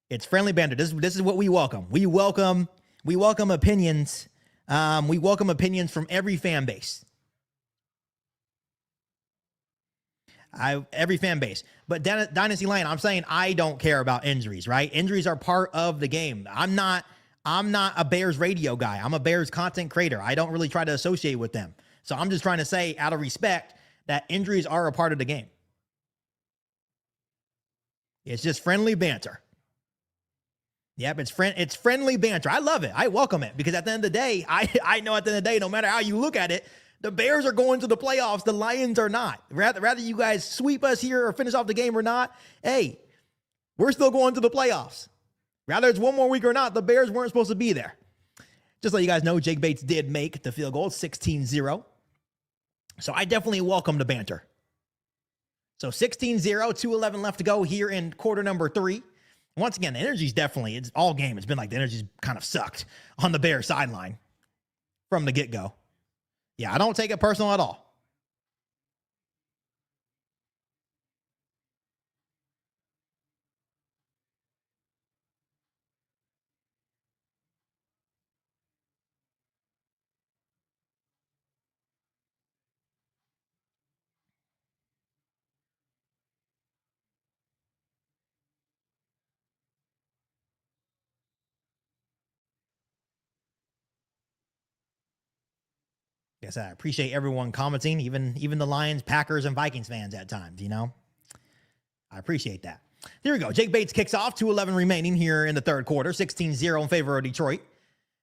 It's friendly banter. This is what we welcome. We welcome opinions. We welcome opinions from every fan base. Every fan base. But Dynasty Lion, I'm saying I don't care about injuries, right? Injuries are part of the game. I'm not a Bears radio guy. I'm a Bears content creator. I don't really try to associate with them. So I'm just trying to say, out of respect, that injuries are a part of the game. It's just friendly banter. Yep, it's friendly banter. I love it. I welcome it because at the end of the day, I know at the end of the day, no matter how you look at it, the Bears are going to the playoffs. The Lions are not. Rather you guys sweep us here or finish off the game or not, hey, we're still going to the playoffs. Rather it's one more week or not, the Bears weren't supposed to be there. Just so you guys know, Jake Bates did make the field goal, 16-0. So I definitely welcome the banter. So 16-0, 2:11 left to go here in quarter number 3. Once again, the energy's it's all game. It's been like the energy's kind of sucked on the Bears sideline from the get-go. Yeah, I don't take it personal at all. Yes, I appreciate everyone commenting, even the Lions, Packers, and Vikings fans at times, I appreciate that. Here we go. Jake Bates kicks off, 2:11 remaining here in the 3rd quarter, 16-0 in favor of Detroit.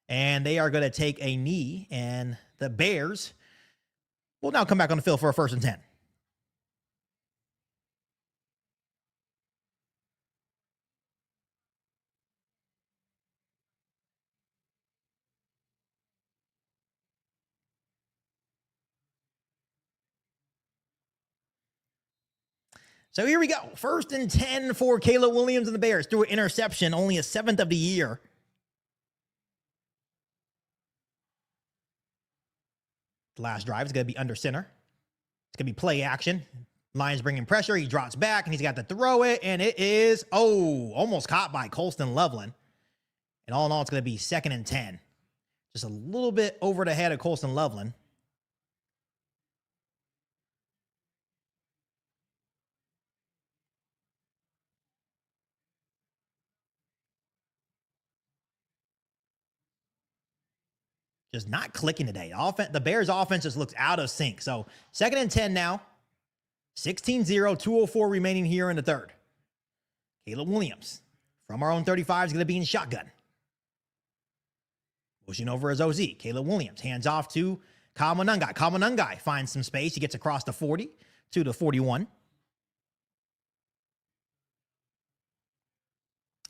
And they are going to take a knee, and the Bears will now come back on the field for a 1st and 10. So here we go. 1st and 10 for Caleb Williams and the Bears. Threw an interception, only a 7th of the year. The last drive is going to be under center. It's going to be play action. Lions bringing pressure. He drops back, and he's got to throw it, and it is, almost caught by Colston Loveland. And all in all, it's going to be 2nd and 10. Just a little bit over the head of Colston Loveland. Just not clicking today. The Bears offense just looks out of sync. So 2nd and 10 now. 16-0, 2:04 remaining here in the third. Caleb Williams from our own 35 is going to be in shotgun. Pushing over his OZ. Caleb Williams hands off to Kyle Monangai. Kyle Monangai finds some space. He gets across the 40 to the 41.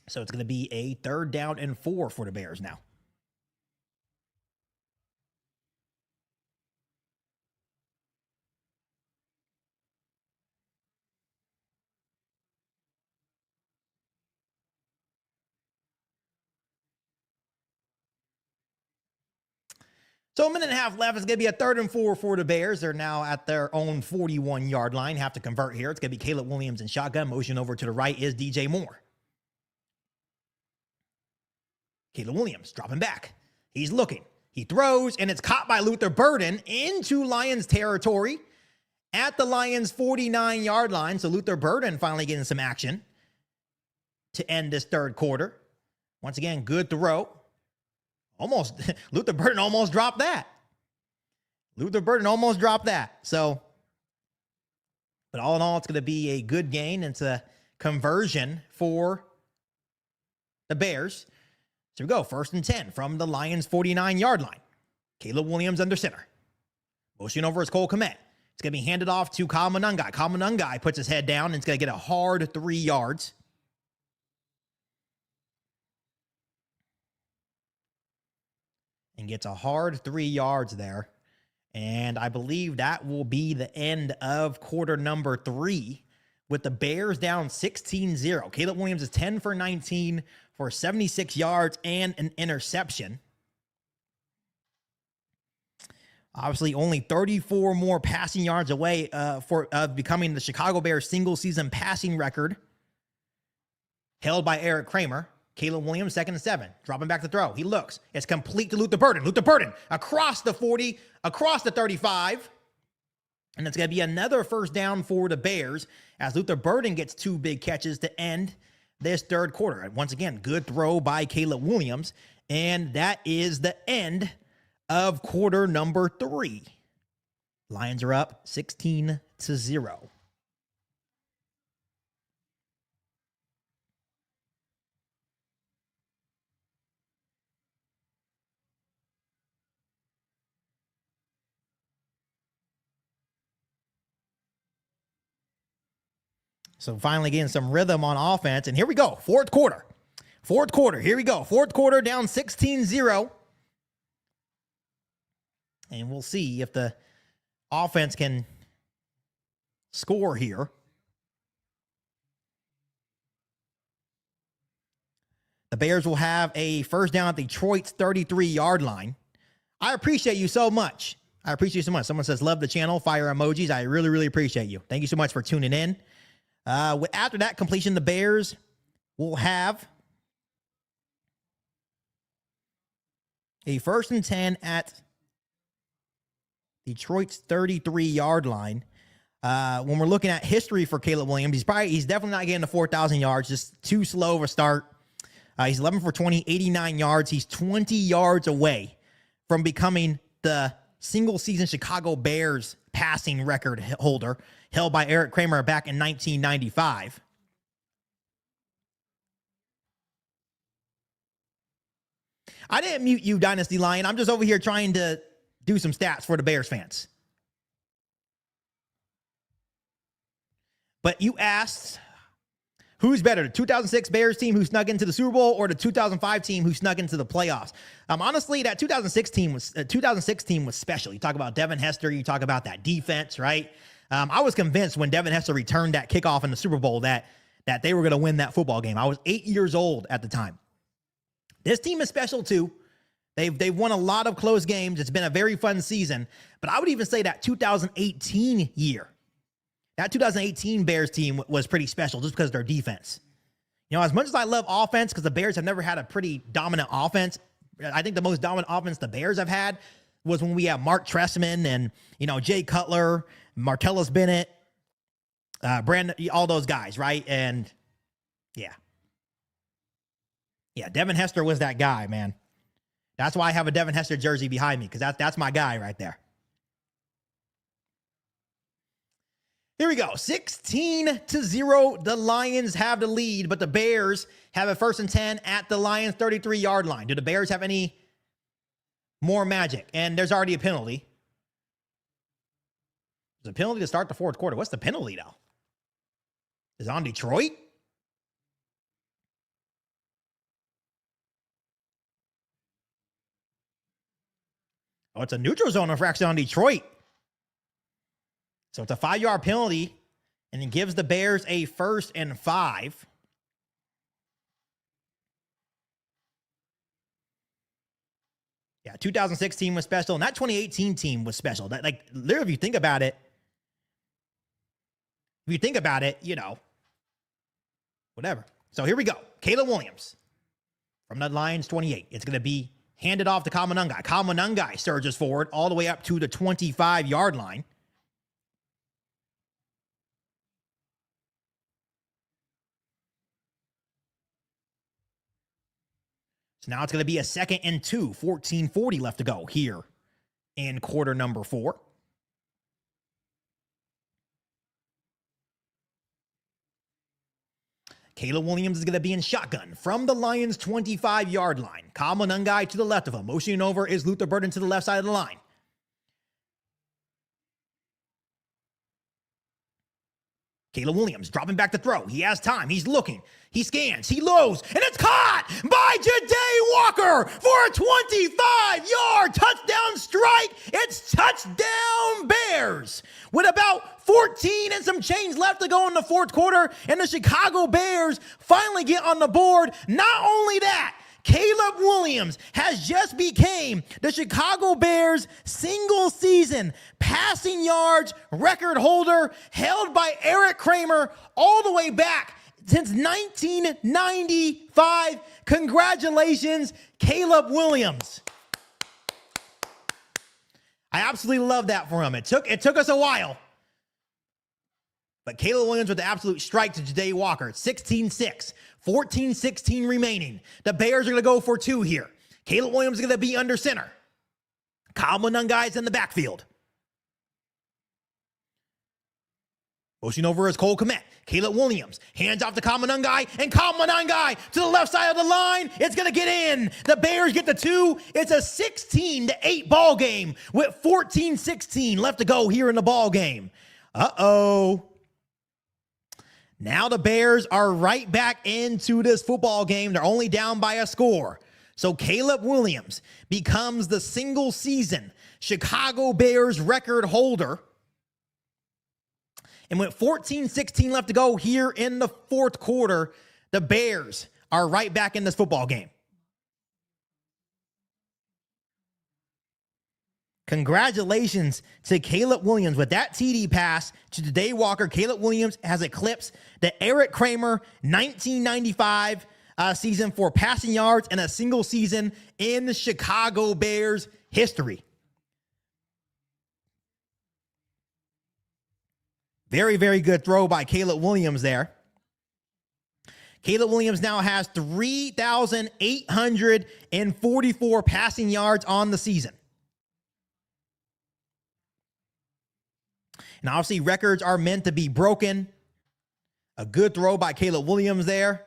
So it's going to be a 3rd down and 4 for the Bears now. So a minute and a half left. It's going to be a 3rd and 4 for the Bears. They're now at their own 41-yard line. Have to convert here. It's going to be Caleb Williams in shotgun. Motion over to the right is DJ Moore. Caleb Williams dropping back. He's looking. He throws, and it's caught by Luther Burden into Lions territory at the Lions' 49-yard line. So Luther Burden finally getting some action to end this third quarter. Once again, good throw. Almost, Luther Burden almost dropped that. So, but all in all, it's going to be a good gain. It's a conversion for the Bears. So we go 1st and 10 from the Lions' 49-yard line. Caleb Williams under center. Motion over is Cole Kmet. It's going to be handed off to Kyle Monangai. Kyle Monangai puts his head down and it's going to get a hard 3 yards. And gets a hard 3 yards there. And I believe that will be the end of quarter number 3 with the Bears down 16-0. Caleb Williams is 10 for 19 for 76 yards and an interception. Obviously, only 34 more passing yards away for becoming the Chicago Bears single-season passing record held by Eric Kramer. Caleb Williams, 2nd and 7, dropping back to throw. He looks. It's complete to Luther Burden. Luther Burden across the 40, across the 35. And it's going to be another 1st down for the Bears as Luther Burden gets 2 big catches to end this third quarter. And once again, good throw by Caleb Williams. And that is the end of quarter number 3. Lions are up 16-0. So finally getting some rhythm on offense. And here we go. Fourth quarter. Here we go. Fourth quarter down 16-0. And we'll see if the offense can score here. The Bears will have a 1st down at Detroit's 33-yard line. I appreciate you so much. Someone says, love the channel, fire emojis. I really, really appreciate you. Thank you so much for tuning in. After that completion, the Bears will have a 1st and 10 at Detroit's 33-yard line. When we're looking at history for Caleb Williams, he's definitely not getting to 4,000 yards, just too slow of a start. He's 11 for 20, 89 yards. He's 20 yards away from becoming the single-season Chicago Bears passing record holder held by Eric Kramer back in 1995. I didn't mute you, Dynasty Lion. I'm just over here trying to do some stats for the Bears fans. But you asked, who's better, the 2006 Bears team who snuck into the Super Bowl or the 2005 team who snuck into the playoffs? Honestly, that 2006 team was special. You talk about Devin Hester, you talk about that defense, right? I was convinced when Devin Hester returned that kickoff in the Super Bowl that they were going to win that football game. I was 8 years old at the time. This team is special too. They've won a lot of close games. It's been a very fun season. But I would even say that 2018 year, that 2018 Bears team was pretty special just because of their defense. You know, as much as I love offense, because the Bears have never had a pretty dominant offense, I think the most dominant offense the Bears have had was when we have Mark Trestman and, you know, Jay Cutler, Martellus Bennett, Brandon, all those guys, right? And yeah, Devin Hester was that guy, man. That's why I have a Devin Hester jersey behind me, because that's my guy right there. Here we go. 16-0. The Lions have the lead, but the Bears have a 1st and 10 at the Lions 33-yard line. Do the Bears have any more magic? And there's already a penalty. There's a penalty to start the fourth quarter. What's the penalty, though? Is it on Detroit? Oh, it's a neutral zone infraction on Detroit. So it's a 5-yard penalty, and it gives the Bears a 1st and 5. Yeah, 2016 was special, and that 2018 team was special. That, like, literally, if you think about it, you know, whatever. So here we go. Caleb Williams from the Lions 28. It's going to be handed off to Kamanungai. Kamanungai surges forward all the way up to the 25-yard line. So now it's going to be a 2nd and 2, 14:40 left to go here in quarter number 4. Caleb Williams is going to be in shotgun from the Lions' 25-yard line. Kamanungai to the left of him. Motioning over is Luther Burden to the left side of the line. Caleb Williams dropping back to throw. He has time. He's looking. He scans. He lows. And it's caught by Ja'Day Walker for a 25-yard touchdown strike. It's touchdown Bears with about 14 and some change left to go in the fourth quarter. And the Chicago Bears finally get on the board. Not only that, Caleb Williams has just became the Chicago Bears single season passing yards record holder, held by Eric Kramer all the way back since 1995. Congratulations, Caleb Williams. I absolutely love that for him. It took us a while. But Caleb Williams with the absolute strike to Ja'Day Walker. 16-6, 14-16 remaining. The Bears are going to go for 2 here. Caleb Williams is going to be under center. Kyle Monungai is in the backfield. Motion over is Cole Kmet. Caleb Williams hands off to Kyle Monungai, and Kyle Monungai to the left side of the line. It's going to get in. The Bears get the 2. It's a 16-8 ball game with 14-16 left to go here in the ball game. Uh-oh. Now the Bears are right back into this football game. They're only down by a score. So Caleb Williams becomes the single season Chicago Bears record holder. And with 14-16 left to go here in the fourth quarter, the Bears are right back in this football game. Congratulations to Caleb Williams with that TD pass to Ja'Day Walker. Caleb Williams has eclipsed the Eric Kramer 1995 season for passing yards in a single season in the Chicago Bears history. Very, very good throw by Caleb Williams there. Caleb Williams now has 3,844 passing yards on the season. And obviously, records are meant to be broken. A good throw by Caleb Williams there.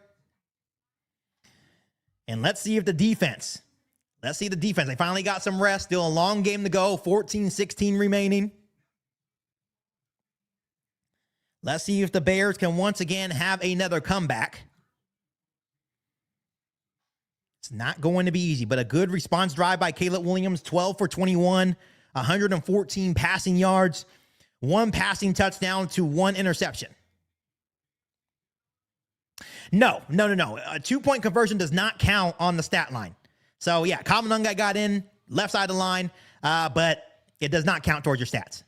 And let's see if the defense. They finally got some rest. Still a long game to go. 14-16 remaining. Let's see if the Bears can once again have another comeback. It's not going to be easy, but a good response drive by Caleb Williams. 12 for 21, 114 passing yards. 1 passing touchdown to 1 interception. No. A 2-point conversion does not count on the stat line. So, yeah, Common Young got in, left side of the line, but it does not count towards your stats.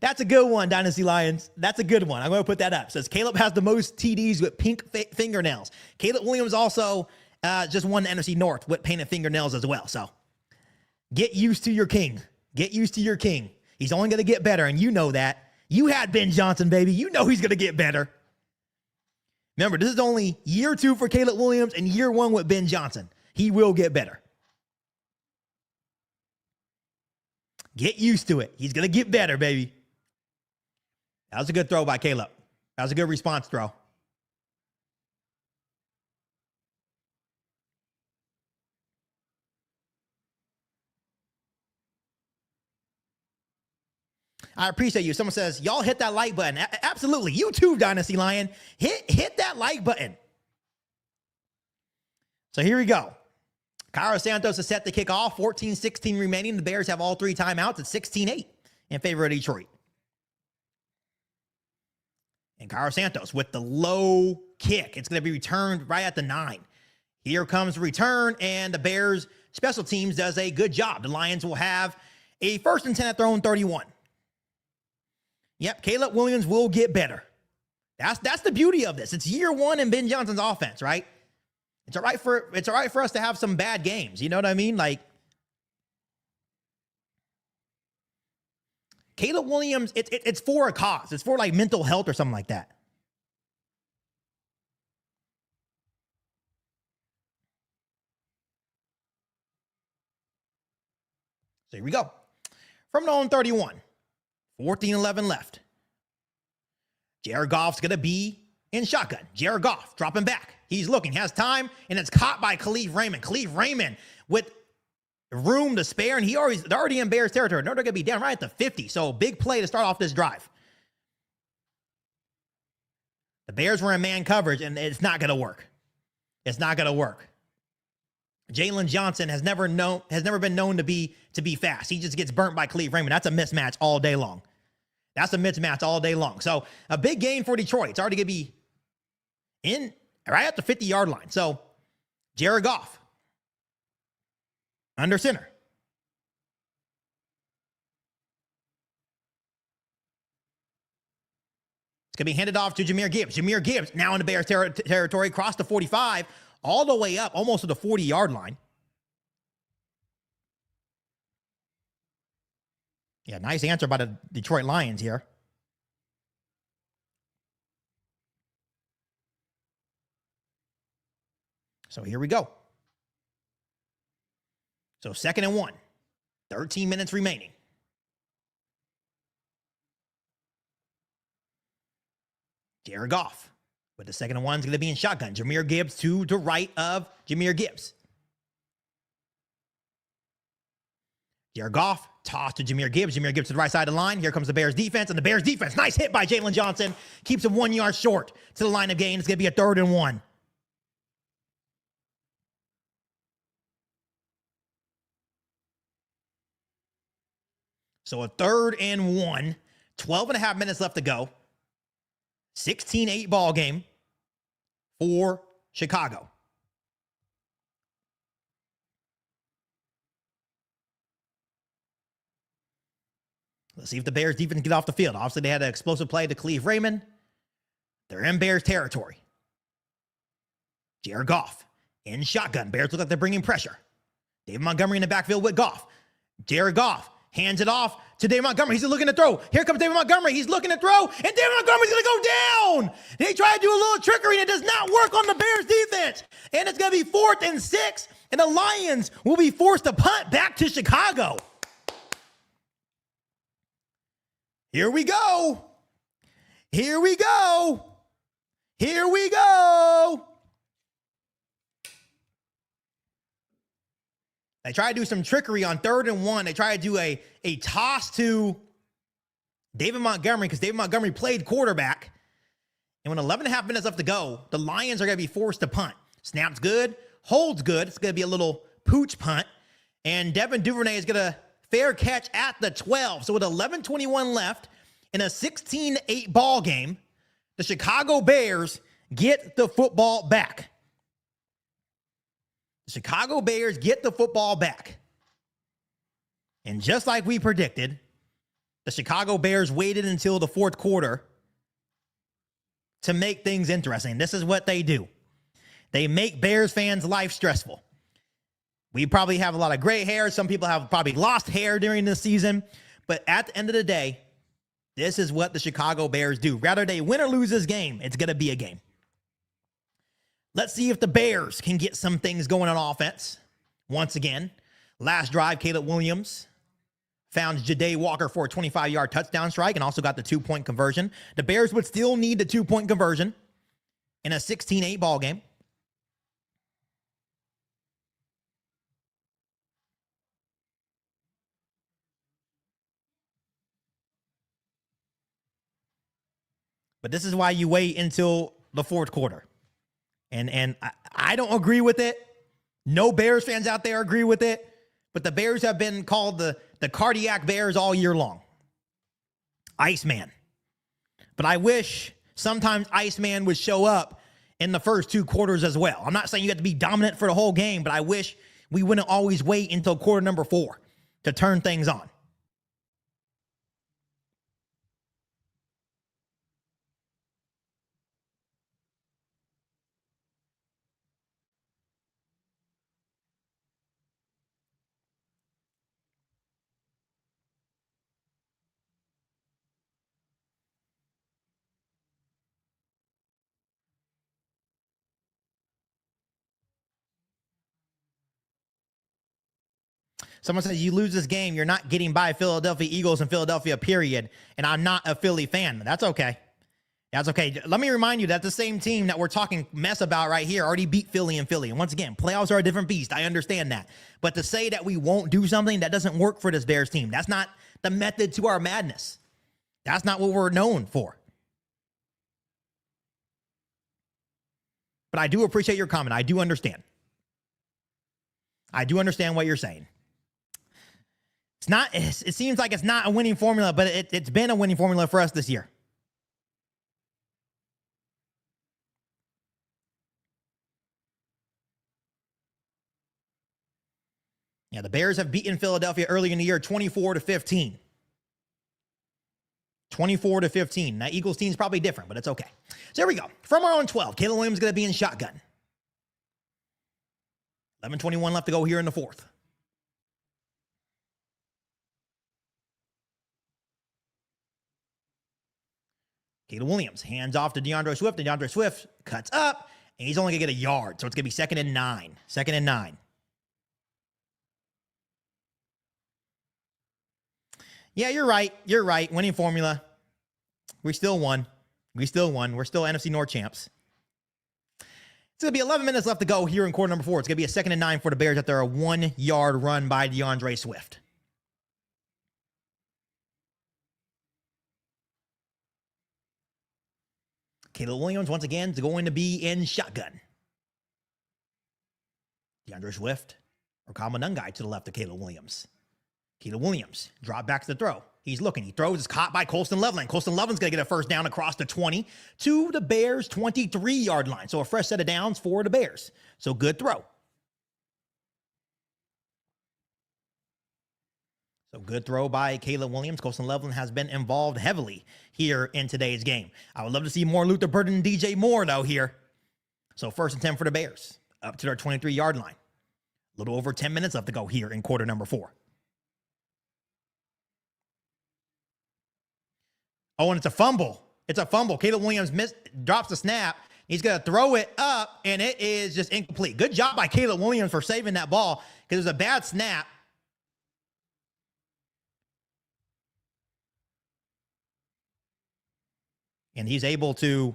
That's a good one, Dynasty Lions. That's a good one. I'm going to put that up. It says Caleb has the most TDs with pink fingernails. Caleb Williams also just won the NFC North with painted fingernails as well. So get used to your king. Get used to your king. He's only going to get better, and you know that. You had Ben Johnson, baby. You know he's going to get better. Remember, this is only year 2 for Caleb Williams and year 1 with Ben Johnson. He will get better. Get used to it. He's going to get better, baby. That was a good throw by Caleb. That was a good response throw. I appreciate you. Someone says, y'all hit that like button. Absolutely. You too, Dynasty Lion. Hit that like button. So here we go. Cairo Santos is set to kick off. 14-16 remaining. The Bears have all 3 timeouts at 16-8 in favor of Detroit. And Cairo Santos with the low kick. It's going to be returned right at the 9. Here comes the return, and the Bears special teams does a good job. The Lions will have a 1st and 10 at their own 31. Yep, Caleb Williams will get better. That's the beauty of this. It's year 1 in Ben Johnson's offense, right? It's all right for us to have some bad games. You know what I mean? Like, Caleb Williams, it's for a cause. It's for like mental health or something like that. So here we go. From the own 31, 14-11 left. Jared Goff's going to be in shotgun. Jared Goff dropping back. He's looking, has time, and it's caught by Khalif Raymond. Khalif Raymond with room to spare, and they're already in Bears territory. No, they're going to be down right at the 50. So big play to start off this drive. The Bears were in man coverage, and it's not going to work. It's not going to work. Jalen Johnson has never been known to be fast. He just gets burnt by Khalif Raymond. That's a mismatch all day long. So a big gain for Detroit. It's already going to be in right at the 50-yard line. So Jared Goff under center. It's going to be handed off to Jahmyr Gibbs. Jahmyr Gibbs now in the Bears territory, crossed the 45, all the way up, almost to the 40-yard line. Yeah, nice answer by the Detroit Lions here. So here we go. So 2nd and 1, 13 minutes remaining. Jared Goff with the 2nd and 1 is going to be in shotgun. Jahmyr Gibbs to the right of Jahmyr Gibbs. Jared Goff toss to Jahmyr Gibbs. Jahmyr Gibbs to the right side of the line. Here comes the Bears defense, and the Bears defense, nice hit by Jalen Johnson, keeps him 1 yard short to the line of gain. It's going to be a 3rd and 1. So a 3rd and 1, 12 and a half minutes left to go. 16-8 ball game for Chicago. Let's see if the Bears defense can get off the field. Obviously, they had an explosive play to Khalif Raymond. They're in Bears territory. Jared Goff in shotgun. Bears look like they're bringing pressure. David Montgomery in the backfield with Goff. Jared Goff hands it off to David Montgomery. He's looking to throw. Here comes David Montgomery. He's looking to throw, and David Montgomery's going to go down. They try to do a little trickery, and it does not work on the Bears defense. And it's going to be 4th and 6, and the Lions will be forced to punt back to Chicago. Here we go. Here we go. Here we go. They try to do some trickery on 3rd and 1. They try to do a toss to David Montgomery because David Montgomery played quarterback. And when 11.5 minutes left to go, the Lions are going to be forced to punt. Snap's good, holds good. It's going to be a little pooch punt. And Devin Duvernay is going to fair catch at the 12. So with 11:21 left in a 16-8 ball game, the Chicago Bears get the football back. The Chicago Bears get the football back. And just like we predicted, the Chicago Bears waited until the fourth quarter to make things interesting. This is what they do. They make Bears fans' life stressful. We probably have a lot of gray hair. Some people have probably lost hair during this season. But at the end of the day, this is what the Chicago Bears do. Rather they win or lose this game, it's going to be a game. Let's see if the Bears can get some things going on offense. Once again, last drive, Caleb Williams found Ja'Day Walker for a 25-yard touchdown strike and also got the 2-point conversion. The Bears would still need the 2-point conversion in a 16-8 ball game. But this is why you wait until the fourth quarter. And I don't agree with it. No Bears fans out there agree with it. But the Bears have been called the cardiac Bears all year long. Iceman. But I wish sometimes Iceman would show up in the first two quarters as well. I'm not saying you have to be dominant for the whole game, but I wish we wouldn't always wait until quarter number 4 to turn things on. Someone says you lose this game, you're not getting by Philadelphia Eagles and Philadelphia, period. And I'm not a Philly fan. That's okay. That's okay. Let me remind you that the same team that we're talking mess about right here already beat Philly and Philly. And once again, playoffs are a different beast. I understand that. But to say that we won't do something, that doesn't work for this Bears team. That's not the method to our madness. That's not what we're known for. But I do appreciate your comment. I do understand. I do understand what you're saying. It's not, it seems like it's not a winning formula, but it's been a winning formula for us this year. Yeah, the Bears have beaten Philadelphia early in the year 24-15. 24-15. That Eagles team's probably different, but it's okay. So here we go. From our own 12, Caleb Williams is going to be in shotgun. 11:21 left to go here in the fourth. Caleb Williams hands off to DeAndre Swift, and DeAndre Swift cuts up, and he's only going to get a yard, so it's going to be 2nd and 9. 2nd and 9. Yeah, you're right. You're right. Winning formula. We still won. We still won. We're still NFC North champs. It's going to be 11 minutes left to go here in quarter number 4. It's going to be a 2nd and 9 for the Bears after a 1-yard run by DeAndre Swift. Caleb Williams, once again, is going to be in shotgun. DeAndre Swift or Kama Nungai to the left of Caleb Williams. Caleb Williams, drop back to the throw. He's looking. He throws. It's caught by Colston Loveland. Colston Loveland's going to get a first down across the 20 to the Bears' 23-yard line. So a fresh set of downs for the Bears. So good throw. So good throw by Caleb Williams. Colston Loveland has been involved heavily here in today's game. I would love to see more Luther Burden and DJ Moore, though, here. So 1st and 10 for the Bears, up to their 23-yard line. A little over 10 minutes left to go here in quarter number 4. Oh, and it's a fumble. It's a fumble. Caleb Williams drops the snap. He's going to throw it up, and it is just incomplete. Good job by Caleb Williams for saving that ball because it was a bad snap. And he's able to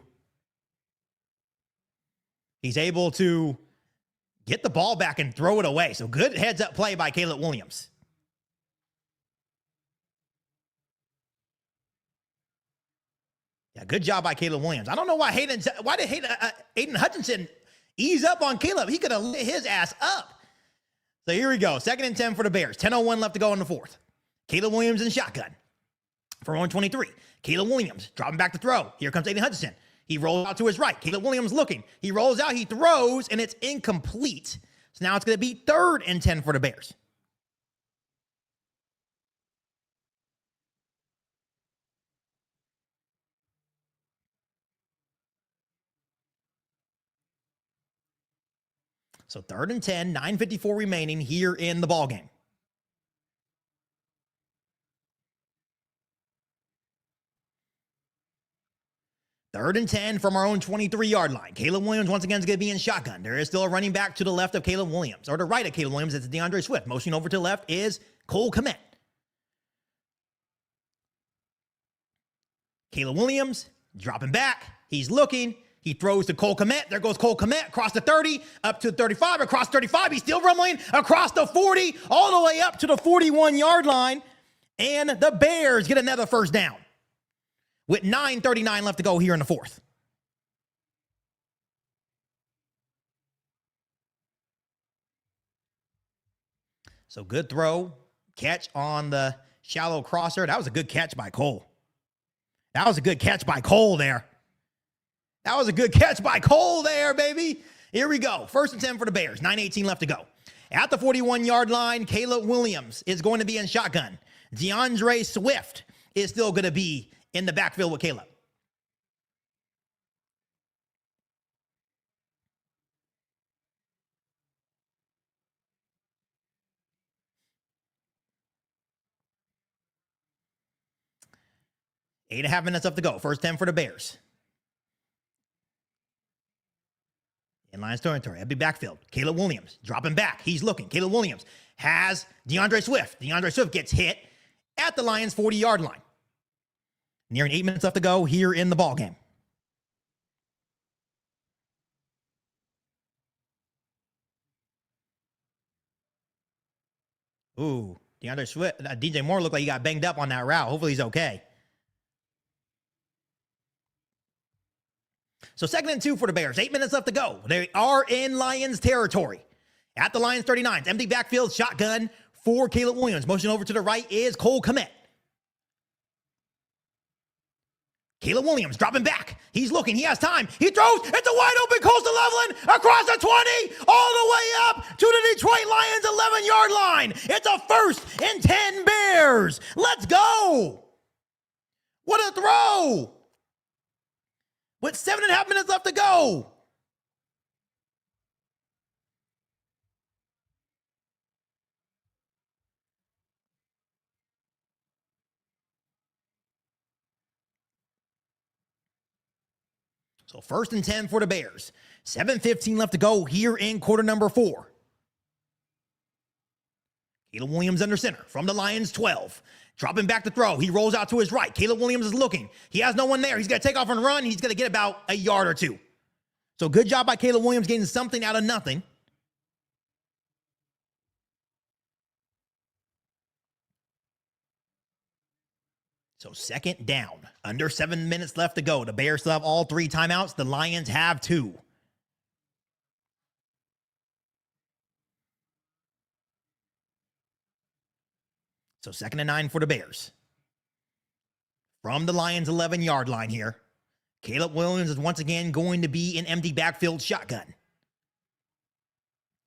get the ball back and throw it away. So good heads-up play by Caleb Williams. Yeah, good job by Caleb Williams. I don't know why did Aiden Hutchinson ease up on Caleb? He could have lit his ass up. So here we go. 2nd and 10 for the Bears. 10:01 left to go in the 4th. Caleb Williams in shotgun for 123. Caleb Williams dropping back to throw. Here comes Aiden Hutchinson. He rolls out to his right. Caleb Williams looking. He rolls out. He throws, and it's incomplete. So now it's going to be 3rd and 10 for the Bears. So 3rd and 10, 9:54 remaining here in the ballgame. Third and 10 from our own 23-yard line. Caleb Williams once again is going to be in shotgun. There is still a running back to the left of Caleb Williams, or to right of Caleb Williams. It's DeAndre Swift. Motioning over to the left is Cole Kmet. Caleb Williams dropping back. He's looking. He throws to Cole Kmet. There goes Cole Kmet across the 30, up to the 35, across 35. He's still rumbling across the 40, all the way up to the 41-yard line. And the Bears get another first down with 9:39 left to go here in the 4th. So good throw, catch on the shallow crosser. That was a good catch by Cole. That was a good catch by Cole there. That was a good catch by Cole there, baby. Here we go. 1st and 10 for the Bears. 9:18 left to go. At the 41-yard line, Caleb Williams is going to be in shotgun. DeAndre Swift is still going to be in the backfield with Caleb. Eight and a half minutes left to go. 1st 10 for the Bears. In Lions territory, empty backfield. Caleb Williams dropping back. He's looking. Caleb Williams has DeAndre Swift. DeAndre Swift gets hit at the Lions' 40-yard line. Nearing 8 minutes left to go here in the ballgame. Ooh, DeAndre Swift. DJ Moore looked like he got banged up on that route. Hopefully he's okay. So 2nd and 2 for the Bears. 8 minutes left to go. They are in Lions territory. At the Lions 39. Empty backfield, shotgun for Caleb Williams. Motion over to the right is Cole Kmet. Caleb Williams dropping back. He's looking. He has time. He throws. It's a wide open Coastal Loveland across the 20, all the way up to the Detroit Lions 11-yard line. It's a 1st and 10 Bears. Let's go. What a throw. With 7.5 minutes left to go. So 1st and 10 for the Bears. 7:15 left to go here in quarter number 4. Caleb Williams under center from the Lions 12. Dropping back to throw. He rolls out to his right. Caleb Williams is looking. He has no one there. He's going to take off and run. He's going to get about a yard or two. So good job by Caleb Williams getting something out of nothing. So 2nd down. Under 7 minutes left to go. The Bears still have all 3 timeouts. The Lions have 2. So 2nd and 9 for the Bears. From the Lions 11-yard line here. Caleb Williams is once again going to be in empty backfield shotgun.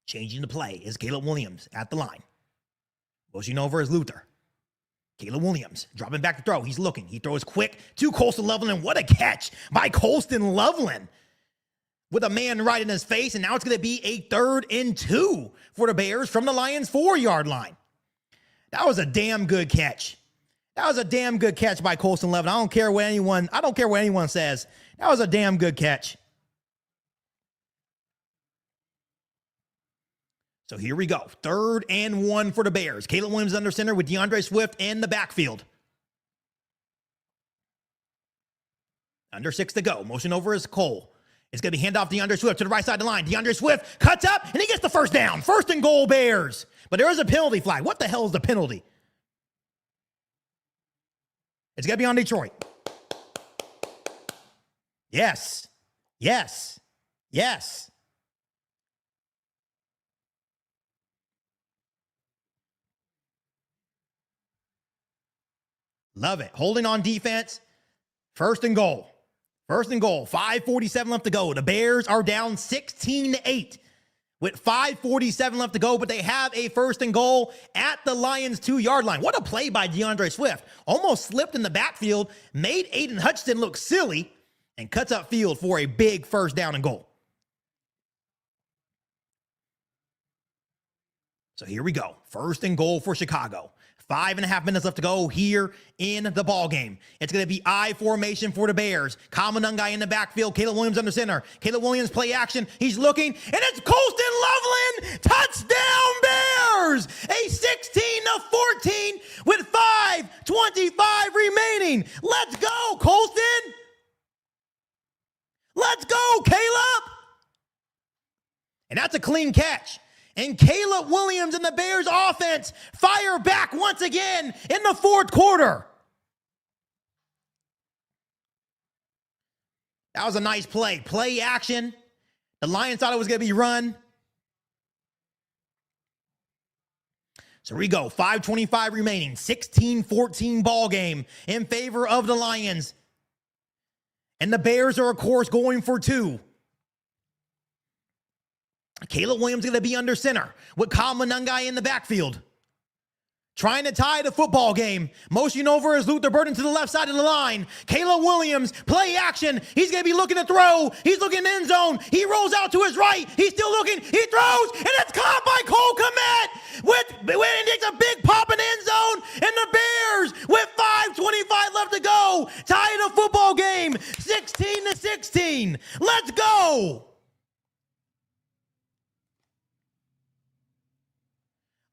Changing the play is Caleb Williams at the line. Motioning over is Luther. Caleb Williams dropping back to throw. He's looking. He throws quick to Colston Loveland. What a catch by Colston Loveland. With a man right in his face. And now it's going to be a 3rd and 2 for the Bears from the Lions 4-yard line. That was a damn good catch. That was a damn good catch by Colston Loveland. I don't care what anyone says. That was a damn good catch. So here we go. 3rd and 1 for the Bears. Caleb Williams under center with DeAndre Swift in the backfield. Under 6 to go. Motion over is Cole. It's going to be handoff DeAndre Swift to the right side of the line. DeAndre Swift cuts up, and he gets the first down. 1st and goal, Bears. But there is a penalty flag. What the hell is the penalty? It's going to be on Detroit. Yes. Yes. Yes. Love it. Holding on defense. First and goal. 5:47 left to go. The Bears are down 16-8 with 5:47 left to go, but they have a first and goal at the Lions 2-yard line. What a play by DeAndre Swift. Almost slipped in the backfield, made Aiden Hutchinson look silly, and cuts up field for a big first down and goal. So here we go. First and goal for Chicago. 5.5 minutes left to go here in the ball game. It's going to be I formation for the Bears. Kamanungai in the backfield. Caleb Williams under center. Caleb Williams play action. He's looking, and it's Colston Loveland. Touchdown Bears! A 16-14 with 5:25 remaining. Let's go, Colston. Let's go, Caleb. And that's a clean catch. And Caleb Williams and the Bears offense fire back once again in the fourth quarter. That was a nice play. Play action. The Lions thought it was going to be run. So here we go. 5:25 remaining. 16-14 ball game in favor of the Lions. And the Bears are, of course, going for two. Caleb Williams going to be under center with Kamanungai in the backfield. Trying to tie the football game. Motioning over is Luther Burden to the left side of the line. Caleb Williams, play action. He's going to be looking to throw. He's looking in the end zone. He rolls out to his right. He's still looking. He throws, and it's caught by Cole Kmet. He takes a big pop in the end zone, and the Bears, with 5:25 left to go, tie the football game 16-16. Let's go.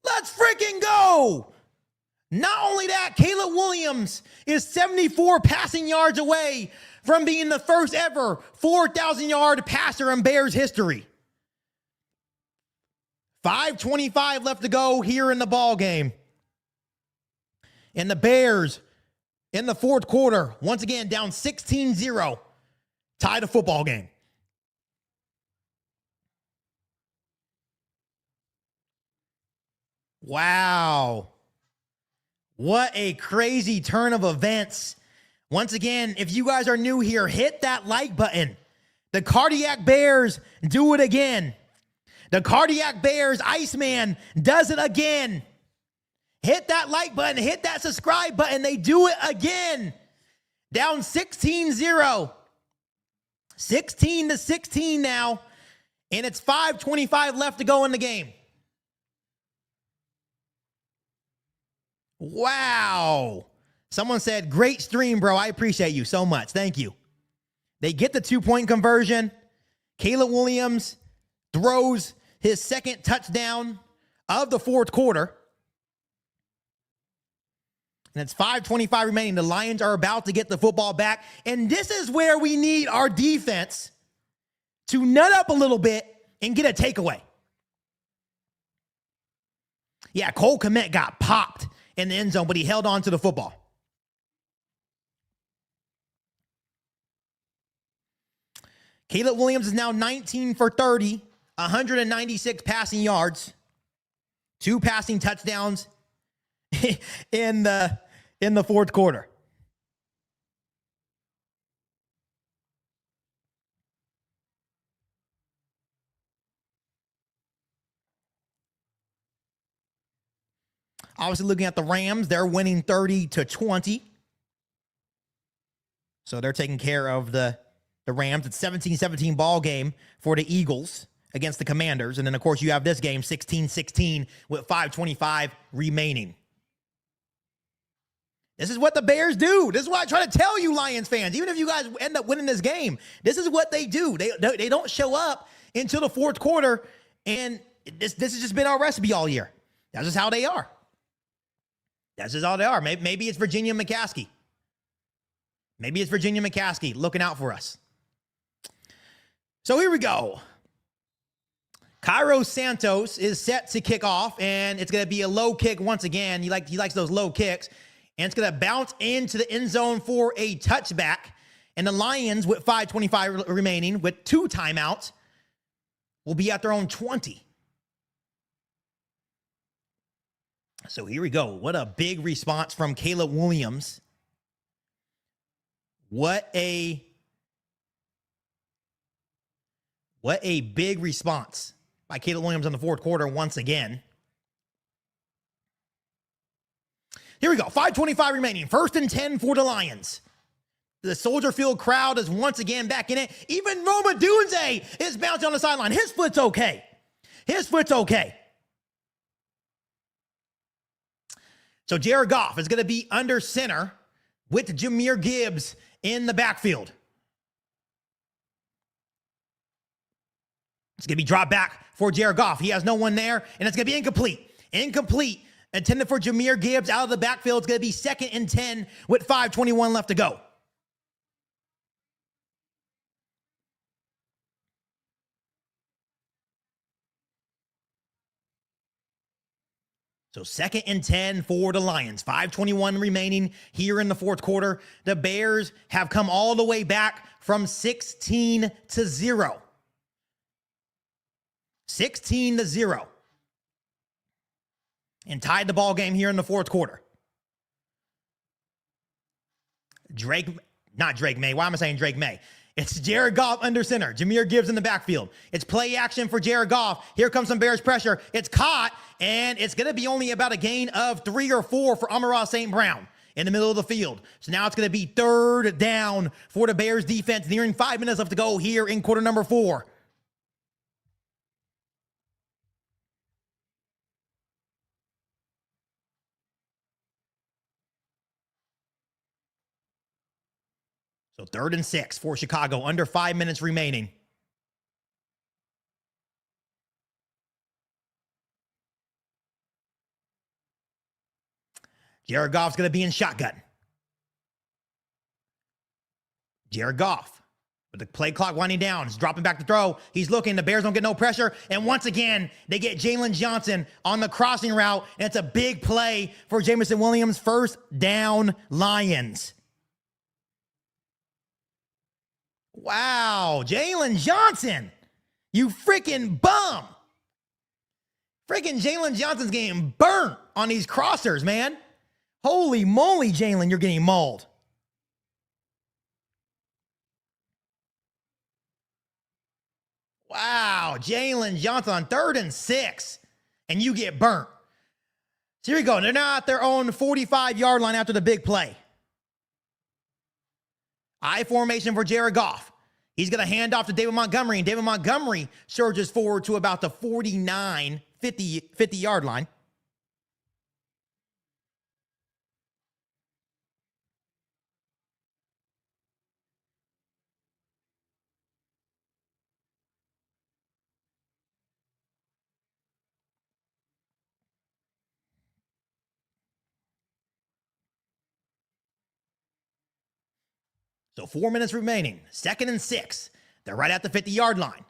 Let's freaking go. Not only that, Caleb Williams is 74 passing yards away from being the first ever 4,000-yard passer in Bears history. 5:25 left to go here in the ball game. And the Bears in the fourth quarter, once again down 16-0, tie the football game. Wow. What a crazy turn of events. Once again, if you guys are new here, hit that like button. The Cardiac Bears do it again. The Cardiac Bears, Iceman, does it again. Hit that like button. Hit that subscribe button. They do it again. Down 16-0. 16-16 now. And it's 5:25 left to go in the game. Wow. Someone said, great stream, bro. I appreciate you so much. Thank you. They get the 2-point conversion. Caleb Williams throws his second touchdown of the fourth quarter. And it's 5:25 remaining. The Lions are about to get the football back. And this is where we need our defense to nut up a little bit and get a takeaway. Yeah, Cole Kmet got popped in the end zone, but he held on to the football. Caleb Williams is now 19 for 30, 196 passing yards, 2 passing touchdowns in the fourth quarter. Obviously, looking at the Rams, they're winning 30-20. So they're taking care of the Rams. It's 17-17 ball game for the Eagles against the Commanders. And then, of course, you have this game 16-16 with 5:25 remaining. This is what the Bears do. This is what I try to tell you, Lions fans. Even if you guys end up winning this game, this is what they do. They don't show up until the fourth quarter, and this has just been our recipe all year. That's just how they are. That's just all they are. Maybe it's Virginia McCaskey. Maybe it's Virginia McCaskey looking out for us. So here we go. Cairo Santos is set to kick off, and it's going to be a low kick once again. He likes those low kicks. And it's going to bounce into the end zone for a touchback. And the Lions, with 5:25 remaining, with 2 timeouts, will be at their own 20. So here we go. What a big response from Caleb Williams. What a big response by Caleb Williams in the fourth quarter once again. Here we go. 5:25 remaining. 1st and 10 for the Lions. The Soldier Field crowd is once again back in it. Even Roma Dunze is bouncing on the sideline. His foot's okay. His foot's okay. So Jared Goff is going to be under center with Jahmyr Gibbs in the backfield. It's going to be dropped back for Jared Goff. He has no one there, and it's going to be incomplete. Incomplete. Intended for Jahmyr Gibbs out of the backfield. It's going to be 2nd and 10 with 5:21 left to go. So 2nd and 10 for the Lions. 5:21 remaining here in the fourth quarter. The Bears have come all the way back from 16-0. 16-0. And tied the ball game here in the fourth quarter. Not Drake May. Why am I saying Drake May? It's Jared Goff under center. Jahmyr Gibbs in the backfield. It's play action for Jared Goff. Here comes some Bears pressure. It's caught, and it's going to be only about a gain of 3 or 4 for Amon-Ra St. Brown in the middle of the field. So now it's going to be 3rd down for the Bears defense. Nearing 5 minutes left to go here in quarter number 4. So 3rd and 6 for Chicago, under 5 minutes remaining. Jared Goff's going to be in shotgun. Jared Goff, with the play clock winding down, is dropping back to throw. He's looking. The Bears don't get no pressure. And once again, they get Jalen Johnson on the crossing route. And it's a big play for Jameson Williams. 1st down, Lions. Wow, Jalen Johnson, you freaking bum. Freaking Jalen Johnson's getting burnt on these crossers, man. Holy moly, Jalen, you're getting mauled. Wow, Jalen Johnson on 3rd and 6, and you get burnt. So here we go. They're now at their own 45-yard line after the big play. I formation for Jared Goff. He's going to hand off to David Montgomery, and David Montgomery surges forward to about the 49, 50-yard line. So 4 minutes remaining. 2nd and 6. They're right at the 50-yard line.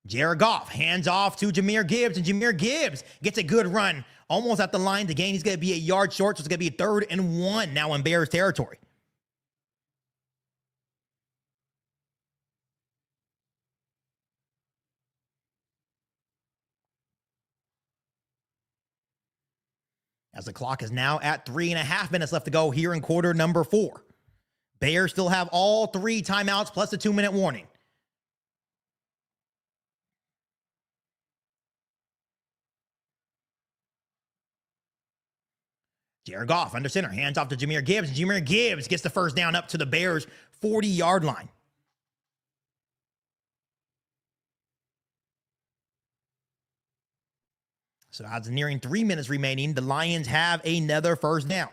Jared Goff hands off to Jahmyr Gibbs, and Jahmyr Gibbs gets a good run almost at the line to gain. He's going to be a yard short, so it's going to be 3rd and 1 now in Bears territory. As the clock is now at 3.5 minutes left to go here in quarter number 4. Bears still have all 3 timeouts plus a 2-minute warning. Jared Goff under center, hands off to Jahmyr Gibbs. Jahmyr Gibbs gets the 1st down up to the Bears' 40-yard line. So as nearing 3 minutes remaining, the Lions have another 1st down.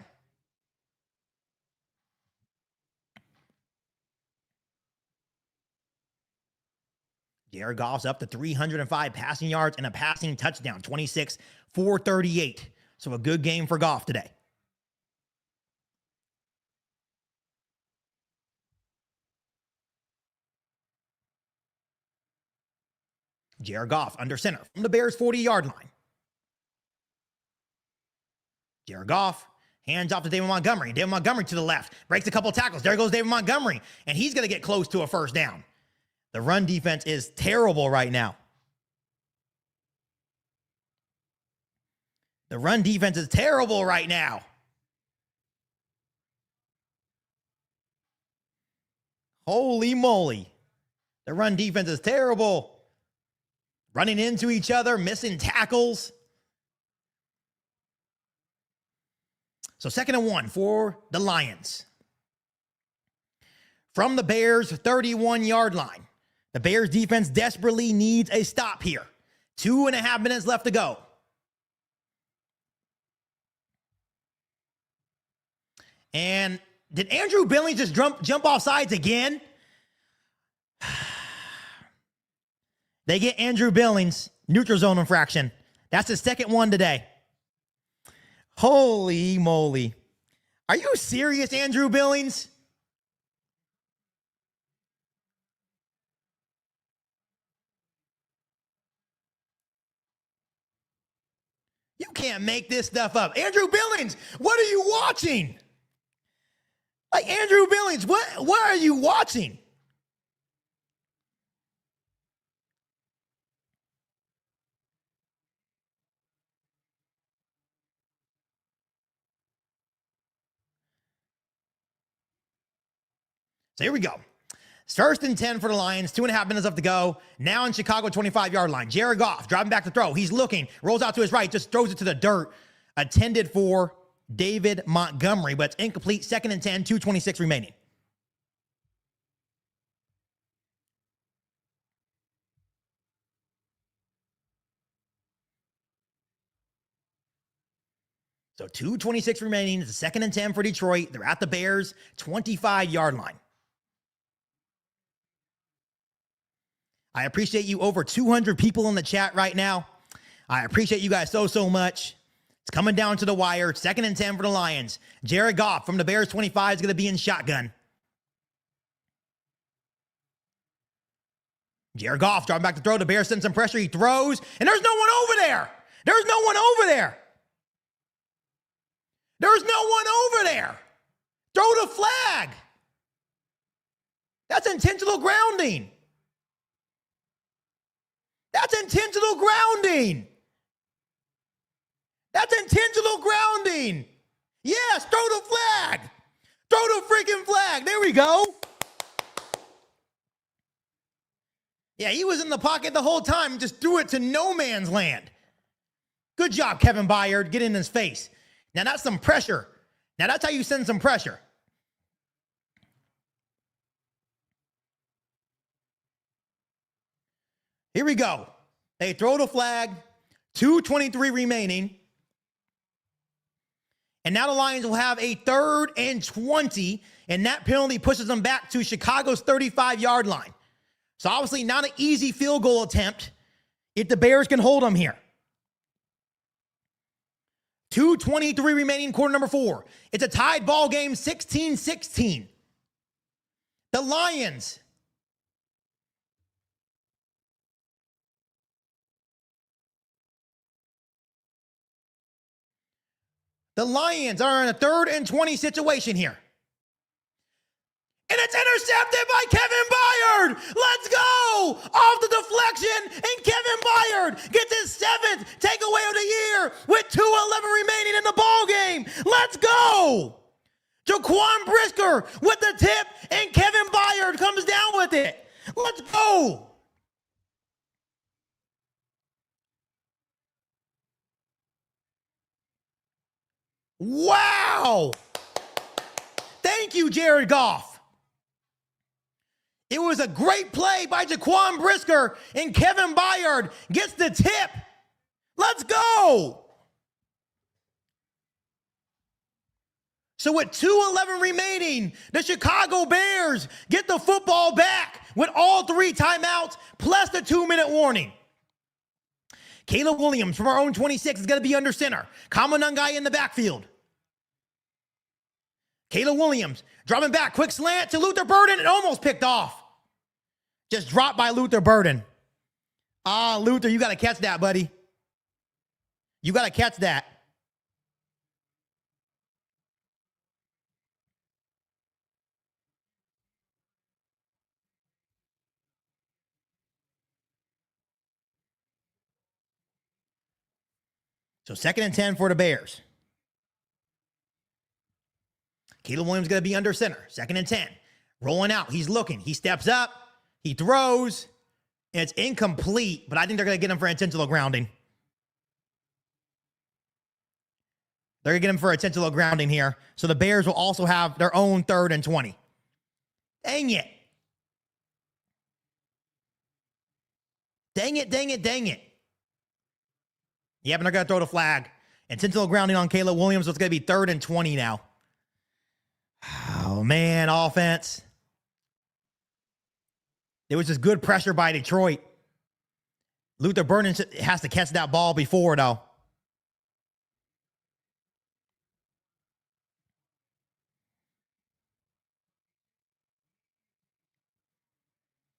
Jared Goff's up to 305 passing yards and a passing touchdown, 26-438. So a good game for Goff today. Jared Goff under center from the Bears' 40-yard line. Jared Goff Hands off to David Montgomery. David Montgomery to the left. Breaks a couple tackles. There goes David Montgomery. And he's going to get close to a first down. The run defense is terrible right now. The run defense is terrible right now. Holy moly. The run defense is terrible. Running into each other, missing tackles. So 2nd and 1 for the Lions. From the Bears' 31-yard line. The Bears defense desperately needs a stop here. 2.5 minutes left to go. And did Andrew Billings just jump off sides again? They get Andrew Billings, neutral zone infraction. That's his 2nd one today. Holy moly. Are you serious, Andrew Billings? You can't make this stuff up. Andrew Billings, what are you watching? Like, Andrew Billings, what are you watching? So here we go. 1st and 10 for the Lions, 2.5 minutes left to go. Now in Chicago 25-yard line. Jared Goff driving back to throw. He's looking, rolls out to his right, just throws it to the dirt. Intended for David Montgomery, but it's incomplete. 2nd and 10, 2:26 remaining. So 2:26 remaining. It's a 2nd and 10 for Detroit. They're at the Bears' 25-yard line. I appreciate you, over 200 people in the chat right now. I appreciate you guys so much. It's coming down to the wire. 2nd and 10 for the Lions. Jared Goff from the Bears 25 is going to be in shotgun. Jared Goff driving back to throw. The Bears send some pressure. He throws, and there's no one over there. There's no one over there. There's no one over there. Throw the flag. That's intentional grounding. That's intentional grounding. That's intentional grounding. Yes, throw the flag. Throw the freaking flag. There we go. Yeah, he was in the pocket the whole time and just threw it to no man's land. Good job, Kevin Byard. Get in his face. Now that's some pressure. Now that's how you send some pressure. Here we go. They throw the flag. 2:23 remaining. And now the Lions will have a 3rd and 20. And that penalty pushes them back to Chicago's 35-yard line. So obviously not an easy field goal attempt if the Bears can hold them here. 2:23 remaining, quarter number 4. It's a tied ball game, 16-16. The Lions are in a 3rd and 20 situation here. And it's intercepted by Kevin Byard. Let's go. Off the deflection, and Kevin Byard gets his 7th takeaway of the year with 2:11 remaining in the ball game. Let's go. Jaquan Brisker with the tip, and Kevin Byard comes down with it. Let's go. Wow. Thank you, Jared Goff. It was a great play by Jaquan Brisker, and Kevin Byard gets the tip. Let's go. So with 2:11 remaining, the Chicago Bears get the football back with all 3 timeouts plus the 2-minute warning. Caleb Williams from our own 26 is going to be under center. Kamanungai in the backfield. Caleb Williams dropping back, quick slant to Luther Burden, and almost picked off. Just dropped by Luther Burden. Luther, you got to catch that, buddy. You got to catch that. So 2nd and 10 for the Bears. Caleb Williams going to be under center. 2nd and 10. Rolling out. He's looking. He steps up. He throws. And it's incomplete, but I think they're going to get him for intentional grounding. They're going to get him for intentional grounding here. So the Bears will also have their own 3rd and 20. Dang it. Dang it, dang it, dang it. Yeah, but they're going to throw the flag. Intentional grounding on Caleb Williams, so it's going to be 3rd and 20 now. Oh, man, offense. It was just good pressure by Detroit. Luther Burden has to catch that ball before, though.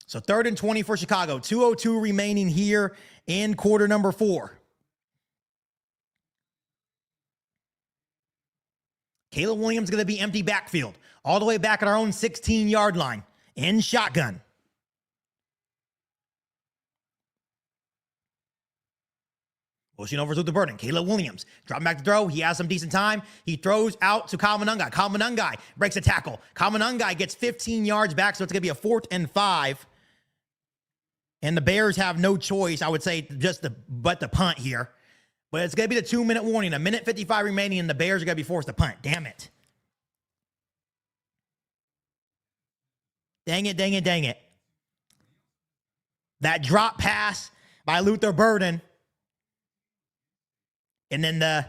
So 3rd and 20 for Chicago. 2:02 remaining here in quarter number 4. Caleb Williams going to be empty backfield. All the way back at our own 16-yard line. In shotgun. Pushing over to the burden. Caleb Williams. Dropping back to throw. He has some decent time. He throws out to Kyle Monangai. Kyle Monangai breaks a tackle. Kyle Monangai gets 15 yards back, so it's going to be a 4th and 5. And the Bears have no choice, I would say, but to punt here. But it's going to be the 2-minute warning. 1:55 remaining, and the Bears are going to be forced to punt. Damn it. Dang it, dang it, dang it. That drop pass by Luther Burden. And then the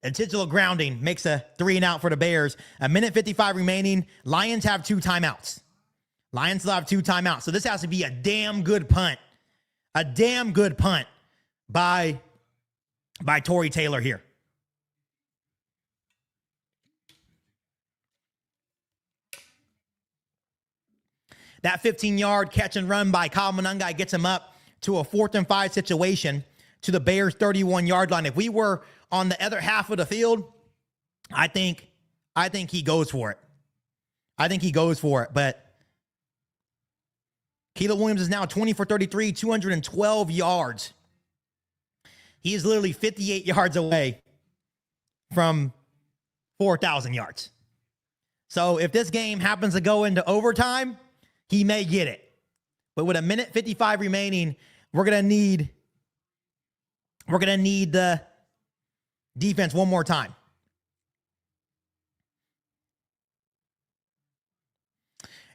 intentional grounding makes a 3-and-out for the Bears. 1:55 remaining. Lions have 2 timeouts. Lions still have 2 timeouts. So this has to be a damn good punt. A damn good punt by Tory Taylor here. That 15-yard catch and run by Kyle Monangai gets him up to a 4th and 5 situation to the Bears' 31-yard line. If we were on the other half of the field, I think he goes for it. I think he goes for it. But Caleb Williams is now 20 for 33, 212 yards. He is literally 58 yards away from 4,000 yards. So if this game happens to go into overtime, he may get it. But with 1:55 remaining, we're going to need the defense one more time.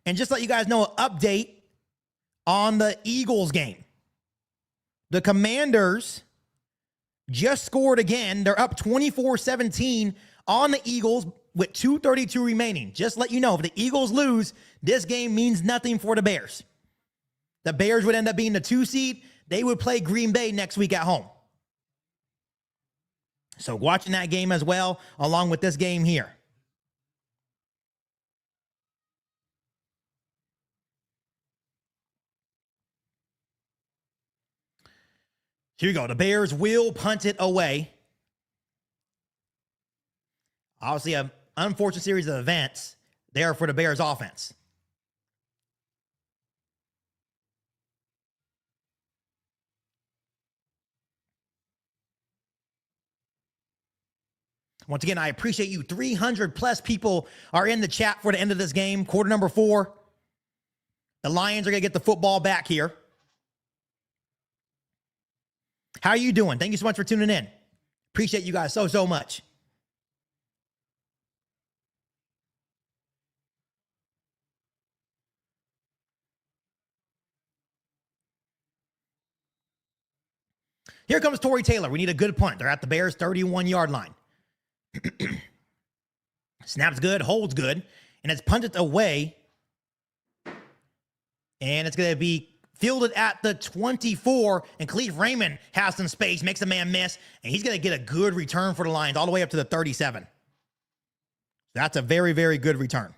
And just to let you guys know, an update on the Eagles game. The Commanders just scored again. They're up 24-17 on the Eagles with 2:32 remaining. Just to let you know, if the Eagles lose, this game means nothing for the Bears. The Bears would end up being the 2 seed. They would play Green Bay next week at home. So watching that game as well, along with this game here. Here you go. The Bears will punt it away. Obviously, an unfortunate series of events there for the Bears offense. Once again, I appreciate you. 300 plus people are in the chat for the end of this game. Quarter number 4. The Lions are going to get the football back here. How are you doing? Thank you so much for tuning in. Appreciate you guys so much. Here comes Tory Taylor. We need a good punt. They're at the Bears' 31-yard line. Snaps good, holds good, and it's punted away. And it's going to be fielded at the 24, and Khalif Raymond has some space, makes a man miss, and he's going to get a good return for the Lions all the way up to the 37. That's a very, very good return.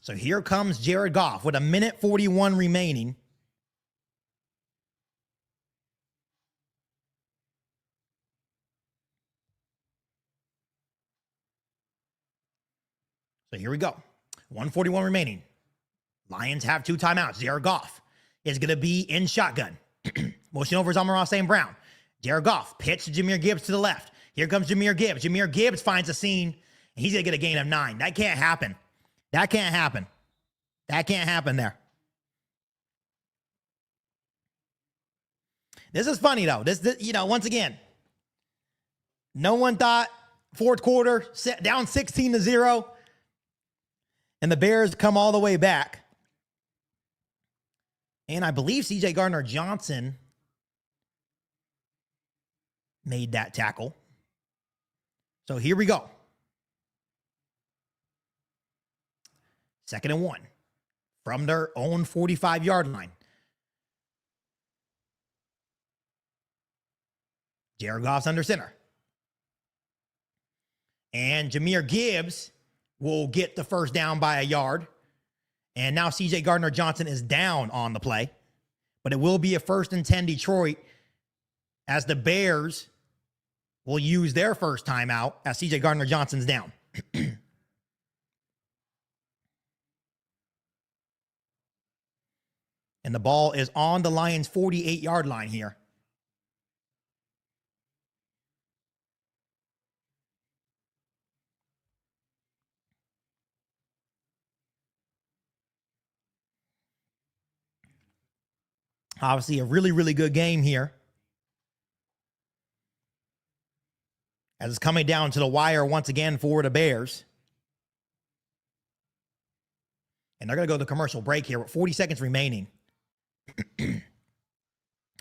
So here comes Jared Goff with 1:41 remaining. So here we go. 141 remaining. Lions have 2 timeouts. Jared Goff is going to be in shotgun. Motion over is Amon-Ra St. Brown. Jared Goff pitch to Jahmyr Gibbs to the left. Here comes Jahmyr Gibbs. Jahmyr Gibbs finds a seam, and he's going to get a gain of 9. That can't happen. That can't happen. That can't happen there. This is funny, though. This once again, no one thought fourth quarter, down 16-0, and the Bears come all the way back. And I believe C.J. Gardner-Johnson made that tackle. So here we go. 2nd and 1 from their own 45-yard line. Jared Goff's under center. And Jahmyr Gibbs will get the first down by a yard. And now C.J. Gardner-Johnson is down on the play. But it will be a 1st and 10 Detroit as the Bears will use their first timeout as C.J. Gardner-Johnson's down. And the ball is on the Lions' 48-yard line here. Obviously, a really, really good game here. As it's coming down to the wire once again for the Bears. And they're going to go to commercial break here with 40 seconds remaining.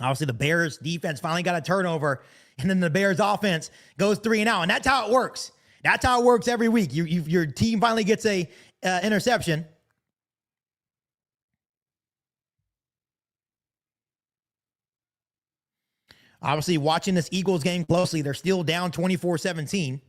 Obviously, the Bears defense finally got a turnover, and then the Bears offense goes 3 and out. And that's how it works. That's how it works every week. Your team finally gets a interception. Obviously, watching this Eagles game closely, they're still down 24-17.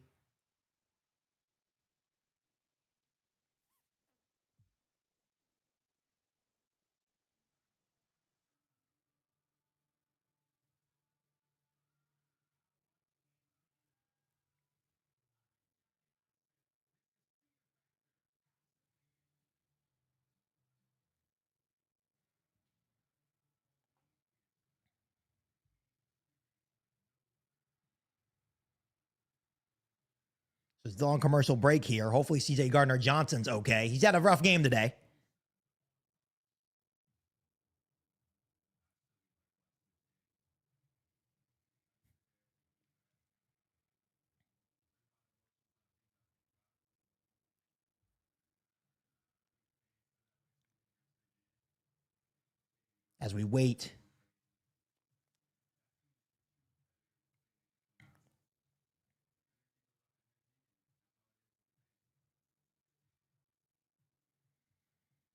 So it's still on commercial break here. Hopefully C.J. Gardner-Johnson's okay. He's had a rough game today. As we wait.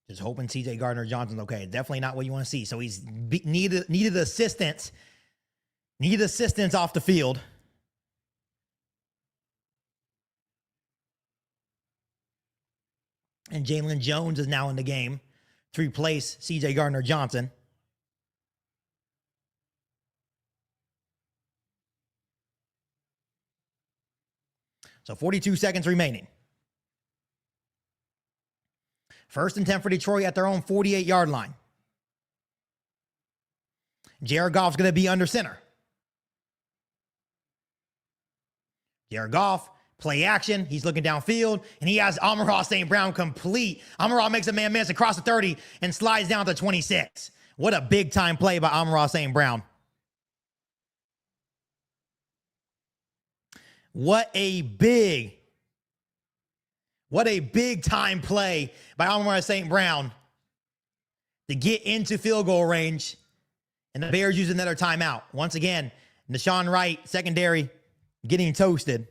Just hoping C.J. Gardner-Johnson's okay. Definitely not what you want to see. So he's needed assistance. Needed assistance off the field. And Jalen Jones is now in the game to replace C.J. Gardner-Johnson. So 42 seconds remaining. 1st and 10 for Detroit at their own 48-yard line. Jared Goff's going to be under center. Jared Goff, play action. He's looking downfield, and he has Amon-Ra St. Brown complete. Amon-Ra makes a man miss across the 30 and slides down to 26. What a big-time play by Amon-Ra St. Brown. What a big-time play by Amon-Ra St. Brown to get into field goal range. And the Bears use another timeout. Once again, Nashawn Wright, secondary, getting toasted.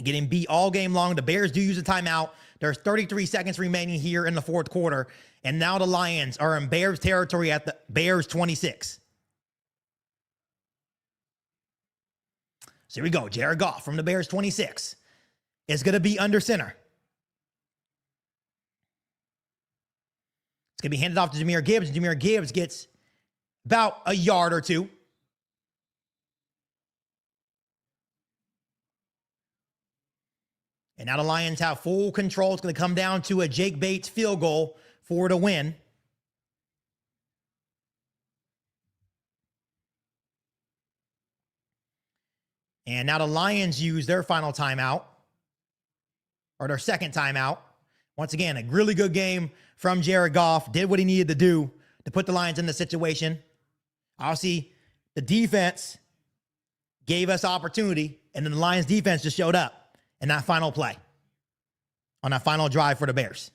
Getting beat all game long. The Bears do use a timeout. There's 33 seconds remaining here in the fourth quarter. And now the Lions are in Bears territory at the Bears 26. So here we go. Jared Goff from the Bears 26 is going to be under center. It's going to be handed off to Jahmyr Gibbs, and Jahmyr Gibbs gets about a yard or two. And now the Lions have full control. It's going to come down to a Jake Bates field goal for the win. And now the Lions use their final timeout, or their second timeout. Once again, a really good game from Jared Goff. Did what he needed to do to put the Lions in the situation. Obviously, the defense gave us opportunity, and then the Lions defense just showed up in that final play, on that final drive for the Bears.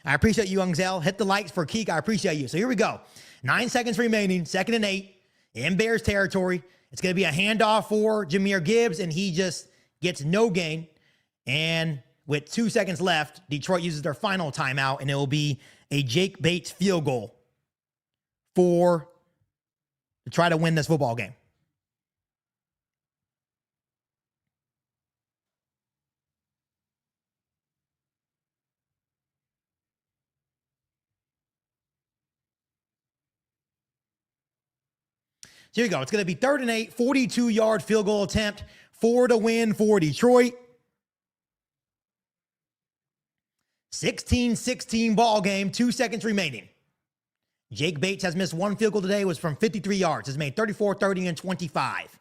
I appreciate you, Youngzel. Hit the likes for KIEQ. I appreciate you. So here we go. 9 seconds remaining, 2nd and 8 in Bears territory. It's going to be a handoff for Jahmyr Gibbs, and he just gets no gain. And with 2 seconds left, Detroit uses their final timeout, and it will be a Jake Bates field goal to try to win this football game. So here you go. It's going to be 3rd and 8, 42-yard field goal attempt for the win for Detroit. 16-16 ball game, 2 seconds remaining. Jake Bates has missed one field goal today. It was from 53 yards. Has made 34, 30, and 25.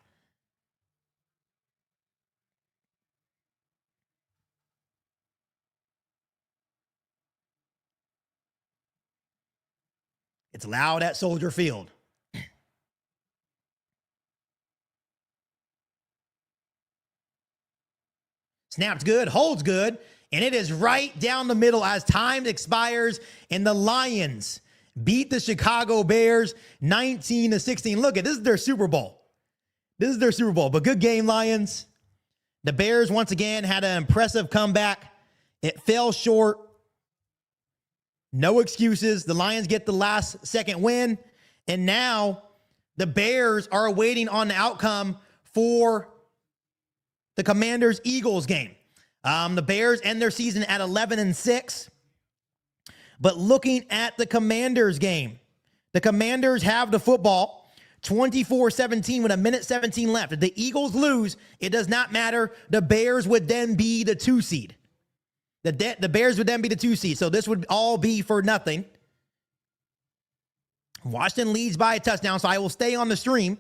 It's loud at Soldier Field. Snaps good, holds good, and it is right down the middle as time expires, and the Lions beat the Chicago Bears 19-16. Look, this is their Super Bowl. This is their Super Bowl, but good game, Lions. The Bears, once again, had an impressive comeback. It fell short. No excuses. The Lions get the last second win, and now the Bears are waiting on the outcome for the Commanders-Eagles game. The Bears end their season at 11-6. But looking at the Commanders game, the Commanders have the football 24-17 with 1:17 left. If the Eagles lose, it does not matter. The Bears would then be the 2 seed. The Bears would then be the 2 seed. So this would all be for nothing. Washington leads by a touchdown, so I will stay on the stream.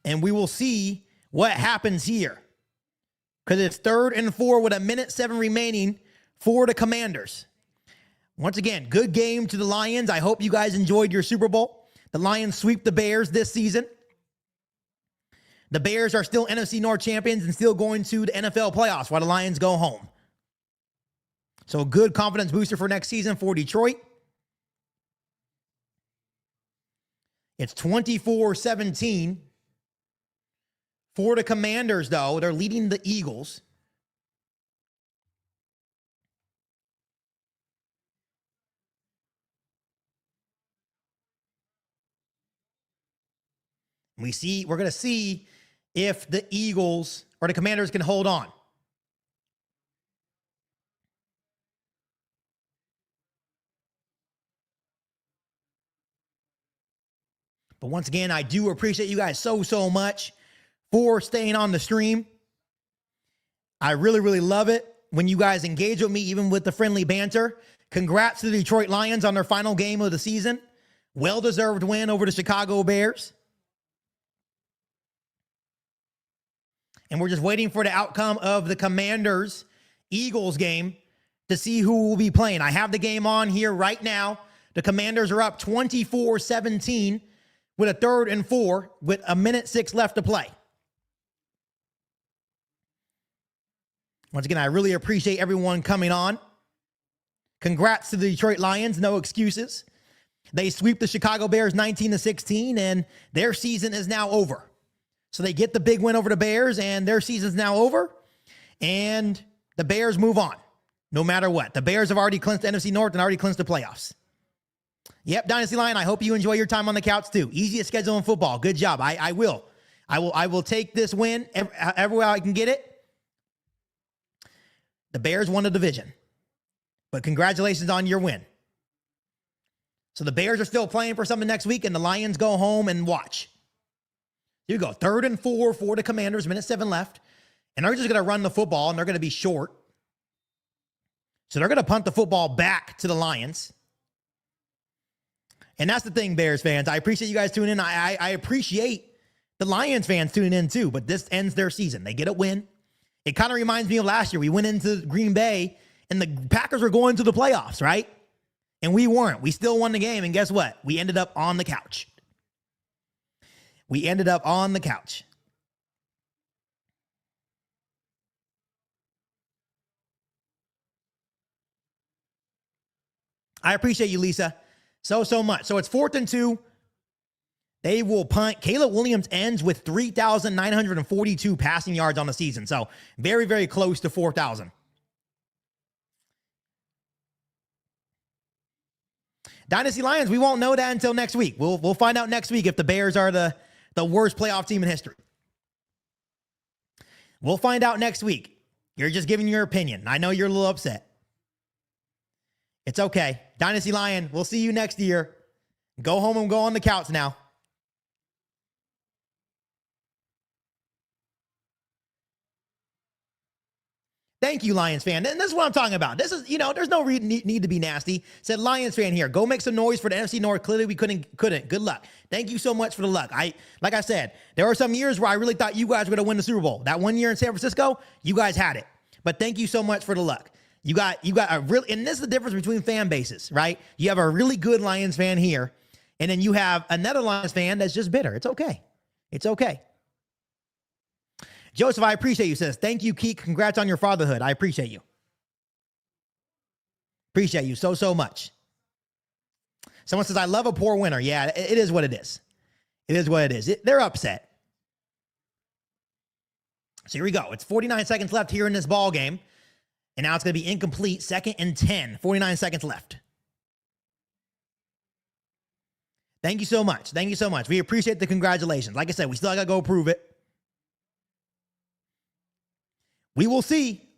And we will see what happens here, because it's 3rd and 4 with 1:07 remaining for the Commanders. Once again, good game to the Lions. I hope you guys enjoyed your Super Bowl. The Lions sweep the Bears this season. The Bears are still NFC North champions and still going to the NFL playoffs while the Lions go home. So a good confidence booster for next season for Detroit. It's 24-17. For the Commanders, though, they're leading the Eagles. We're going to see if the Eagles or the Commanders can hold on. But once again, I do appreciate you guys so much for staying on the stream. I really, really love it when you guys engage with me, even with the friendly banter. Congrats to the Detroit Lions on their final game of the season. Well-deserved win over the Chicago Bears. And we're just waiting for the outcome of the Commanders-Eagles game to see who will be playing. I have the game on here right now. The Commanders are up 24-17 with a 3rd and 4 with 1:06 left to play. Once again, I really appreciate everyone coming on. Congrats to the Detroit Lions. No excuses. They sweep the Chicago Bears 19-16, and their season is now over. So they get the big win over the Bears, and their season's now over, and the Bears move on no matter what. The Bears have already clinched the NFC North and already clinched the playoffs. Yep, Dynasty Lion, I hope you enjoy your time on the couch too. Easiest schedule in football. Good job. I will take this win everywhere I can get it. The Bears won the division, but congratulations on your win. So the Bears are still playing for something next week, and the Lions go home and watch. Here you go, 3rd and 4 for the Commanders, minute 7 left, and they're just going to run the football, and they're going to be short. So they're going to punt the football back to the Lions. And that's the thing, Bears fans. I appreciate you guys tuning in. I appreciate the Lions fans tuning in too, but this ends their season. They get a win. It kind of reminds me of last year. We went into Green Bay, and the Packers were going to the playoffs, right? And we weren't. We still won the game, and guess what? We ended up on the couch. We ended up on the couch. I appreciate you, Lisa, so much. So it's 4th and 2. They will punt. Caleb Williams ends with 3,942 passing yards on the season. So very, very close to 4,000. Dynasty Lions, we won't know that until next week. We'll find out next week if the Bears are the worst playoff team in history. We'll find out next week. You're just giving your opinion. I know you're a little upset. It's okay. Dynasty Lion, we'll see you next year. Go home and go on the couch now. Thank you, Lions fan. And this is what I'm talking about. This is, there's no need to be nasty. Said Lions fan here. Go make some noise for the NFC North. Clearly, we couldn't. Good luck. Thank you so much for the luck. Like I said, there were some years where I really thought you guys were going to win the Super Bowl. That one year in San Francisco, you guys had it. But thank you so much for the luck. You got a really, and this is the difference between fan bases, right? You have a really good Lions fan here, and then you have another Lions fan that's just bitter. It's okay. It's okay. Joseph, I appreciate you, says. Thank you, KIEQ. Congrats on your fatherhood. I appreciate you. Appreciate you so much. Someone says, I love a poor winner. Yeah, it is what it is. It is what it is. They're upset. So here we go. It's 49 seconds left here in this ball game. And now it's going to be incomplete. 2nd and 10. 49 seconds left. Thank you so much. Thank you so much. We appreciate the congratulations. Like I said, we still got to go prove it. We will see.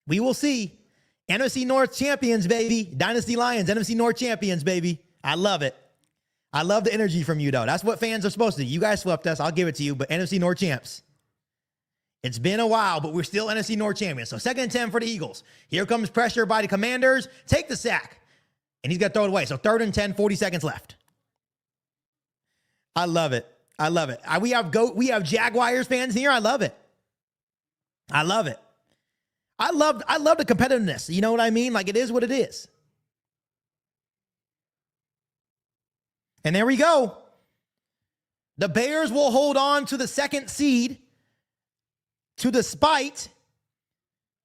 We will see. NFC North champions, baby. Dynasty Lions, NFC North champions, baby. I love it. I love the energy from you, though. That's what fans are supposed to do. You guys swept us. I'll give it to you, but NFC North champs. It's been a while, but we're still NFC North champions. So 2nd and 10 for the Eagles. Here comes pressure by the Commanders. Take the sack. And he's got to throw it away. So 3rd and 10, 40 seconds left. I love it. I love it. We have Jaguars fans here. I love it. I love it. I love the competitiveness. You know what I mean? Like, it is what it is. And there we go. The Bears will hold on to the 2nd seed. Despite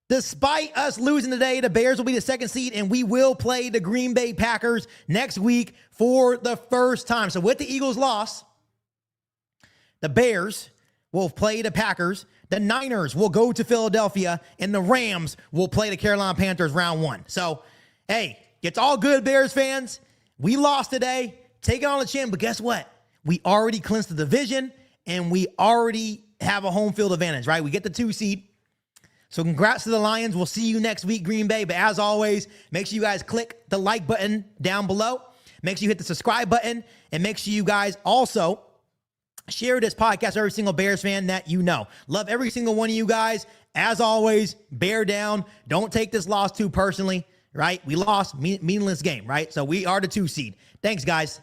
us losing today, the Bears will be the 2nd seed, and we will play the Green Bay Packers next week for the first time. So with the Eagles' loss, the Bears will play the Packers. The Niners will go to Philadelphia, and the Rams will play the Carolina Panthers round 1. So, hey, it's all good, Bears fans. We lost today. Take it on the chin, but guess what? We already clinched the division, and we already have a home field advantage, right? We get the 2 seed. So congrats to the Lions. We'll see you next week, Green Bay. But as always, make sure you guys click the like button down below. Make sure you hit the subscribe button, and make sure you guys also share this podcast to every single Bears fan that you know. Love every single one of you guys. As always, bear down. Don't take this loss too personally, right? We lost, meaningless game, right? So we are the 2 seed. Thanks, guys.